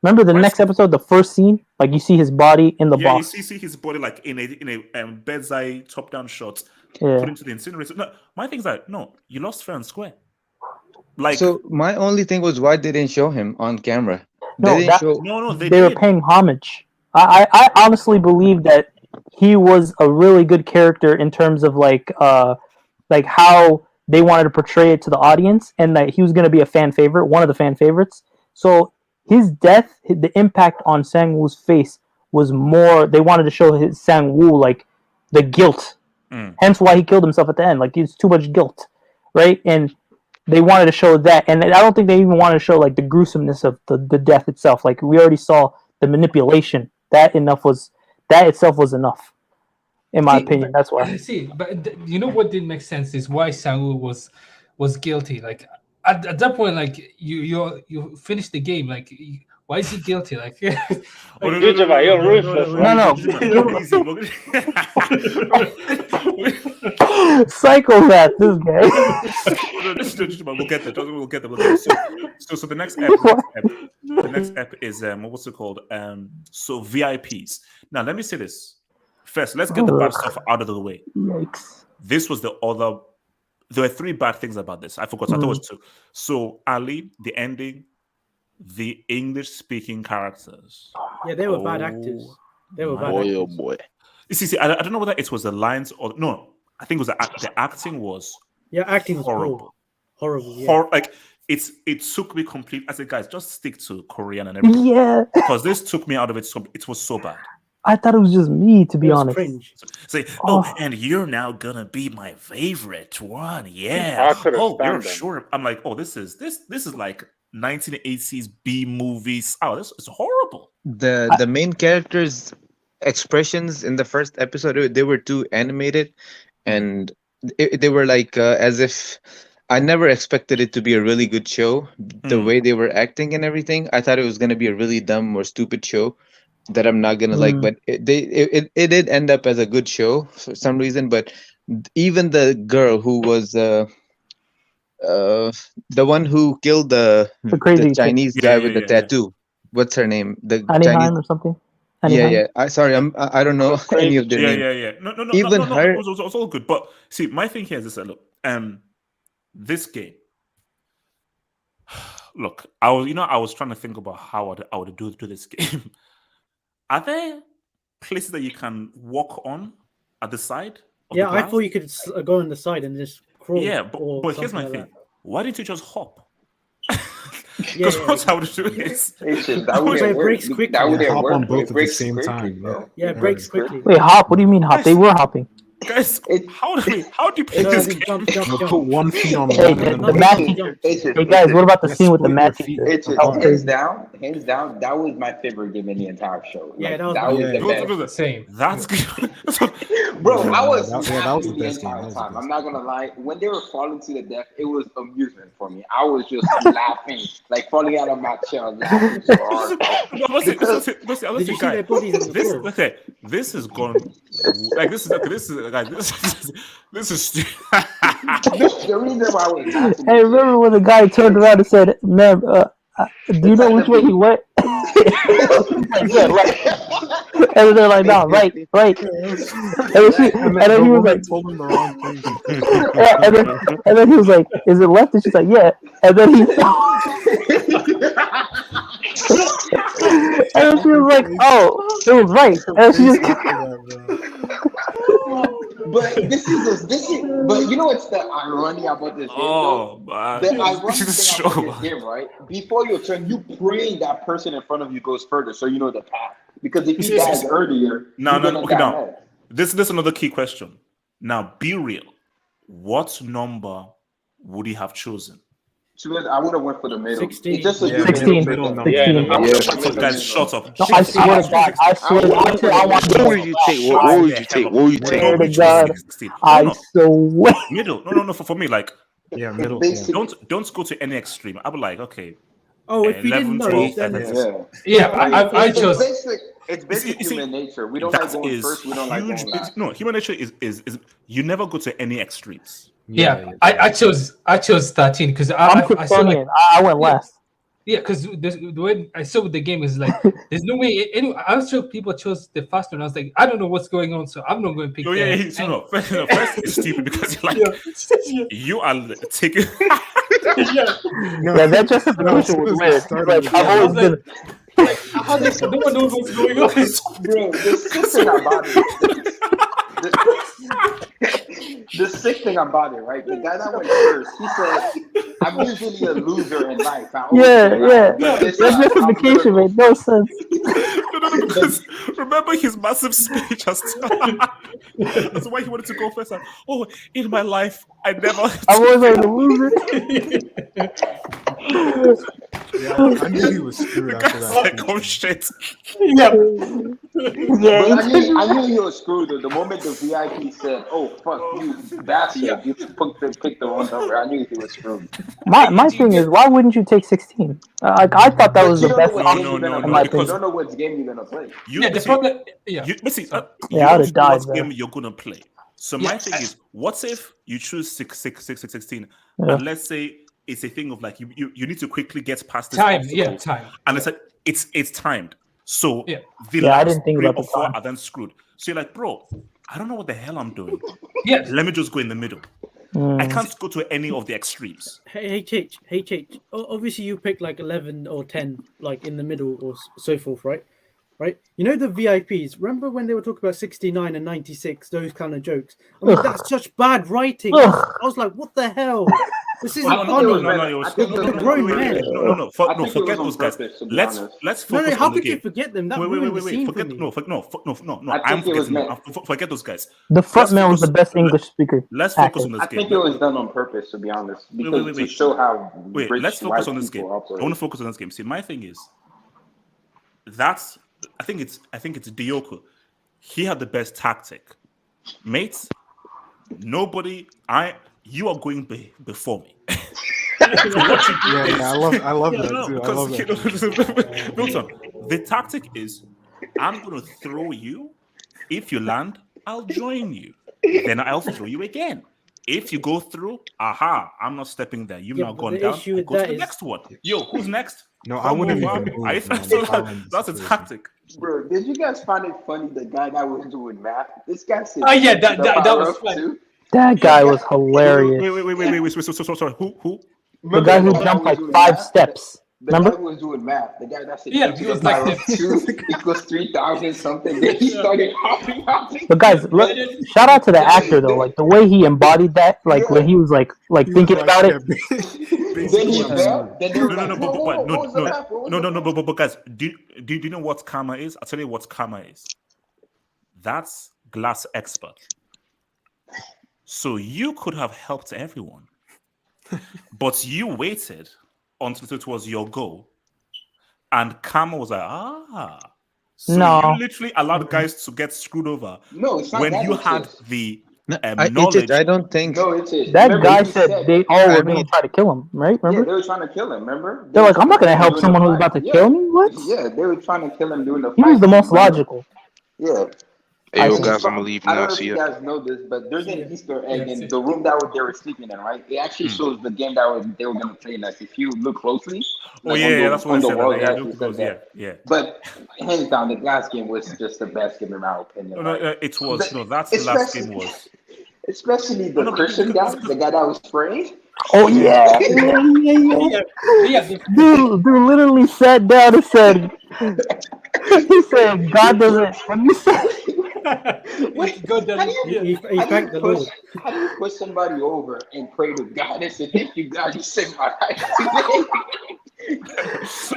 Remember the next episode, the first scene? Like you see his body in the Yeah, box. you see his body like in a bird's eye top down shot, Yeah. put into the incinerator. No, my thing is that no, you lost fair and square. Like So my only thing was why they didn't show him on camera. No, They didn't show. no, they were paying homage. I honestly believe that he was a really good character in terms of like how they wanted to portray it to the audience, and that he was going to be a fan favorite, one of the fan favorites. So his death, the impact on Sang-woo's face was more. They wanted to show his Sang-woo like the guilt, hence why he killed himself at the end. Like he's too much guilt, right? And they wanted to show that, and I don't think they even wanted to show like the gruesomeness of the death itself. Like we already saw the manipulation. That itself was enough, in my opinion. That's why. But you know what didn't make sense is why Sang-woo was guilty. Like at that point, like you finished the game. Like why is he guilty? Like you're ruthless. No. No. Psychopath, this guy. We'll get there. So the next ep is what's it called? So VIPs. Now let me say this. First, let's get the bad stuff out of the way. Yikes. This was the other. There were three bad things about this. I forgot. I thought it was two. So Ali, the ending, the English-speaking characters. Yeah, they were bad actors. They were bad Boy, actors. oh boy. You see, I don't know whether it was the lines or no. I think it was the acting was Yeah, acting was horrible. horrible. Yeah. Like it took me complete. I said, guys, just stick to Korean and everything. Yeah, Because this took me out of it. So it was so bad. I thought it was just me, to be It was honest. cringe. Say, Oh. and you're now gonna be my favorite one. I Yeah. couldn't Oh, you're stand them. sure. I'm like, oh, this is like 1980s B movies. Oh, this is horrible. The main characters' expressions in the first episode, they were too animated, and they were like as if I never expected it to be a really good show. The way they were acting and everything, I thought it was gonna be a really dumb or stupid show that I'm not gonna like. But it did end up as a good show for some reason. But even the girl who was the one who killed the crazy chick. Chinese Yeah, guy yeah, with the yeah, yeah. tattoo. What's her name? The Anytime Chinese. or something. Yeah, Anytime. yeah. I don't know any of their Yeah, names. yeah, yeah. No. Even her. It's all good. But see, my thing here is this. Look, this game. Look, I was trying to think about how I would do this game. Are there places that you can walk on at the side? Of Yeah, the I glass? thought you could go on the side and just crawl. Yeah, or but here's my something thing. like Why didn't you just hop? Yeah, Because what I would do is It's just that So wouldn't it work. breaks quickly. That wouldn't Hop work. on It both at the breaks same quickly, time. bro. Yeah, it breaks quickly. Wait, hop? What do you mean hop? They were hopping. guys, how do you play No, this we game? jump. Put one feet on Hey, one and then the one math foot. teacher. It's just, Hey guys, what about the Yes, scene with the put math your feet. teacher? it's just That was crazy. hands down, that was my favorite game in the entire show. Yeah, Like, that was that my was favorite. the best. Same. That's good. Bro, I Yeah, was that was laughing the the best game. That entire was the time. best I'm not gonna lie. When they were falling to the death, it was amusement for me. I was just laughing, like falling out of my chair, laughing so hard. Did you see their bodies on the This floor? okay. This is gone. Like this is stupid. The reason why I was laughing. Hey, remember when the guy turned around and said, "Ma'am, do you know which way he went?" Yeah, right. And they're like, "No, right." And then he was like, told him the wrong thing. yeah, and then he was like, "Is it left?" And she's like, "Yeah." And then he, and then she was like, "Oh, it was right." And she just, But but you know what's the irony about this game? Oh, though? man. The ironic This thing about show. this game, right? Before your turn, you praying that person in front of you goes further, so you know the path. Because if he dies earlier, No. you're gonna Okay, die now next. this is another key question. Now, be real. What number would he have chosen? So I would have went for the middle. 16. It's just a Yeah, 16. middle number. 16. I would've went for So the guys, middle. shut up. No, I swear to God, I swear to God, I want What would you take? What would you take? What would you take? Swear to God, I swear. Middle. No. For me, like, Yeah, middle. Basic- Yeah. don't go to any extreme. I'll be like, okay. Oh, if you 11, didn't know, 12, then and Yeah. I chose. It's basic You see, human nature. We don't like That going is first. We don't like huge. going last. No, human nature is you never go to any extremes. Yeah, I chose 13 because I'm I saw Kryptonian. like, I went last. yeah, because the way I saw with the game is like there's no way. Anyway, I was sure people chose the fast one. I was like, I don't know what's going on, so I'm not going to pick. Oh yeah, the- he's no. First, it's stupid because you're like Yeah. you are taking. Yeah, that justification was weird. Like, I've always been. How does no one knows what's going on? Bro, the sick thing about it. The sick thing about it, right? The guy that went first, he said, "I'm usually a loser in life." I always Yeah, say yeah. but this That time, I'm justification gonna made no sense. No, because remember his massive speech as that's why he wanted to go first. Like, oh, in my life, I never. I was like a loser. Yeah, I knew he was screwed The after guy's that. like, oh shit. Yeah. Yeah, But I knew you were screwed. The moment the VIP said, "Oh fuck you, bastard! You picked the wrong number," I knew he was screwed. my thing is, why wouldn't you take 16? Like, I thought that was you the don't best know what option game you're gonna in my play. You opinion. don't know what game you're gonna play. You, Yeah, the see, problem. Yeah. you, but see, Yeah, you I don't would've know died, what bro. game you're gonna play. So my Yeah. thing is, what if you choose 16, Yeah. and let's say it's a thing of like you need to quickly get past this Time. obstacle, Yeah, time. and it's like it's timed. So Yeah. the Yeah, I last didn't think 3 about or the 4 time. are then screwed. So you're like, bro, I don't know what the hell I'm doing. Yeah. Let me just go in the middle. I can't go to any of the extremes. Hey, H. Obviously, you picked like 11 or 10, like in the middle or so forth, right? Right? You know the VIPs. Remember when they were talking about 69 and 96, those kind of jokes? I mean, Ugh. that's such bad writing. Ugh. I was like, what the hell? This I isn't think it funny. was No, better. it was I think it They're was no, grown wait, men. no, I think it forget was on those guys. purpose, to be Let's honest. No, focus how on the could you game. forget them? That Wait, ruined the scene for forget me. no. I I'm think it was forgetting them. meant. Forget those guys. The front Let's man was the focus. best English speaker Let's focus actor. on this I game. think it was done on purpose, to be honest, because to Wait. show how Wait, rich let's focus white on this game. people I want to operate. focus on this game. See, my thing is that's I think it's Dioku. He had the best tactic. Mates, you are going before me. What you do is, I love that no, too. I love because that. Milton, the tactic is I'm going to throw you. If you land, I'll join you. Then I'll throw you again. If you go through, I'm not stepping there. You've Yeah, now but gone the down. issue with Go to that the is- next one. Yo, who's next? No, I Come wouldn't over. even move, I- man, so if I were in the that's a situation. tactic. Bro, did you guys find it funny? The guy that was doing math. This guy said. Oh yeah, the that power was of fun. two. That guy was hilarious. Wait. So sorry. Who? The guy who Remember jumped was like doing 5 math? steps. The guy Remember? who was doing math. The guy that said Yeah, e to he the was like power of this. 2 equals 3,000 something. Then he started hopping. But guys, look, shout out to the actor though. Like the way he embodied that, like when he was like thinking about it. Then he fell. Then they were like, No, what was the math? What was the math? but guys, do you know what karma is? I'll tell you what karma is. That's glass expert. So you could have helped everyone, but you waited until it was your goal, and karma was like, So No. you literally allowed guys to get screwed over No, it's not when that you it's had just- the I knowledge. don't think. No, it's just. That remember guy he said they all were I going mean- to try to kill him, right? Yeah, Remember? they were trying to kill him. Remember? They're like, I'm not going to him help doing someone the who's about fight. to kill me. What? Yeah, they were trying to kill him doing the He fight. was the most remember? logical. Yeah. Hey, yo, I guys, I'm gonna leave you I don't now. know if See you ya. guys know this, but there's an Easter egg Yeah, in see. the room they were sleeping in, right? It actually shows the game they were going to play next. If you look closely, Oh like, yeah, on that's what I on the said. wall, it Yeah, actually says that. yeah. But hands down, the last game was just the best game in my opinion. No, right? it was The- no. That's the last game was. Especially the No, Christian guy, because- the guy that was praying. Oh, yeah. Dude literally sat down and said, he said, God doesn't, what did he say? Wait, God how do you, He how do thanked you the Lord. how do you push somebody over and pray to God and say, "Thank you, God, you saved my life today"?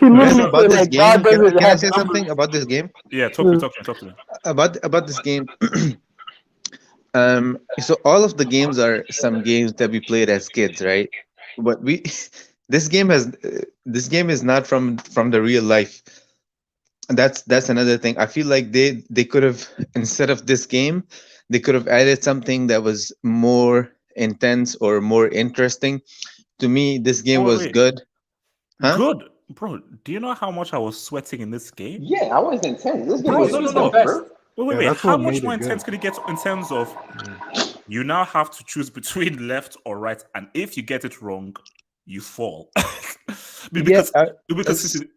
He literally About said, this like, game, God doesn't can I have say numbers. something about this game? Yeah, talk to me. About this game. So all of the games are some games that we played as kids, right? But this game is not from the real life. And that's another thing. I feel like they could have, instead of this game, they could have added something that was more intense or more interesting. To me, this game was wait. good. Huh? Good, bro. Do you know how much I was sweating in this game? Yeah, I was intense. This game Bro, was no. intense, best. bro. Wait. that's How what much made more it good. intense could it get in terms of you now have to choose between left or right, and if you get it wrong, you fall. because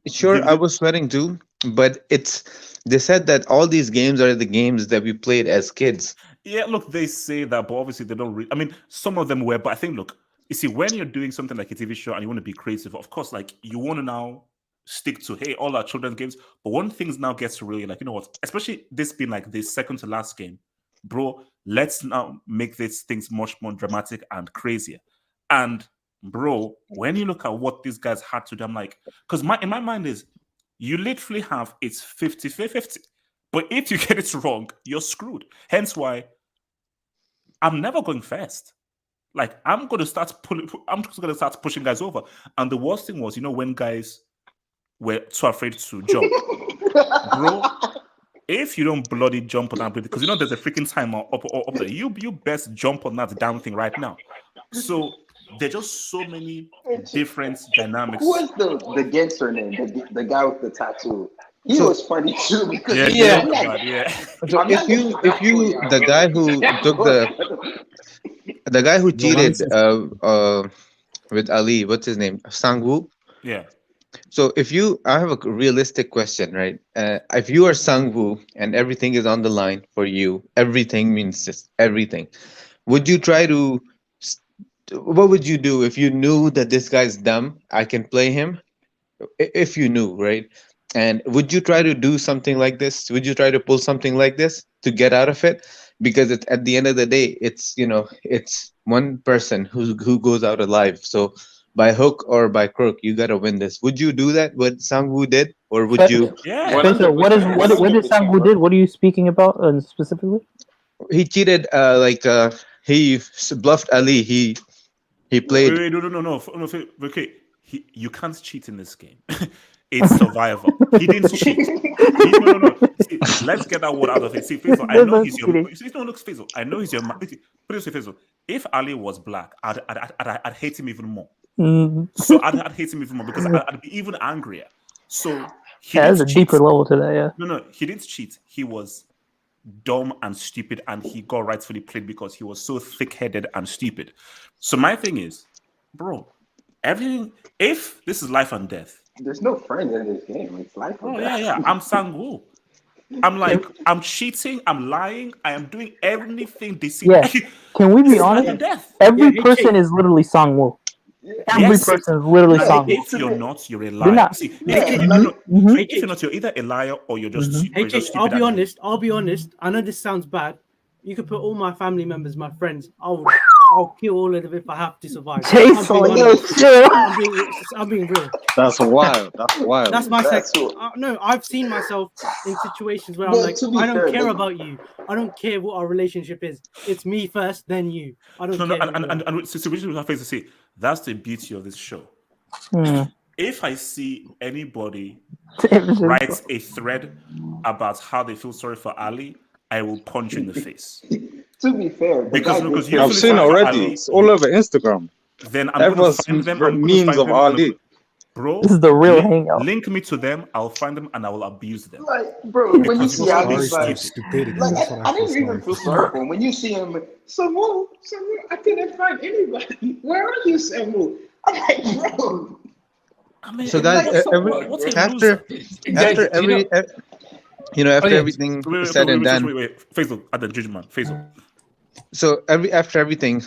Sure, I was sweating too, but they said that all these games are the games that we played as kids. Yeah, look, they say that, but obviously they don't. I mean, some of them were, but I think, look, you see, when you're doing something like a TV show and you want to be creative, of course, like you want to now stick to all our children's games. But one thing now gets really like, you know what? Especially this being like the second to last game, bro. Let's now make these things much more dramatic and crazier. And bro, when you look at what these guys had to do, I'm like, because in my mind is you literally have it's 50-50. But if you get it wrong, you're screwed. Hence why I'm never going first. Like I'm going to start I'm just going to start pushing guys over. And the worst thing was, when guys were too afraid to jump, bro. If you don't bloody jump on that, because there's a freaking timer up there. You best jump on that damn thing right now. So there's just so many different dynamics. Who was the gangster name? The guy with the tattoo. He was funny too because So if you the guy who took the guy who cheated with Ali, what's his name? Sangwoo? Yeah. So I have a realistic question, right? If you are Sangwoo and everything is on the line for you, everything means just everything. Would you try to? What would you do if you knew that this guy's dumb? I can play him. If you knew, right? And would you try to do something like this? Would you try to pull something like this to get out of it? Because it's, at the end of the day, it's, you know, it's one person who goes out alive. So by hook or by crook, you gotta win this. Would you do that? What Sangwoo did, or would you? Yeah. Spencer, what did Sangwoo did? What are you speaking about specifically? He cheated. He bluffed Ali. He played. Wait, no. Okay, you can't cheat in this game. It's survival. He didn't cheat. No. See, let's get that word out of it. See, Faisal, I know he's your. See, no, look, Faisal, I know he's your. Put it this way, Faisal. If Ali was black, I'd hate him even more. So I'd hate him even more because I'd be even angrier. So there's a deeper level to that. Yeah. No, he didn't cheat. He was dumb and stupid, and he got rightfully played because he was so thick-headed and stupid. So my thing is, bro, everything. If this is life and death. There's no friends in this game. It's life. Oh yeah. I'm Sangwoo. I'm like, I'm cheating. I'm lying. I am doing everything Deceit. Yeah. Can we be honest? Every person is literally Sangwoo. Every person is literally Sangwoo. If you're not, you're a liar. See, if you're not, you're either a liar or you're just. Stupid. I'll be honest. I know this sounds bad. You could put all my family members, my friends. I'll kill all of them if I have to survive. I'm being real. That's wild. That's my sex. No, I've seen myself in situations where I'm like, I don't care about you. I don't care what our relationship is. It's me first, then you. I don't care. And so which is to say, that's the beauty of this show. If I see anybody write a thread about how they feel sorry for Ali, I will punch you in the face. To be fair, because I've seen it already. It's all over Instagram. Then I'm going to find them. Memes of Ali. Bro, this is the real hangout. Link me to them. I'll find them and I will abuse them. Like, bro, when you see Ali, like I didn't even feel sorry for him. When you see him, Samu, I couldn't find anybody. Where are you, Samu? I'm like, bro. I mean, so guys, after everything said and done. Wait. Faisal, at the judgment, Faisal. So after everything,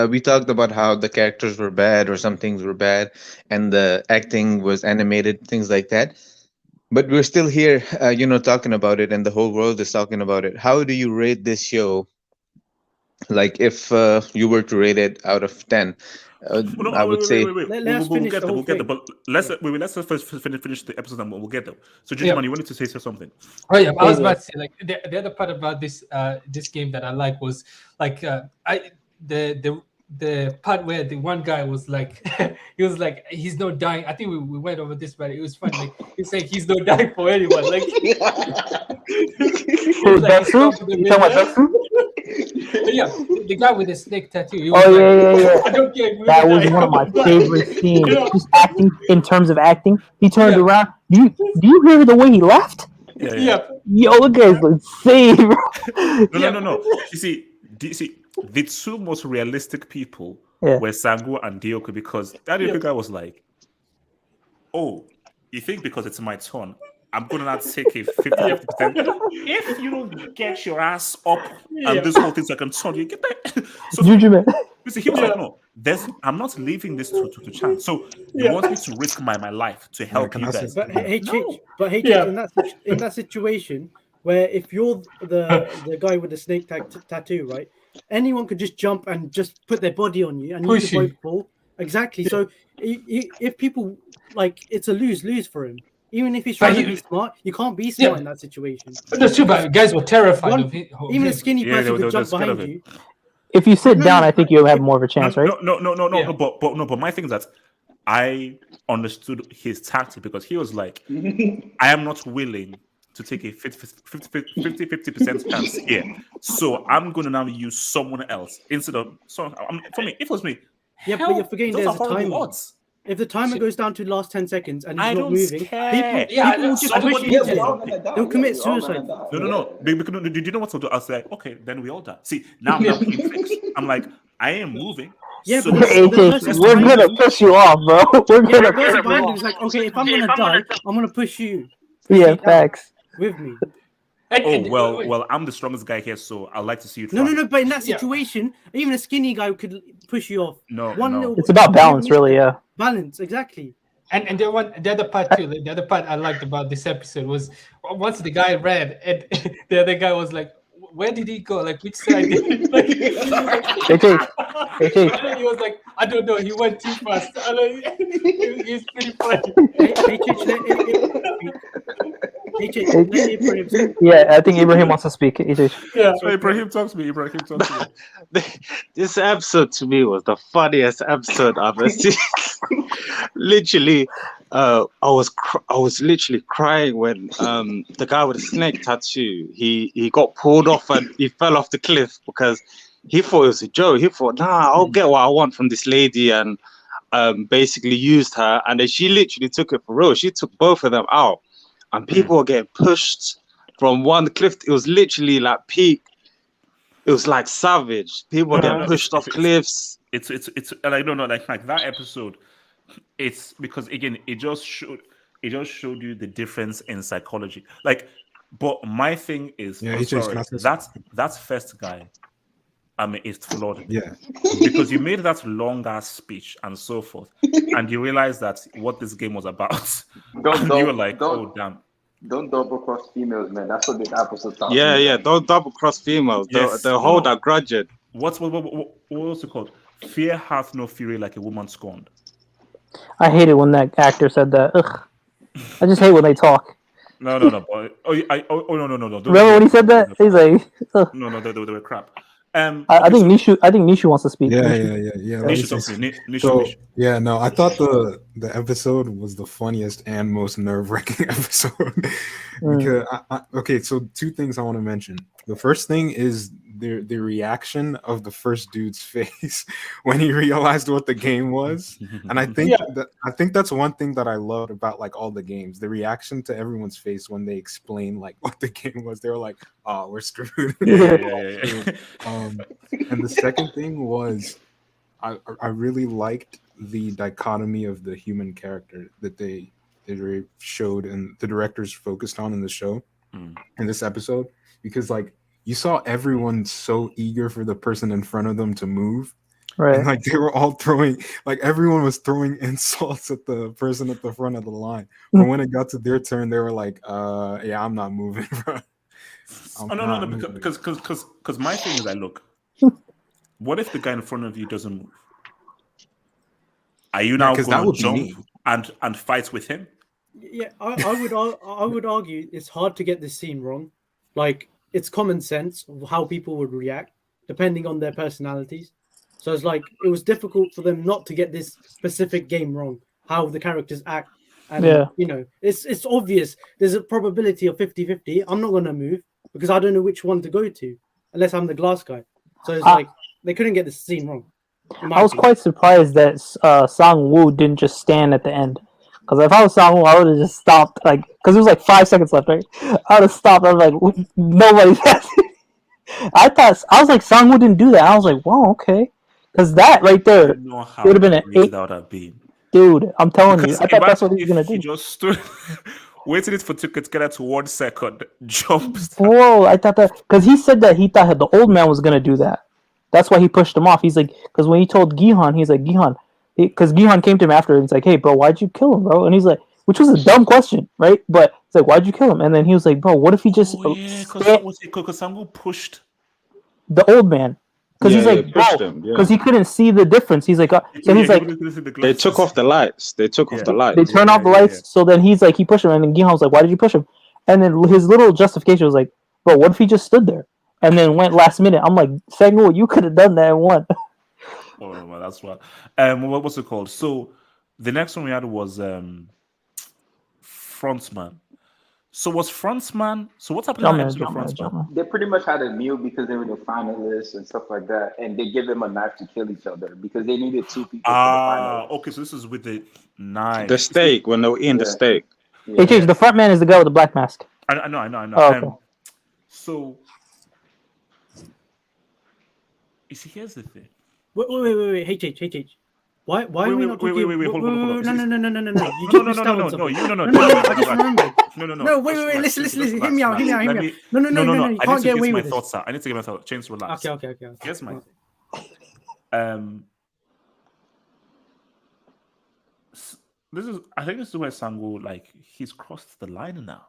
we talked about how the characters were bad or some things were bad, and the acting was animated, things like that. But we're still here, talking about it, and the whole world is talking about it. How do you rate this show? Like, if you were to rate it out of 10. I would say. We'll get there. But let's first finish the episode and we'll get there. So, Jujman, you wanted to say something? Oh yeah, I was about to say, like, the other part about this game that I like was like the part where the one guy was like, he was like, he's not dying. I think we went over this, but it was funny. Like, he's saying he's not dying for anyone. Like, that's true. You talking about true? Yeah, the guy with the snake tattoo. Yeah. That was one of my favorite scenes. Just acting, in terms of acting, he turned around. Do you hear the way he left? Yeah. Yo, the guy's insane, bro. No. You see, the two most realistic people were Sangwoo and Dioku, because that Dioku guy was like, "Oh, you think because it's my turn, I'm gonna not take a 50%. If you don't get your ass up and this whole thing's like I'm turn, you get that." So see, he was like, "No, I'm not leaving this to chance. So you want me to risk my life to help you guys?" But in that situation where if you're the guy with the snake tattoo, right? Anyone could just jump and just put their body on you and you can both fall. Exactly. So if people like, it's a lose-lose for him. Even if he's trying to be smart, you can't be smart in that situation. But that's too bad. Guys were terrified of him. Even a skinny person could jump behind you. If you sit down, I think you'll have more of a chance, right? No. But my thing is that I understood his tactic, because he was like, I am not willing to take a 50% chance here. So I'm going to now use someone else instead of... for me, if it was me... Yeah, but you're forgetting there's a timer. If the timer goes down to the last 10 seconds and he's not moving, people will just push you. They'll commit suicide. No. Do you know what to do? I'll say, okay, then we all die. See, now I'm fixed. I'm like, I am moving. Yeah, so we're gonna push you off, bro. We're gonna push you off. It's like, okay, if I'm gonna die, I'm gonna push you. Yeah, facts. With me. Well, I'm the strongest guy here, so I'd like to see you try. No, but in that situation, even a skinny guy could push you off. No. It's about balance, really, yeah. Balance, exactly. And the other part too, like, the other part I liked about this episode was once the guy ran and the other guy was like, "Where did he go? Like which side?" Did he, like, he was like, "I don't know. He went too fast." He's pretty funny. Yeah, I think Ibrahim wants to speak. Yeah, so Ibrahim talks to me. This episode to me was the funniest episode I've ever seen. Literally, I was literally crying when the guy with the snake tattoo he got pulled off and he fell off the cliff because he thought it was a joke. He thought, nah, I'll get what I want from this lady, and basically used her, and then she literally took it for real. She took both of them out, and people were getting pushed from one cliff. It was literally like peak. It was like savage. People were getting pushed off cliffs. It's like no, like that episode. It's because again, it just showed you the difference in psychology. Like, but my thing is, that's first guy. I mean, it's flawed. Yeah, because you made that long ass speech and so forth, and you realize that what this game was about. You were like, oh damn. Don't double cross females, man. That's what this episode talks about. Yeah, don't double cross females. Yes. They'll hold that grudge. What was it called? Fear hath no fury like a woman scorned. I hate it when that actor said that. Ugh. I just hate when they talk. No, boy. No. Remember when he said that? He's like, ugh. No, they were crap. I think Nishu wants to speak. Nishu. Yeah, no, I thought the episode was the funniest and most nerve-wracking episode. Because okay, so two things I want to mention. The first thing is the reaction of the first dude's face when he realized what the game was, and I think that's one thing that I loved about like all the games. The reaction to everyone's face when they explain like what the game was. They were like, "Oh, we're screwed." And the second thing was, I really liked the dichotomy of the human character that they showed and the directors focused on in the show in this episode, because like you saw everyone so eager for the person in front of them to move, right? And like they were all throwing, like everyone was throwing insults at the person at the front of the line, but when it got to their turn, they were like, "Yeah, I'm not moving, bro." No, because my thing is, look, what if the guy in front of you doesn't move? Are you now going to jump and fight with him? Yeah, I would argue it's hard to get this scene wrong. Like, it's common sense of how people would react depending on their personalities. So it's like it was difficult for them not to get this specific game wrong, how the characters act. And you know, it's obvious. There's a probability of 50-50. I'm not going to move because I don't know which one to go to unless I'm the glass guy. So it's like they couldn't get the scene wrong. I was quite surprised that Sang-woo didn't just stand at the end. Because if I was Sang-woo, I would have just stopped. Like, because it was like 5 seconds left, right? I would have stopped. I was like, nobody's I was like, Sang-woo didn't do that. I was like, wow, okay. Because that right there would have been an 8. Dude, I'm telling you, I thought that's what he was gonna do. He just stood, waited for tickets to get to 1 second, jumped. Bro, I thought that because he said that he thought the old man was gonna do that. That's why he pushed him off. He's like, because when he told Gihan, he's like, Gihan, because Gihan came to him after and he's like, hey, bro, why'd you kill him, bro? And he's like, which was a dumb question, right? But it's like, why'd you kill him? And then he was like, bro, what if he just because Sang-woo pushed the old man. Because he's like, because he couldn't see the difference. He's like, so he's like, they took off the lights. They took off the lights. They turned off the lights. So then he's like, he pushed him, and then Gihan was like, why did you push him? And then his little justification was like, bro, what if he just stood there and then went last minute? I'm like, Sang-woo, you could have done that and won. Oh well, that's what. What's it called? So the next one we had was Frontman. So was Frontman? So what's happening in the episode of Frontman? They pretty much had a meal because they were the finalists and stuff like that, and they give them a knife to kill each other because they needed 2 people. Okay, so this is with the knife. The steak when they were in the steak. Hey, Chase, the front man is the guy with the black mask. I know. Oh, okay. So, you see, here's the thing. Wait. Hey, H. Why are we not talking? Wait, hold on. No. You just missed out on something. I just remembered. No. Wait. Listen. Hear me out. No. You can't get away with this. I need to get my thoughts. James, relax. Okay. Here's my I think this is where Sango, like, he's crossed the line now.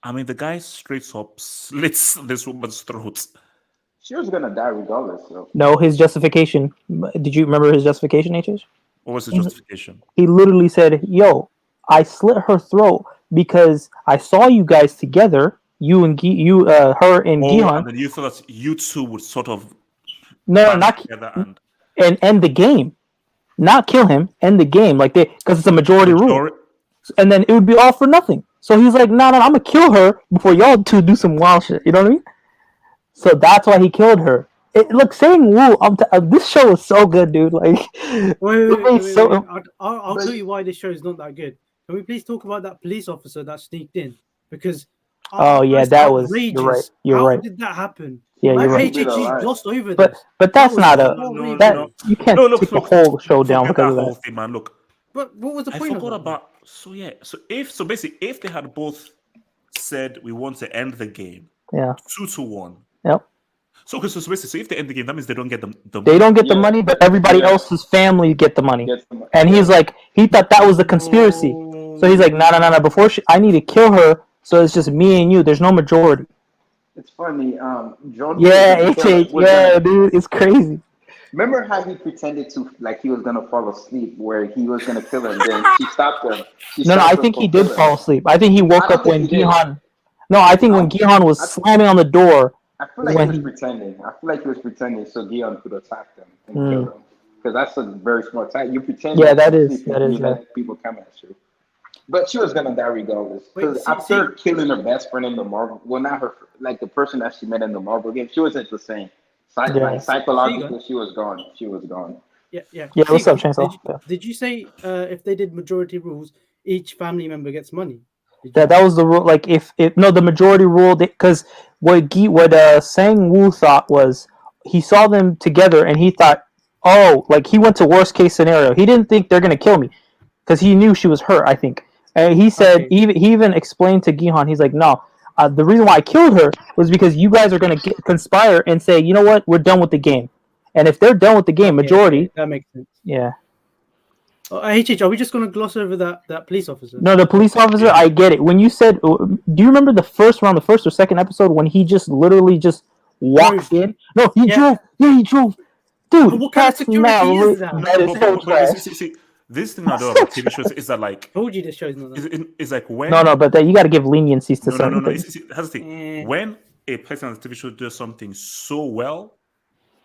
I mean, the guy straight up slits this woman's throat. She was gonna die regardless. So. No, his justification. Did you remember his justification, HS? What was his justification? He literally said, "Yo, I slit her throat because I saw you guys together, her and Gihan, and then you thought that you two would sort of not together and end the game, not kill him, end the game, like because it's a majority rule, and then it would be all for nothing." So he's like, "No, I'm gonna kill her before y'all two do some wild shit." You know what I mean? So that's why he killed her. Look, saying Wu, this show is so good, dude. Like, wait. I'll tell you why this show is not that good. Can we please talk about that police officer that sneaked in? Because that was outrageous. You're right. How did that happen? Yeah, you're right. HHG glossed over but that's not you can't take the whole show down because of that. Whole thing, man. Look, but what was the point of that? So basically, if they had both said we want to end the game, 2-1. Yep. So basically, if they end the game, that means they don't get the they don't get the money, but everybody else's family get the money. And he's like, he thought that was the conspiracy. So he's like, no. Before I need to kill her, so it's just me and you. There's no majority. It's funny. John. Yeah, dude, it's crazy. Remember how he pretended to like he was gonna fall asleep, where he was gonna kill him, then she stopped him. No, I think he did fall asleep. I think he woke up when Gihan. No, I think when Gihan was slamming on the door. I feel like he was pretending so Gihan could attack them and kill them. Because that's a very smart type. You pretend. Yeah, that is. Let people come at you. But she was gonna die regardless. Because after killing her best friend in the Marvel, well, not her, like the person that she met in the Marvel game, she wasn't the same. Like psychologically, she was gone. Yeah. Yeah, what's up, Chainsaw? Did you say if they did majority rules, each family member gets money? That was the rule. Like if the majority rule, because what Sang Woo thought was he saw them together and he thought, like he went to worst case scenario. He didn't think they're gonna kill me because he knew she was hurt. I think, and he said he even explained to Gihan, he's like, no. The reason why I killed her was because you guys are going to conspire and say, you know what, we're done with the game. And if they're done with the game, majority... that makes sense. Yeah. HH, are we just going to gloss over that police officer? No, the police officer, I get it. When you said... Do you remember the first or second episode when he just literally just walked in? No, he drove. Yeah, he drove. Dude, what kind of security is that? That is so trash. This thing I know about TV shows is that like told you this show's not that. It's like when but you got to give leniencies to certain things. That's the thing. When a person on the TV show does something so well,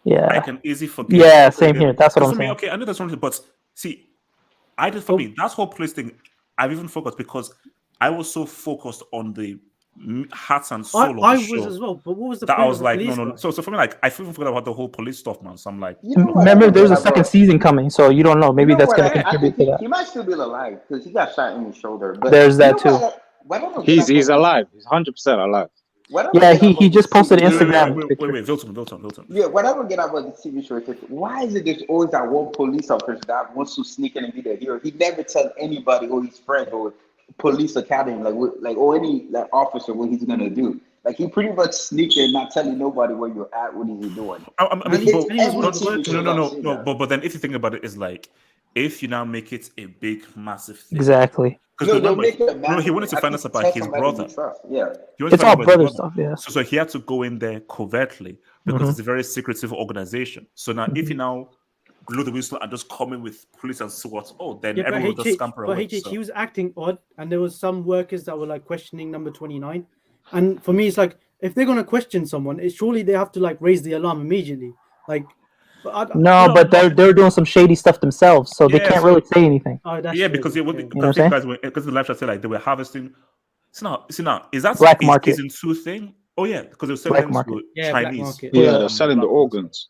I can easily forget. Yeah, same here. That's what I'm saying. Okay, I know that's something, but see, for me, that whole police thing, I've even forgot because I was so focused on the heart and soul of the show. I was as well, but what was the that point I was of like, the no. So for me, like, I even forgot about the whole police stuff, man. So I'm like, remember, there's a second season coming, so you don't know. Maybe that's going to contribute to that. He might still be alive because he got shot in the shoulder. But there's that too. He's alive. He's 100% alive. Yeah, he just posted Instagram. Wait, Vilton. Yeah, what I don't get about the TV show is that why is it there's always that one police officer that wants to sneak in and be the hero? He never tells anybody or his friends or police academy or any officer what he's gonna do. Like he pretty much sneak in, not telling nobody where you're at, what is he doing. No. But then if you think about it, it's like if you now make it a big, massive thing. Exactly. Because he wanted to find us about his brother. Yeah, it's all brother stuff. Yeah. So he had to go in there covertly because it's a very secretive organization. So now if you now blow the whistle and just come in with police and SWAT, then everyone will just scamper away. But he was acting odd, and there was some workers that were like questioning number 29. And for me, it's like if they're gonna question someone, surely they have to like raise the alarm immediately. Like, but they're doing some shady stuff themselves, so they can't really say anything. Oh, that's because the live chat said like they were harvesting. See now, is that black market season 2 thing? Oh yeah, because they were selling to Chinese. Yeah, they're selling the organs.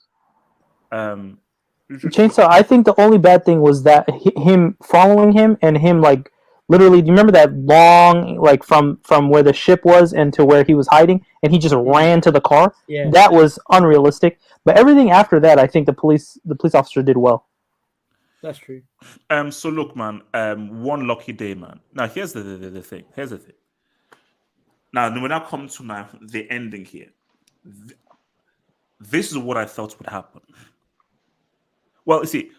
Chainsaw, I think the only bad thing was that him following him and him like literally. Do you remember that long like from where the ship was and to where he was hiding, and he just ran to the car? Yeah, that was unrealistic. But everything after that, I think the police officer did well. That's true. So look, man. One lucky day, man. Now here's the thing. Now when I come to the ending here, this is what I thought would happen. Well, you see,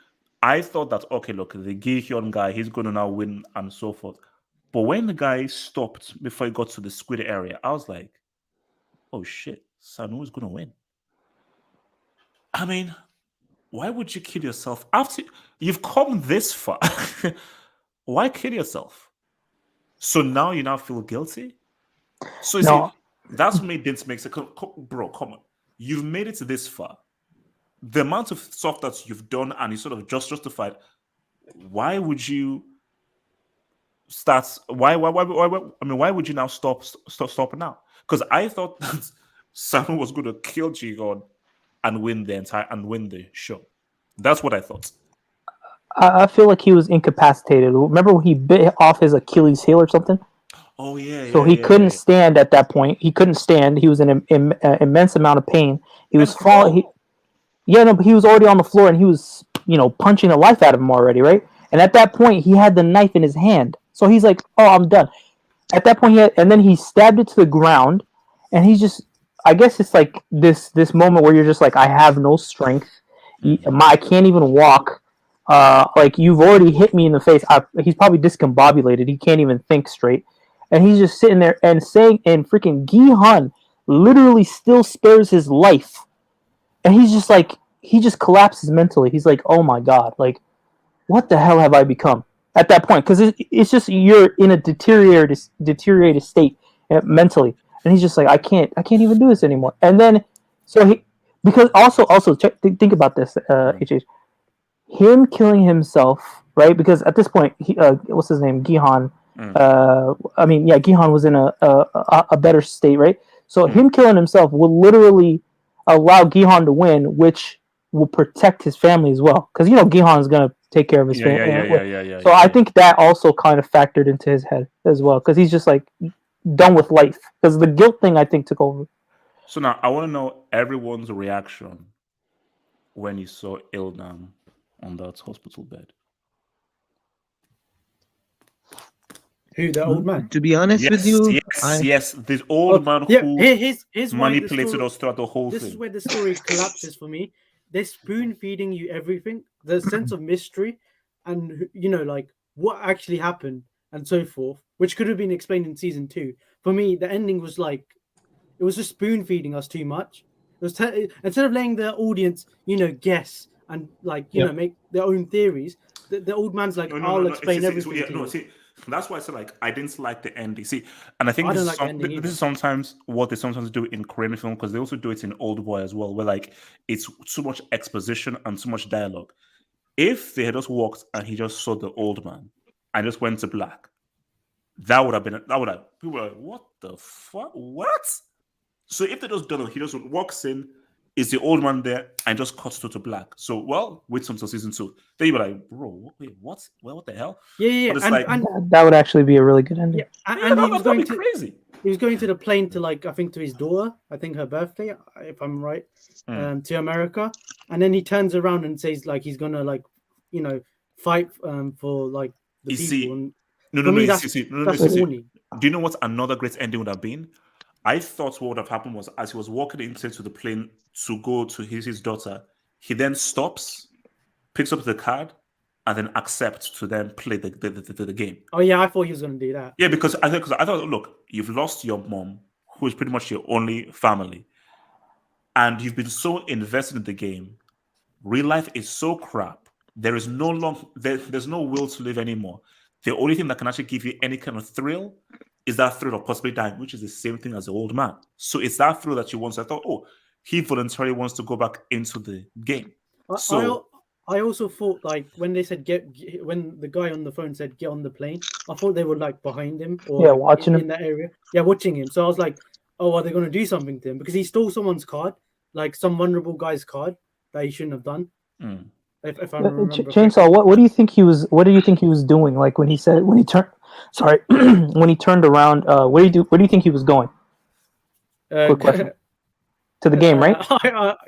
I thought that, okay, look, the Gi-hyun guy, he's going to now win and so forth. But when the guy stopped before he got to the Squid area, I was like, oh shit, Sanu is going to win. I mean, why would you kill yourself after you've come this far? Why kill yourself? So now you now feel guilty? So you No. see, that's what made didn't make sense. Bro, come on. You've made it this far. The amount of stuff that you've done and you sort of just justified, why would you start? Why I mean, why would you now stop now? Because I thought that Samu was going to kill Jigon and win the show. That's what I thought. I feel like he was incapacitated. Remember when he bit off his Achilles heel or something? Oh yeah. So he couldn't stand at that point. He couldn't stand. He was in an immense amount of pain. He was falling. But he was already on the floor and he was, punching the life out of him already, right? And at that point, he had the knife in his hand. So he's like, "Oh, I'm done." At that point, and then he stabbed it to the ground, and he's just. I guess it's like this moment where you're just like, I have no strength. I can't even walk. Like you've already hit me in the face. He's probably discombobulated. He can't even think straight. And he's just sitting there and saying, and freaking Gi-hun literally still spares his life. And he's just like, he just collapses mentally. He's like, oh my God, like, what the hell have I become at that point? Because it's just, you're in a deteriorated state mentally. And he's just like, I can't even do this anymore. And then, because also think about this, HH. Him killing himself, right? Because at this point, what's his name? Gi-hun. Gi-hun was in a better state, right? So him killing himself will literally allow Gi-hun to win, which will protect his family as well. Because Gi-hun is gonna take care of his family. So I think that also kind of factored into his head as well, because he's just like done with life. Because the guilt thing, I think, took over. So now I want to know everyone's reaction when you saw Ilnam on that hospital bed. Who, the old man? To be honest with you, yes, this old man who here's manipulated us throughout the whole thing. This is where the story collapses for me. They're spoon feeding you everything, the sense of mystery, and like what actually happened and so forth, which could have been explained in season 2. For me, the ending was like, it was just spoon feeding us too much. It was instead of letting the audience, guess and make their own theories. The old man's like, I'll explain everything. See, that's why I said like I didn't like the ending. See, and I think this is sometimes what they sometimes do in Korean film, because they also do it in Old Boy as well, where like it's too much exposition and too much dialogue. If they had just walked and he just saw the old man and just went to black, people were like, what the fuck? What? So if they just done it, he just walks in, is the old man there, and just cuts to black. So, wait until season 2. Then you're like, bro, wait, what? Well, what the hell? Yeah. And that would actually be a really good ending. Yeah, and he was going to crazy. He was going to the plane to I think to his daughter, I think her birthday, if I'm right, to America, and then he turns around and says he's gonna fight for the people. That's corny. Do you know what another great ending would have been? I thought what would have happened was as he was walking into the plane to go to his daughter, he then stops, picks up the card, and then accepts to then play the game. Oh yeah, I thought he was going to do that. Yeah, because I thought, look, you've lost your mom, who is pretty much your only family, and you've been so invested in the game. Real life is so crap. There is there's no will to live anymore. The only thing that can actually give you any kind of thrill is that thrill of possibly dying, which is the same thing as the old man. So it's that thrill that you want. So I thought, he voluntarily wants to go back into the game. I also thought when they said when the guy on the phone said get on the plane, I thought they were behind him or watching him in that area. Yeah, watching him. So I was like, oh, are they going to do something to him? Because he stole someone's card, some vulnerable guy's card that he shouldn't have done. If I remember. Chainsaw, what do you think he was? What do you think he was doing? When he turned. Sorry, when he turned around, where do you think he was going? Quick question. To the game, right?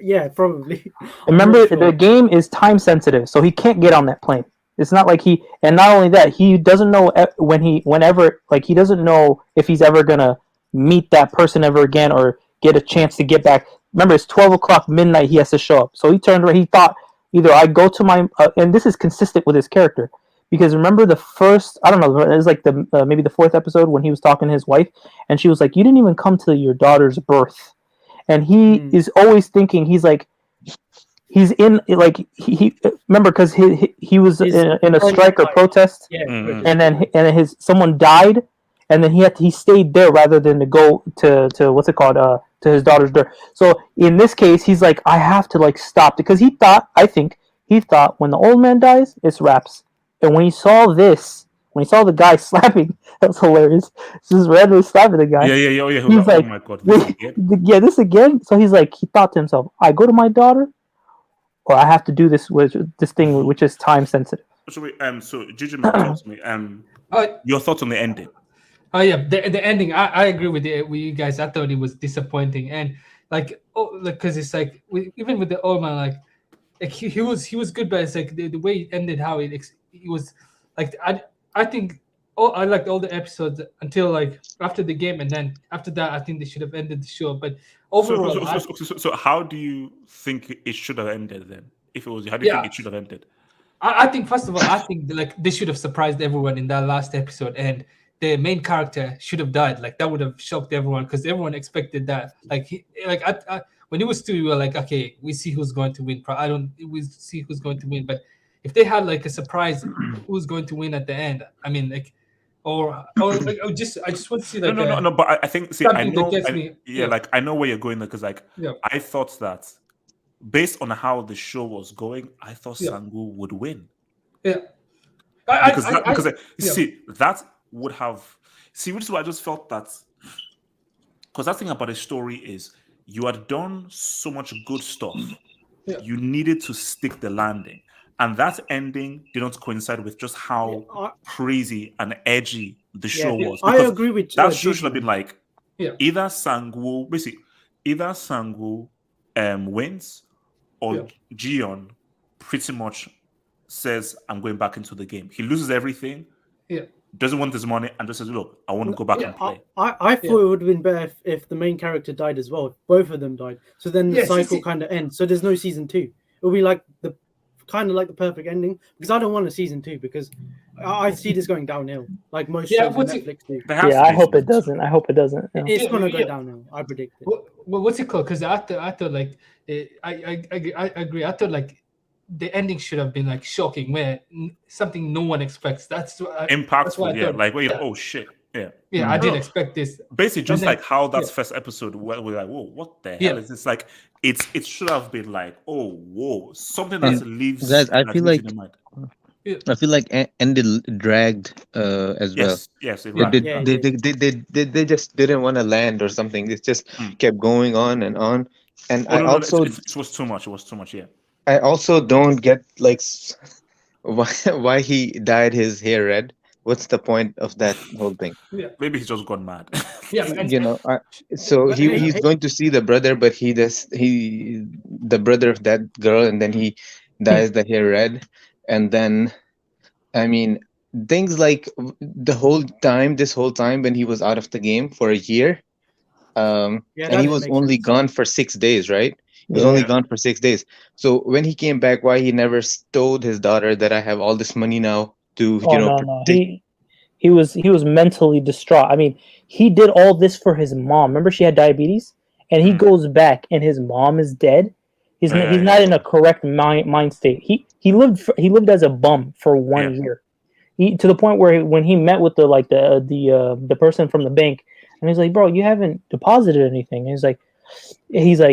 Yeah, probably. Remember, the game is time sensitive, so he can't get on that plane. It's not like and not only that, he doesn't know he doesn't know if he's ever gonna meet that person ever again or get a chance to get back. Remember, it's 12 o'clock midnight. He has to show up. So he turned around. He thought Either I go to my and this is consistent with his character because remember the first I don't know it was like the maybe the fourth episode when he was talking to his wife and she was like, you didn't even come to your daughter's birth, and he is always thinking he's in like he remember because he was in a strike or protest, and then his someone died, and then he stayed there rather than to go to what's it called to his daughter's door. So in this case, he's like, I have to like stop because he thought when the old man dies, it's wraps, and when he saw the guy slapping, that was hilarious. Just randomly slapping the guy. Yeah. He's like, oh my god, this again? yeah, this again. So he's like, he thought to himself, I go to my daughter, or I have to do this thing which is time sensitive. So Gigi, talk to me. Your thoughts on the ending? Oh yeah, the ending. I agree with you guys. I thought it was disappointing, and because it's like even with the old man, like he was good, but it's like the way it ended, how it was like I think I liked all the episodes until like after the game, and then after that, I think they should have ended the show. But overall, so how do you think it should have ended then? If it was, how do you think it should have ended? I think first of all, I think like they should have surprised everyone in that last episode, and the main character should have died. Like that would have shocked everyone because everyone expected that. When it was 2, we were like, okay, we see who's going to win. We see who's going to win. But if they had like a surprise, who's going to win at the end? I mean, like, or like, I just want to see like no. But I think I know. Yeah, like I know where you're going there because like I thought that based on how the show was going, I thought Sangu would win. Yeah, because see that would have which is why I just felt that because that thing about the story is you had done so much good stuff, you needed to stick the landing, and that ending didn't coincide with just how crazy and edgy the show was. I agree with that show should have been like either Sangu wins or Gion pretty much says I'm going back into the game. He loses everything. Doesn't want his money and just says, look, I want to go back and play. I thought it would have been better if the main character died as well. Both of them died. So then the cycle kind of ends. So there's no season 2. It'll be like the perfect ending because I don't want a season 2 because I see this going downhill like most shows on Netflix do. I hope it doesn't. It's going to go downhill. I predict it. Well, what's it called? Because I thought like I agree. I thought like the ending should have been like shocking, where something no one expects. That's impactful. That's what I thought. Like oh shit. Yeah, I didn't expect this. Basically, just like how that first episode, we're like, whoa, what the hell is this? Like, it should have been like, oh, whoa, something that leaves. Guys, I feel like ended dragged as well. Yes, they just didn't want to land or something. It just kept going on and on. And it was too much. It was too much. Yeah. I also don't get like why he dyed his hair red. What's the point of that whole thing? Yeah, maybe he's just gone mad. So he's going to see the brother, but the brother of that girl, and then he dyes the hair red, and then I mean things like this whole time when he was out of the game for a year, and he was only gone for 6 days, right? He was only gone for 6 days. So when he came back, why he never told his daughter that I have all this money now to He was mentally distraught. I mean, he did all this for his mom. Remember, she had diabetes, and he goes back, and his mom is dead. He's not in a correct mind state. He lived as a bum for 1 year. To the point where when he met with the person from the bank, and he's like, "Bro, you haven't deposited anything." And he's like,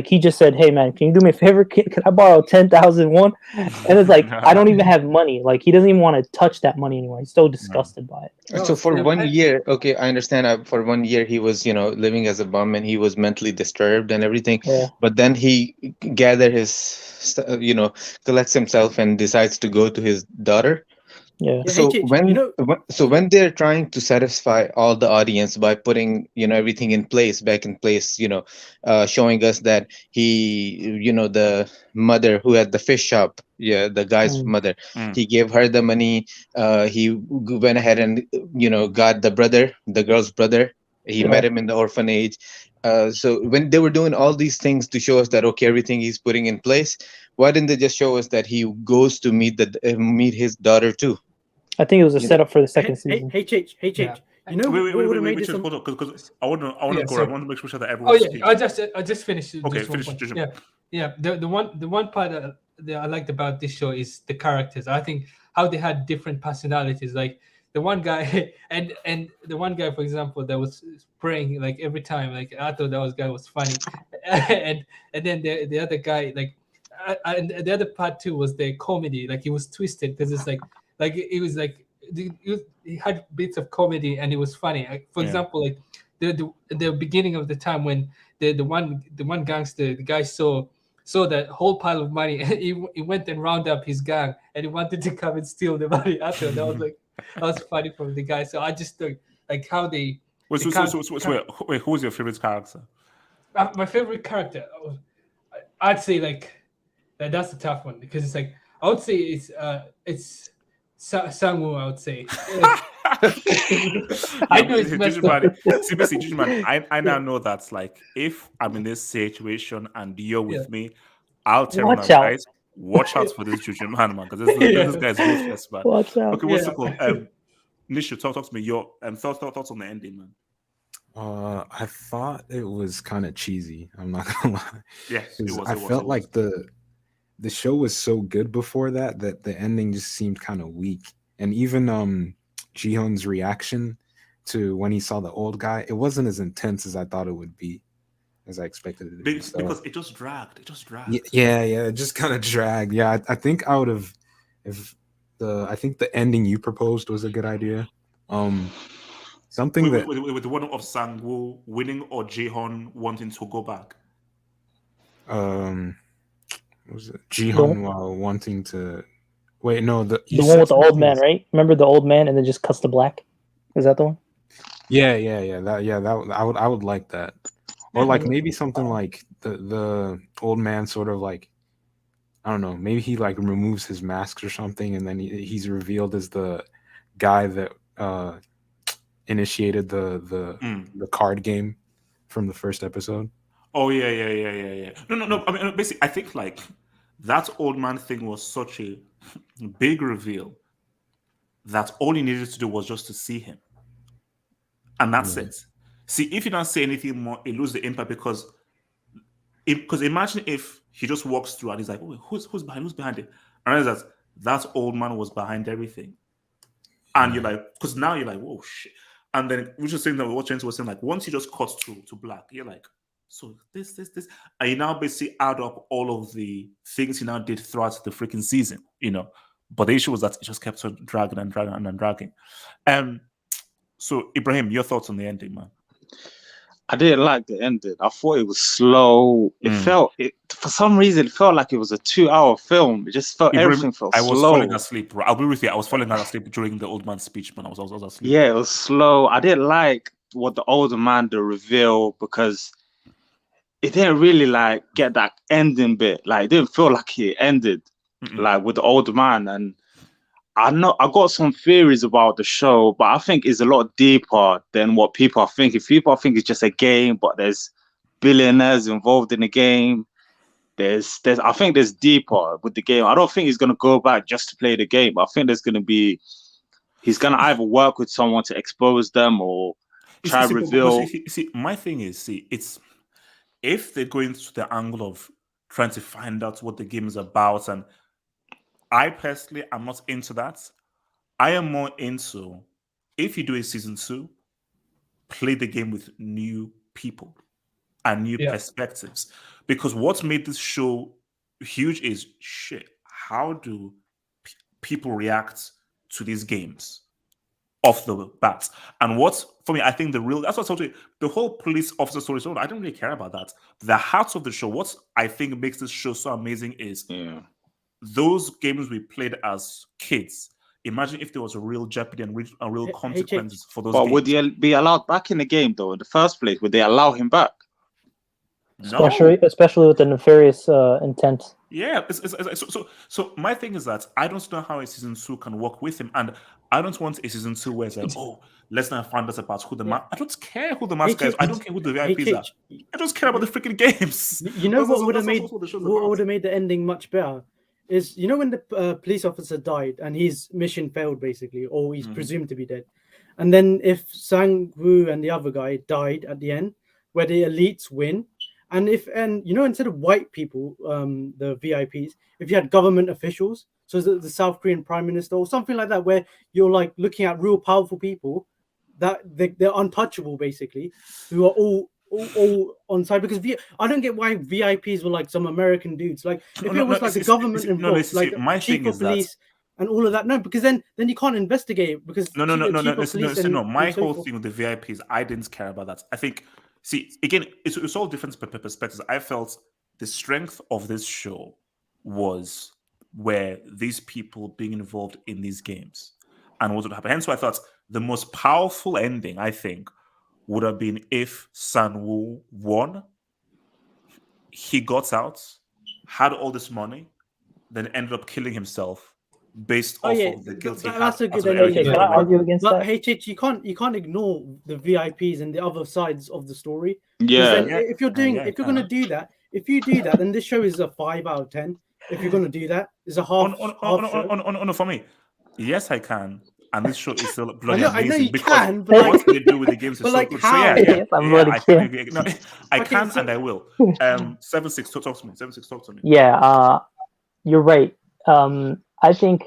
he just said, "Hey man, can you do me a favor? Can I borrow 10,000 won?" And it's like, I don't even have money. Like, he doesn't even want to touch that money anymore. He's so disgusted by it. So for 1 year, okay, I understand. For 1 year, he was, living as a bum, and he was mentally disturbed and everything. Yeah. But then he collects himself and decides to go to his daughter. Yeah. So when they're trying to satisfy all the audience by putting everything back in place, showing us that he, the mother who had the fish shop, the guy's mother, he gave her the money. He went ahead and got the girl's brother. He met him in the orphanage. So when they were doing all these things to show us that okay, everything he's putting in place, why didn't they just show us that he goes to meet his daughter too? I think it was a You know? setup for the second season. HH. Yeah. You know Wait, what would have made this? hold on, because I want to Yeah, go. so- I want to make sure that Oh everyone's yeah, speaking. I just finished. Okay, just one finish, point. Jojo. Yeah. The one part that I liked about this show is the characters. I think how they had different personalities. Like the one guy and the one guy, for example, that was praying like every time. Like I thought that guy was funny, and then the other guy and the other part too was the comedy. Like he was twisted because it's like it was like he had bits of comedy and it was funny. For example, like the beginning of the time when the one gangster, the guy saw that whole pile of money and he went and round up his gang and he wanted to come and steal the money. I thought that was funny from the guy. So I just thought like how they Wait, who was your favorite character? My favorite character, I'd say like that's a tough one because it's like I would say it's Sangwoo. I would say. I know it's messed up. See, man, I now know that like if I'm in this situation and you're with me, I'll tell you guys, watch out for this Juju man, because this guy's ruthless, man. Watch out. Okay, what's it called? Nisha, talk to me. Your thoughts on the ending, man. I thought it was kind of cheesy. I'm not gonna lie. Yes, I felt like the show was so good before that the ending just seemed kind of weak. And even Jihoon's reaction to when he saw the old guy, it wasn't as intense as I thought it would be, as I expected it to be. Because it just dragged. Yeah, it just kind of dragged. Yeah, I think I would have I think the ending you proposed was a good idea. Something with the one of Sangwoo winning or Jihoon wanting to go back. Was it Jihoon wanting to wait? No, the one with the old man, right? Remember the old man, and then just cuts to black. Is that the one? Yeah. That I would like that, or like maybe something like the old man sort of like, I don't know, maybe he like removes his mask or something, and then he's revealed as the guy that initiated the card game from the first episode. Oh yeah. No. I mean, basically, I think like that old man thing was such a big reveal that all you needed to do was just to see him, and that's it. See, if you don't say anything more, it loses the impact because imagine if he just walks through and he's like, "Oh, who's behind it?" And that old man was behind everything, and you're like, because now you're like, "Whoa, shit!" And then we just saying that what Chance was saying, like once he just cuts to black, you're like, so this, and you now basically add up all of the things he now did throughout the freaking season, But the issue was that it just kept on dragging and dragging and dragging. So Ibrahim, your thoughts on the ending, man? I didn't like the ending. I thought it was slow. For some reason, it felt like it was a 2-hour film. It just felt everything felt slow. I was falling asleep, bro. I'll be with you. I was falling asleep during the old man's speech, man. I was asleep. Yeah, it was slow. I didn't like what the older man, the reveal, because it didn't really like get that ending bit. Like it didn't feel like it ended like with the older man. And I got some theories about the show, but I think it's a lot deeper than what people are thinking. People think it's just a game, but there's billionaires involved in the game. I think there's deeper with the game. I don't think he's gonna go back just to play the game. I think he's gonna either work with someone to expose them or try to reveal. See, my thing is, it's if they're going to the angle of trying to find out what the game is about, and I personally am not into that. I am more into, if you do a season 2, play the game with new people and new perspectives. Because what made this show huge is how do people react to these games off the bat? And for me, I think that's what I told you, the whole police officer story, I don't really care about that. The heart of the show, what I think makes this show so amazing is those games we played as kids. Imagine if there was a real jeopardy and real consequences for those games. But would he be allowed back in the game, though, in the first place? Would they allow him back? especially with the nefarious intent. Yeah, so my thing is that I don't know how a season 2 can work with him, and I don't want a season 2 where it's like, oh, let's not find out about who the I don't care who the mask is. I don't care who the VIPs are. I just care about the freaking games. You know what would have made the ending much better is, you know, when the police officer died and his mission failed basically, or he's presumed to be dead, and then if Sang-woo and the other guy died at the end, where the elites win. And you know, instead of white people, the VIPs, if you had government officials, so the South Korean prime minister or something like that, where you're like looking at real powerful people that they're untouchable basically, who are all on side. Because I don't get why VIPs were like some American dudes. Like if it was like the government involved, like my chief thing of is police and all of that. No, because then you can't investigate it, because no. My whole thing with the VIPs, I didn't care about that. I think. See, again, it's all different perspectives. I felt the strength of this show was where these people being involved in these games and what would happen. Hence why I thought the most powerful ending, I think, would have been if Sang-woo won, he got out, had all this money, then ended up killing himself based off of the guilty. That's a good ending. Can I argue against that? HH, you can't ignore the VIPs and the other sides of the story. Yeah. If you're going to do that, then this show is a 5 out of 10. If you're going to do that, it's a half. For me, yes, I can. And this show is still bloody amazing. I know you can, but what they do with the games is so good. How? I can and I will. 7-6, talk to me. 7-6, talk to me. Yeah, you're right. I think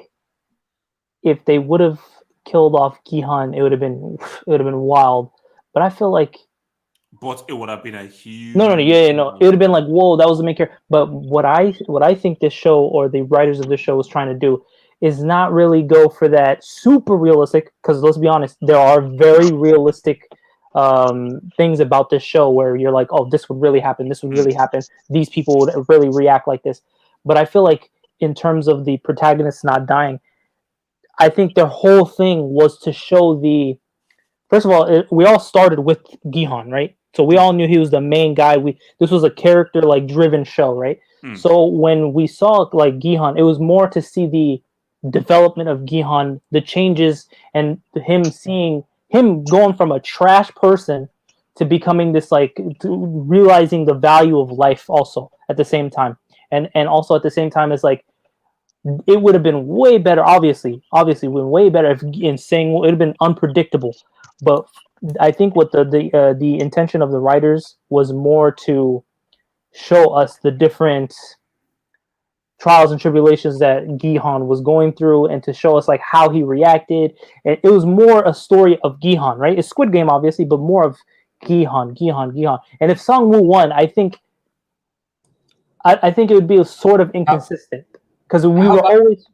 if they would have killed off Gi-han, it would have been wild. But I feel like, but it would have been a huge. No. It would have been like, whoa, that was the main character. But what I think this show, or the writers of this show, was trying to do is not really go for that super realistic. Because let's be honest, there are very realistic things about this show where you're like, oh, this would really happen. This would really happen. These people would really react like this. But I feel like, in terms of the protagonist not dying, I think their whole thing was to show first of all, we all started with Gi-han, right? So we all knew he was the main guy. This was a character like driven show, right? So when we saw like Gi-han, it was more to see the development of Gi-han, the changes, and him going from a trash person to becoming this, like, to realizing the value of life also at the same time. And also at the same time, it's like, it would have been way better, obviously been way better if in saying it would have been unpredictable. But I think what the intention of the writers was more to show us the different trials and tribulations that Gi-han was going through, and to show us like how he reacted. And it was more a story of Gi-han, right? It's Squid Game, obviously, but more of Gi-han. And if Sang-woo won, I think it would be sort of inconsistent, because we were always.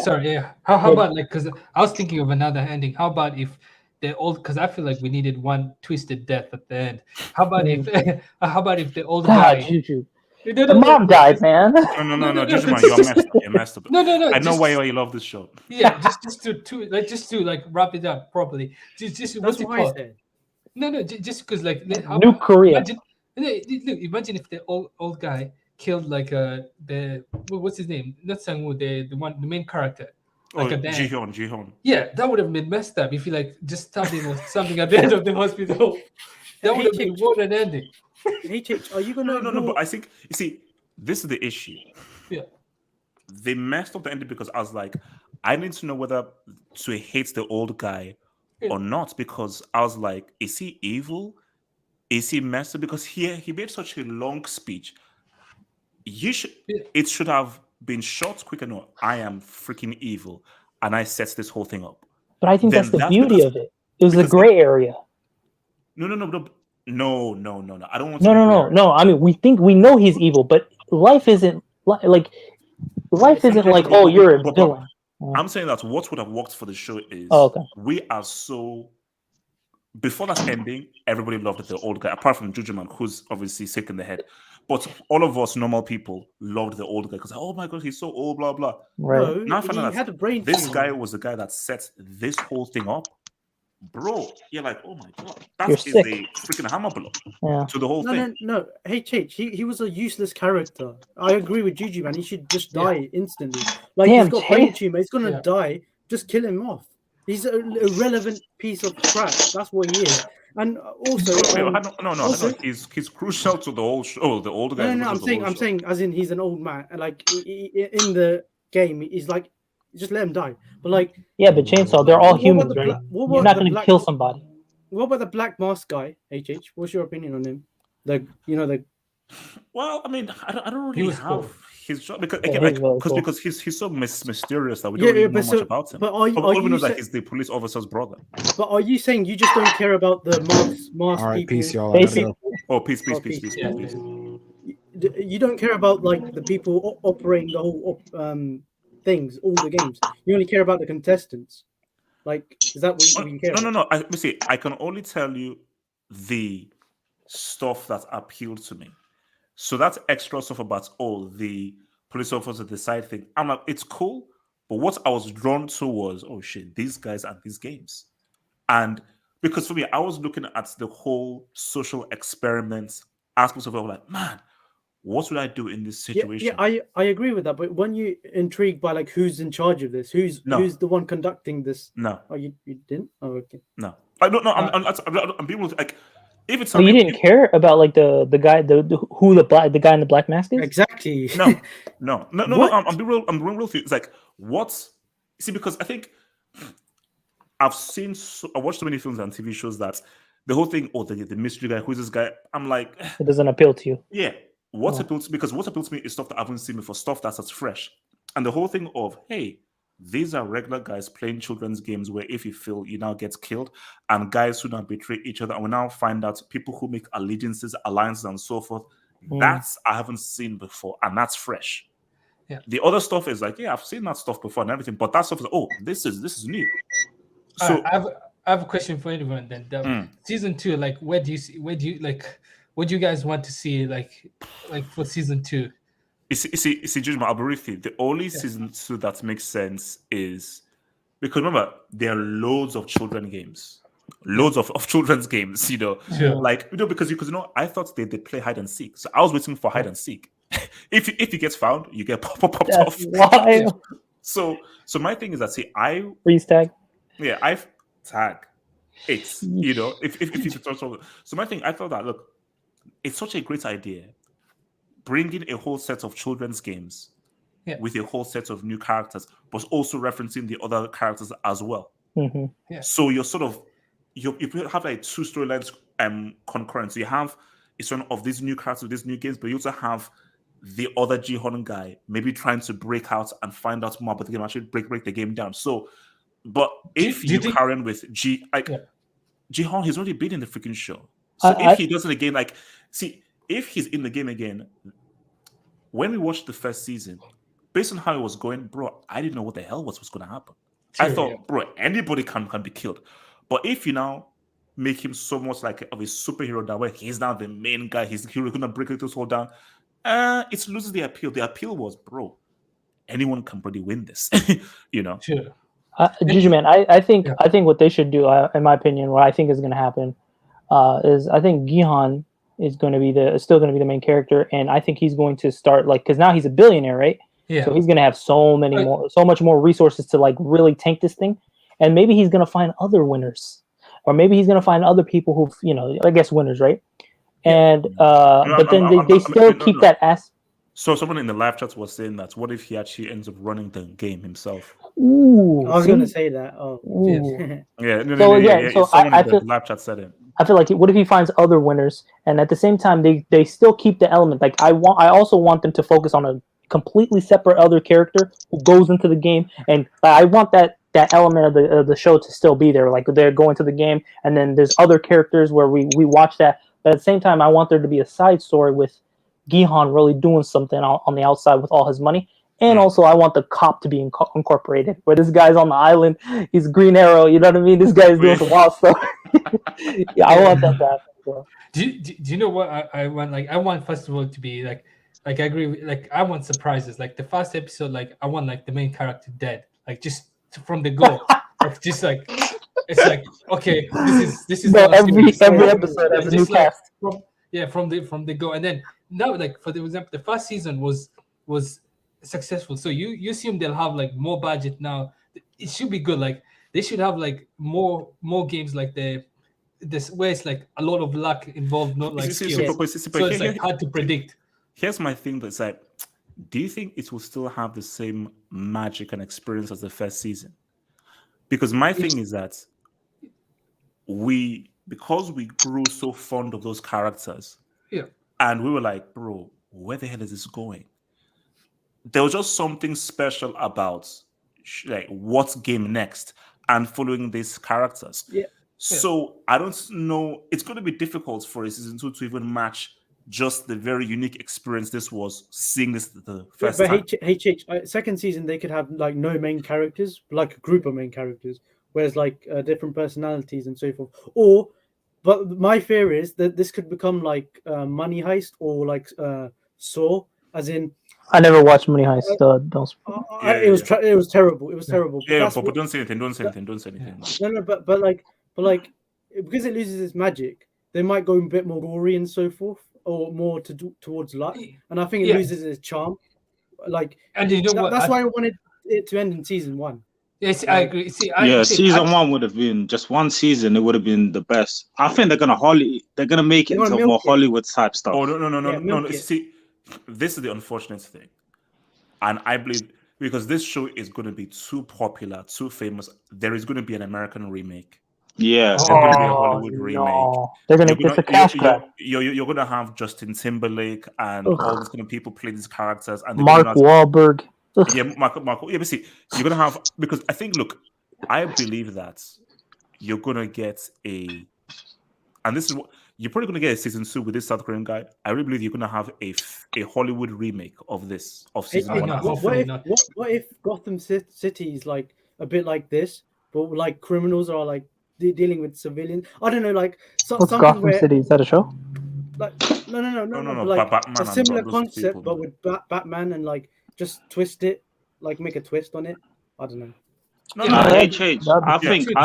Sorry, yeah. How about, like, because I was thinking of another ending. How about if the old? Because I feel like we needed one twisted death at the end. How about if the old guy? Juju. The mom died, man. No, Juju, man, you're messed up. No. I know why you love this show. Yeah, just to wrap it up properly. Just what's it called? No, just because, like, New Korea. Imagine if the old guy killed, like, what's his name? Not Sang-woo, the main character. Like Ji-hyun. Yeah, that would have been messed up if you, like, just stabbed him or something at the end of the hospital. That would have been what an ending. Are you gonna? No. But I think, you see, this is the issue. Yeah. They messed up the ending because I was like, I need to know whether to hate the old guy or not, because I was like, is he evil? Is he messed up? Because he made such a long speech. It should have been short, quick, and no, I am freaking evil, and I set this whole thing up. But I think that's the beauty of it. It was a gray area. No. I don't want. No. I mean, we know he's evil, but life isn't like oh, you're a villain. I'm saying that what would have worked for the show is we are so. Before that ending, everybody loved the old guy, apart from Jujuman, who's obviously sick in the head. But all of us normal people loved the old guy because, oh my god, he's so old, blah blah. Right. Now I found out this guy was the guy that set this whole thing up. bro, you're like, oh my god, You're that is sick. a freaking hammer blow Yeah. to the whole No, thing. no, no. HH, he was a useless character. I agree with Juju, man. He should just die instantly. Like Damn, he's got brain Chase. tumor. He's gonna Yeah. die. Just kill him off. He's an irrelevant piece of crap. That's what he is. And also, also, he's crucial to the whole show. The older guy. no, I'm saying, as in, he's an old man. Like in the game, he's like, just let him die. But like, Yeah, but Chainsaw, they're all what about humans, the right? bla- what You're about not the going to black- kill somebody. what about the Black Mask guy? HH, what's your opinion on him? Well, I mean, I don't He really was have cool. his job because Yeah, again, he's like, really cool. because he's so mysterious that we don't really know much about him. But All we know you is that say- he's the police officer's brother. But are you saying you just don't care about the mask All right, people? peace, y'all. I gotta go. Oh, peace. Yeah. You don't care about like the people operating the whole things, all the games. You only care about the contestants. Like, is that what you care about? No. I can only tell you the stuff that appealed to me. So that extra stuff about the police officer, the side thing, I'm like, it's cool. But what I was drawn to was, oh shit, these guys and these games. And because for me, I was looking at the whole social experiments aspects of it. I'm like, man, what would I do in this situation? Yeah, I agree with that. But when you intrigued by like who's in charge of this, who's the one conducting this? No. Oh, you didn't? Oh, okay. No. I'm being like, if it's So you didn't care about like the guy, the guy in the black mask is? Exactly. No. What? I'm being real with you. It's like, what? See, because I think I watched so many films and TV shows that the whole thing, the mystery guy, who's this guy? I'm like, It doesn't appeal to you. yeah. What appeals to me is stuff that I haven't seen before, stuff that's fresh. And the whole thing of, hey, these are regular guys playing children's games where if you fail, you now get killed, and guys who now betray each other, and we now find out people who make allegiances, alliances, and so forth. That's I haven't seen before, and that's fresh. Yeah. The other stuff is like, yeah, I've seen that stuff before and everything, but that stuff is, this is new. So I have a question for everyone then. Season 2, like, what do you guys want to see like for season 2? You see, Judgment, I'll be with you. The only season 2 that makes sense is because remember, there are loads of children games. Loads of children's games, Sure. like, because I thought they play hide and seek. So I was waiting for hide and seek. If he gets found, you get popped off. Wild. So my thing is that freeze tag. Yeah, I tag it. If you so my thing, I thought that look, it's such a great idea. Bringing a whole set of children's games with a whole set of new characters, but also referencing the other characters as well. Mm-hmm. Yeah. So you're sort of you have like two storylines concurrent. So you have a sort of these new characters, these new games, but you also have the other Jihan guy maybe trying to break out and find out more about the game, actually break the game down. So, but if you carry on with Jihan, he's already been in the freaking show. So if he does it again, like, see, if he's in the game again, when we watched the first season, based on how it was going, bro, I didn't know what the hell was going to happen. I thought, bro, anybody can be killed. But if you now make him so much like of a superhero that way, he's now the main guy, he's going to break this whole down, it loses the appeal. The appeal was, bro, anyone can pretty win this, Sure. Juju, man, I think what they should do, in my opinion, what I think is going to happen is I think Gihan is going to be still going to be the main character, and I think he's going to start because now he's a billionaire, right? Yeah. So he's going to have so much more resources to like really tank this thing, and maybe he's going to find other winners, or maybe he's going to find other people who I guess winners, right? And but then they still keep that ass. So someone in the live chat was saying that what if he actually ends up running the game himself? Ooh, I was going to say that. Oh, yeah. So I feel live chat said it. I feel like what if he finds other winners, and at the same time they still keep the element. Like I also want them to focus on a completely separate other character who goes into the game, and I want that element of the show to still be there. Like they're going to the game, and then there's other characters where we watch that. But at the same time, I want there to be a side story with Gihan really doing something on the outside with all his money. And also, I want the cop to be incorporated, where this guy's on the island, he's Green Arrow, you know what I mean? This guy's doing some wild stuff. Yeah, I want that to happen. So. Do you know what I want? Like, I want first of all to be like I agree with, like, I want surprises. Like the first episode, like I want like the main character dead, like just from the go, like just like It's like, okay, this is No, not a series. every episode has a new Just like cast. from the go, and then now, like for example, the first season was successful. So you assume they'll have like more budget now. It should be good. Like they should have like more games like this where it's like a lot of luck involved, not like skills. So it's like hard to predict. Here's my thing that's like, do you think it will still have the same magic and experience as the first season? Because my thing is that because we grew so fond of those characters, and we were like, bro, where the hell is this going? There was just something special about like what's game next and following these characters. So I don't know. It's going to be difficult for a season 2 to even match just the very unique experience this was, seeing this the first time. But second season they could have like no main characters, like a group of main characters, whereas like different personalities and so forth. But my fear is that this could become like Money Heist or like Saw, as in. I never watched Money Heist. Don't. It was terrible. It was terrible. But don't say anything. Don't say anything. No. But like because it loses its magic, they might go a bit more gory and so forth, or more towards luck. And I think it loses its charm. Like, and you know that's why I wanted it to end in season 1. Yes, I agree. Season 1 would have been just one season. It would have been the best. I think they're gonna make it into more Hollywood type stuff. Oh no. See, this is the unfortunate thing, and I believe because this show is going to be too popular, too famous, there is going to be an American remake. Yeah, there's going to be a Hollywood remake. They're going to get a cash grab. You're going to have Justin Timberlake and all these kind of people play these characters, and Mark Wahlberg. Mark. Yeah, but see, you're going to have, because I think, look, I believe that you're going to get and this is what you're probably going to get a season 2 with this South Korean guy. I really believe you're going to have a Hollywood remake of season 1. What if Gotham City is like a bit like this, but like criminals are like dealing with civilians? I don't know, like what's Gotham City? Is that a show? Like no. Like Batman, a similar concept, but with Batman, and like just twist it, like make a twist on it. I don't know. I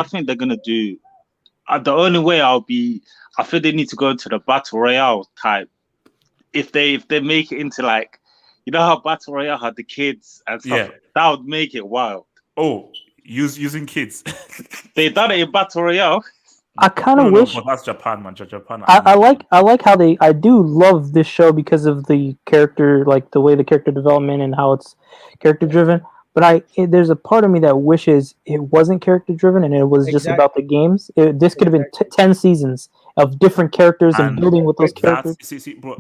think they're gonna do. The only way I think they need to go into the battle royale type. If they make it into like, you know how battle royale had the kids and stuff, that would make it wild. Oh, using kids. They done it in battle royale. I kind of wish. But that's Japan, man. Japan. I like how I do love this show because of the character, like the way the character development and how it's character driven. But there's a part of me that wishes it wasn't character driven and it was just about the games. This could have been 10 seasons of different characters and building with those characters.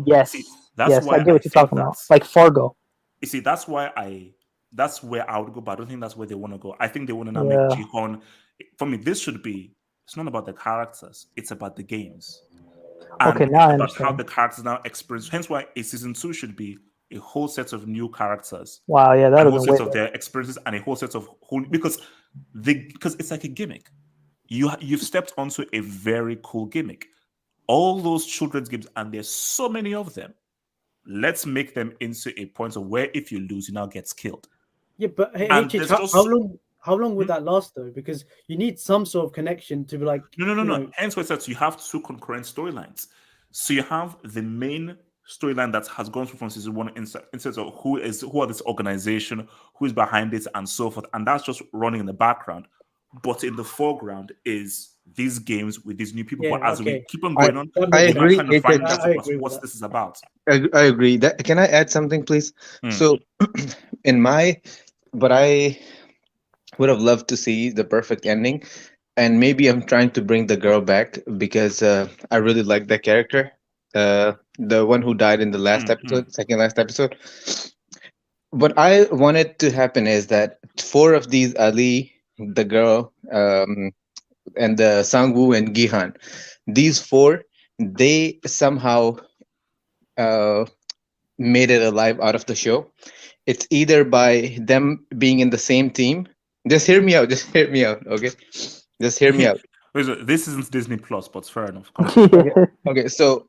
Yes, I get what you're talking about. Like Fargo. You see, that's where I would go, but I don't think that's where they want to go. I think they want to now make Jihoon. For me, this should be. It's not about the characters; it's about the games. And okay, now I about understand. how the characters now experience. Hence, why a season 2 should be a whole set of new characters. Wow, yeah, that a was whole set of their experiences and a whole set of because it's like a gimmick. You've stepped onto a very cool gimmick. All those children's games, and there's so many of them. Let's make them into a point of where if you lose, you now get killed. Yeah, but hey, how long would that last though? Because you need some sort of connection to be like. No. Hence why it says you have 2 concurrent storylines. So you have the main storyline that has gone through from season 1 instead of who are this organization, who is behind it, and so forth, and that's just running in the background. But in the foreground is these games with these new people. But as we keep on going I agree. Kind of find out what this is about. I agree. Can I add something, please? So, but I would have loved to see the perfect ending, and maybe I'm trying to bring the girl back because I really like that character, the one who died in the last episode, second last episode. What I wanted to happen is that 4 of these, Ali, the girl, and the Sang-woo and Gi-han, these 4, they somehow made it alive out of the show. It's either by them being in the same team. Just hear me out. Okay, just hear me out. This isn't Disney Plus, but fair enough. Okay, so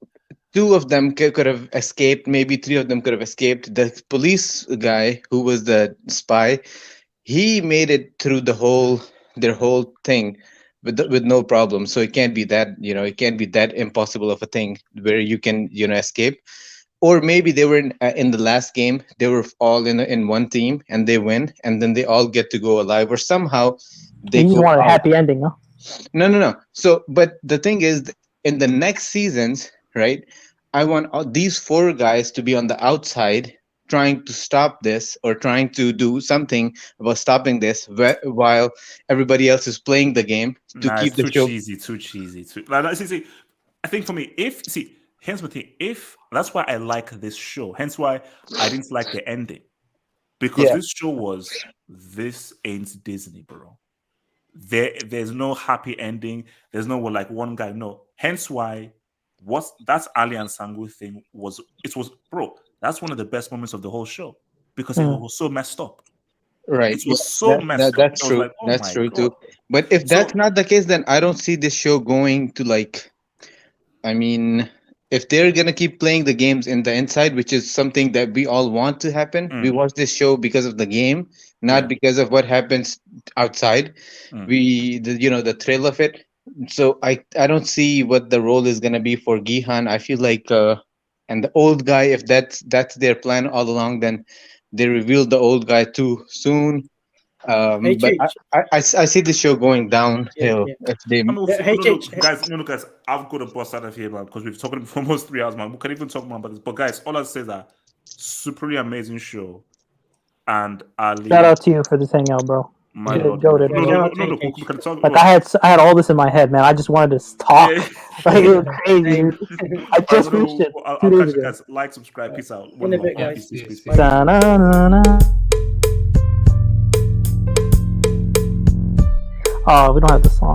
2 of them could have escaped. Maybe 3 of them could have escaped. The police guy who was the spy, he made it through their whole thing, with no problem. So it can't be that, it can't be that impossible of a thing where you can, escape. Or maybe they were in the last game, they were all in one team and they win, and then they all get to go alive, or somehow they You just go want a out. happy ending, huh? No. So, but the thing is, in the next seasons, right? I want these four guys to be on the outside, trying to stop this or trying to do something about stopping this, while everybody else is playing the game to Nah, keep it's the too show. cheesy, too cheesy. See, I think for me, here's the thing, if that's why I like this show, hence why I didn't like the ending, because Yeah. this show was, this ain't Disney, bro. There's no happy ending. There's no like one guy. No. Hence why that Ali and Sangu thing was, bro, that's one of the best moments of the whole show, because it was so messed up. Right. It Yeah, was so messed up. that's I was true. like, oh That's my true god. too. But if So that's not the case, then I don't see this show going to like. I mean, if they're gonna keep playing the games in the inside, which is something that we all want to happen, we watch this show because of the game, not because of what happens outside. The thrill of it. So I don't see what the role is gonna be for Gihan. I feel like and the old guy, if that's their plan all along, then they revealed the old guy too soon. But HH. I see the show going downhill if they. I mean, guys, I've got to bust out of here, man, because we've talked for almost 3 hours, man. We can even talk more about this. But guys, all I say is that supremely amazing show. And Ali, Shout out to you for this hangout, bro. my You lord, goated, no, bro. we can talk. Like I had all this in my head, man. I just wanted to talk. Like it was crazy, dude. I just reached it I'll 2 catch days you ago. guys. Like, subscribe, peace out. In a bit, guys. Peace. Da-na-na-na. Oh, we don't have the song.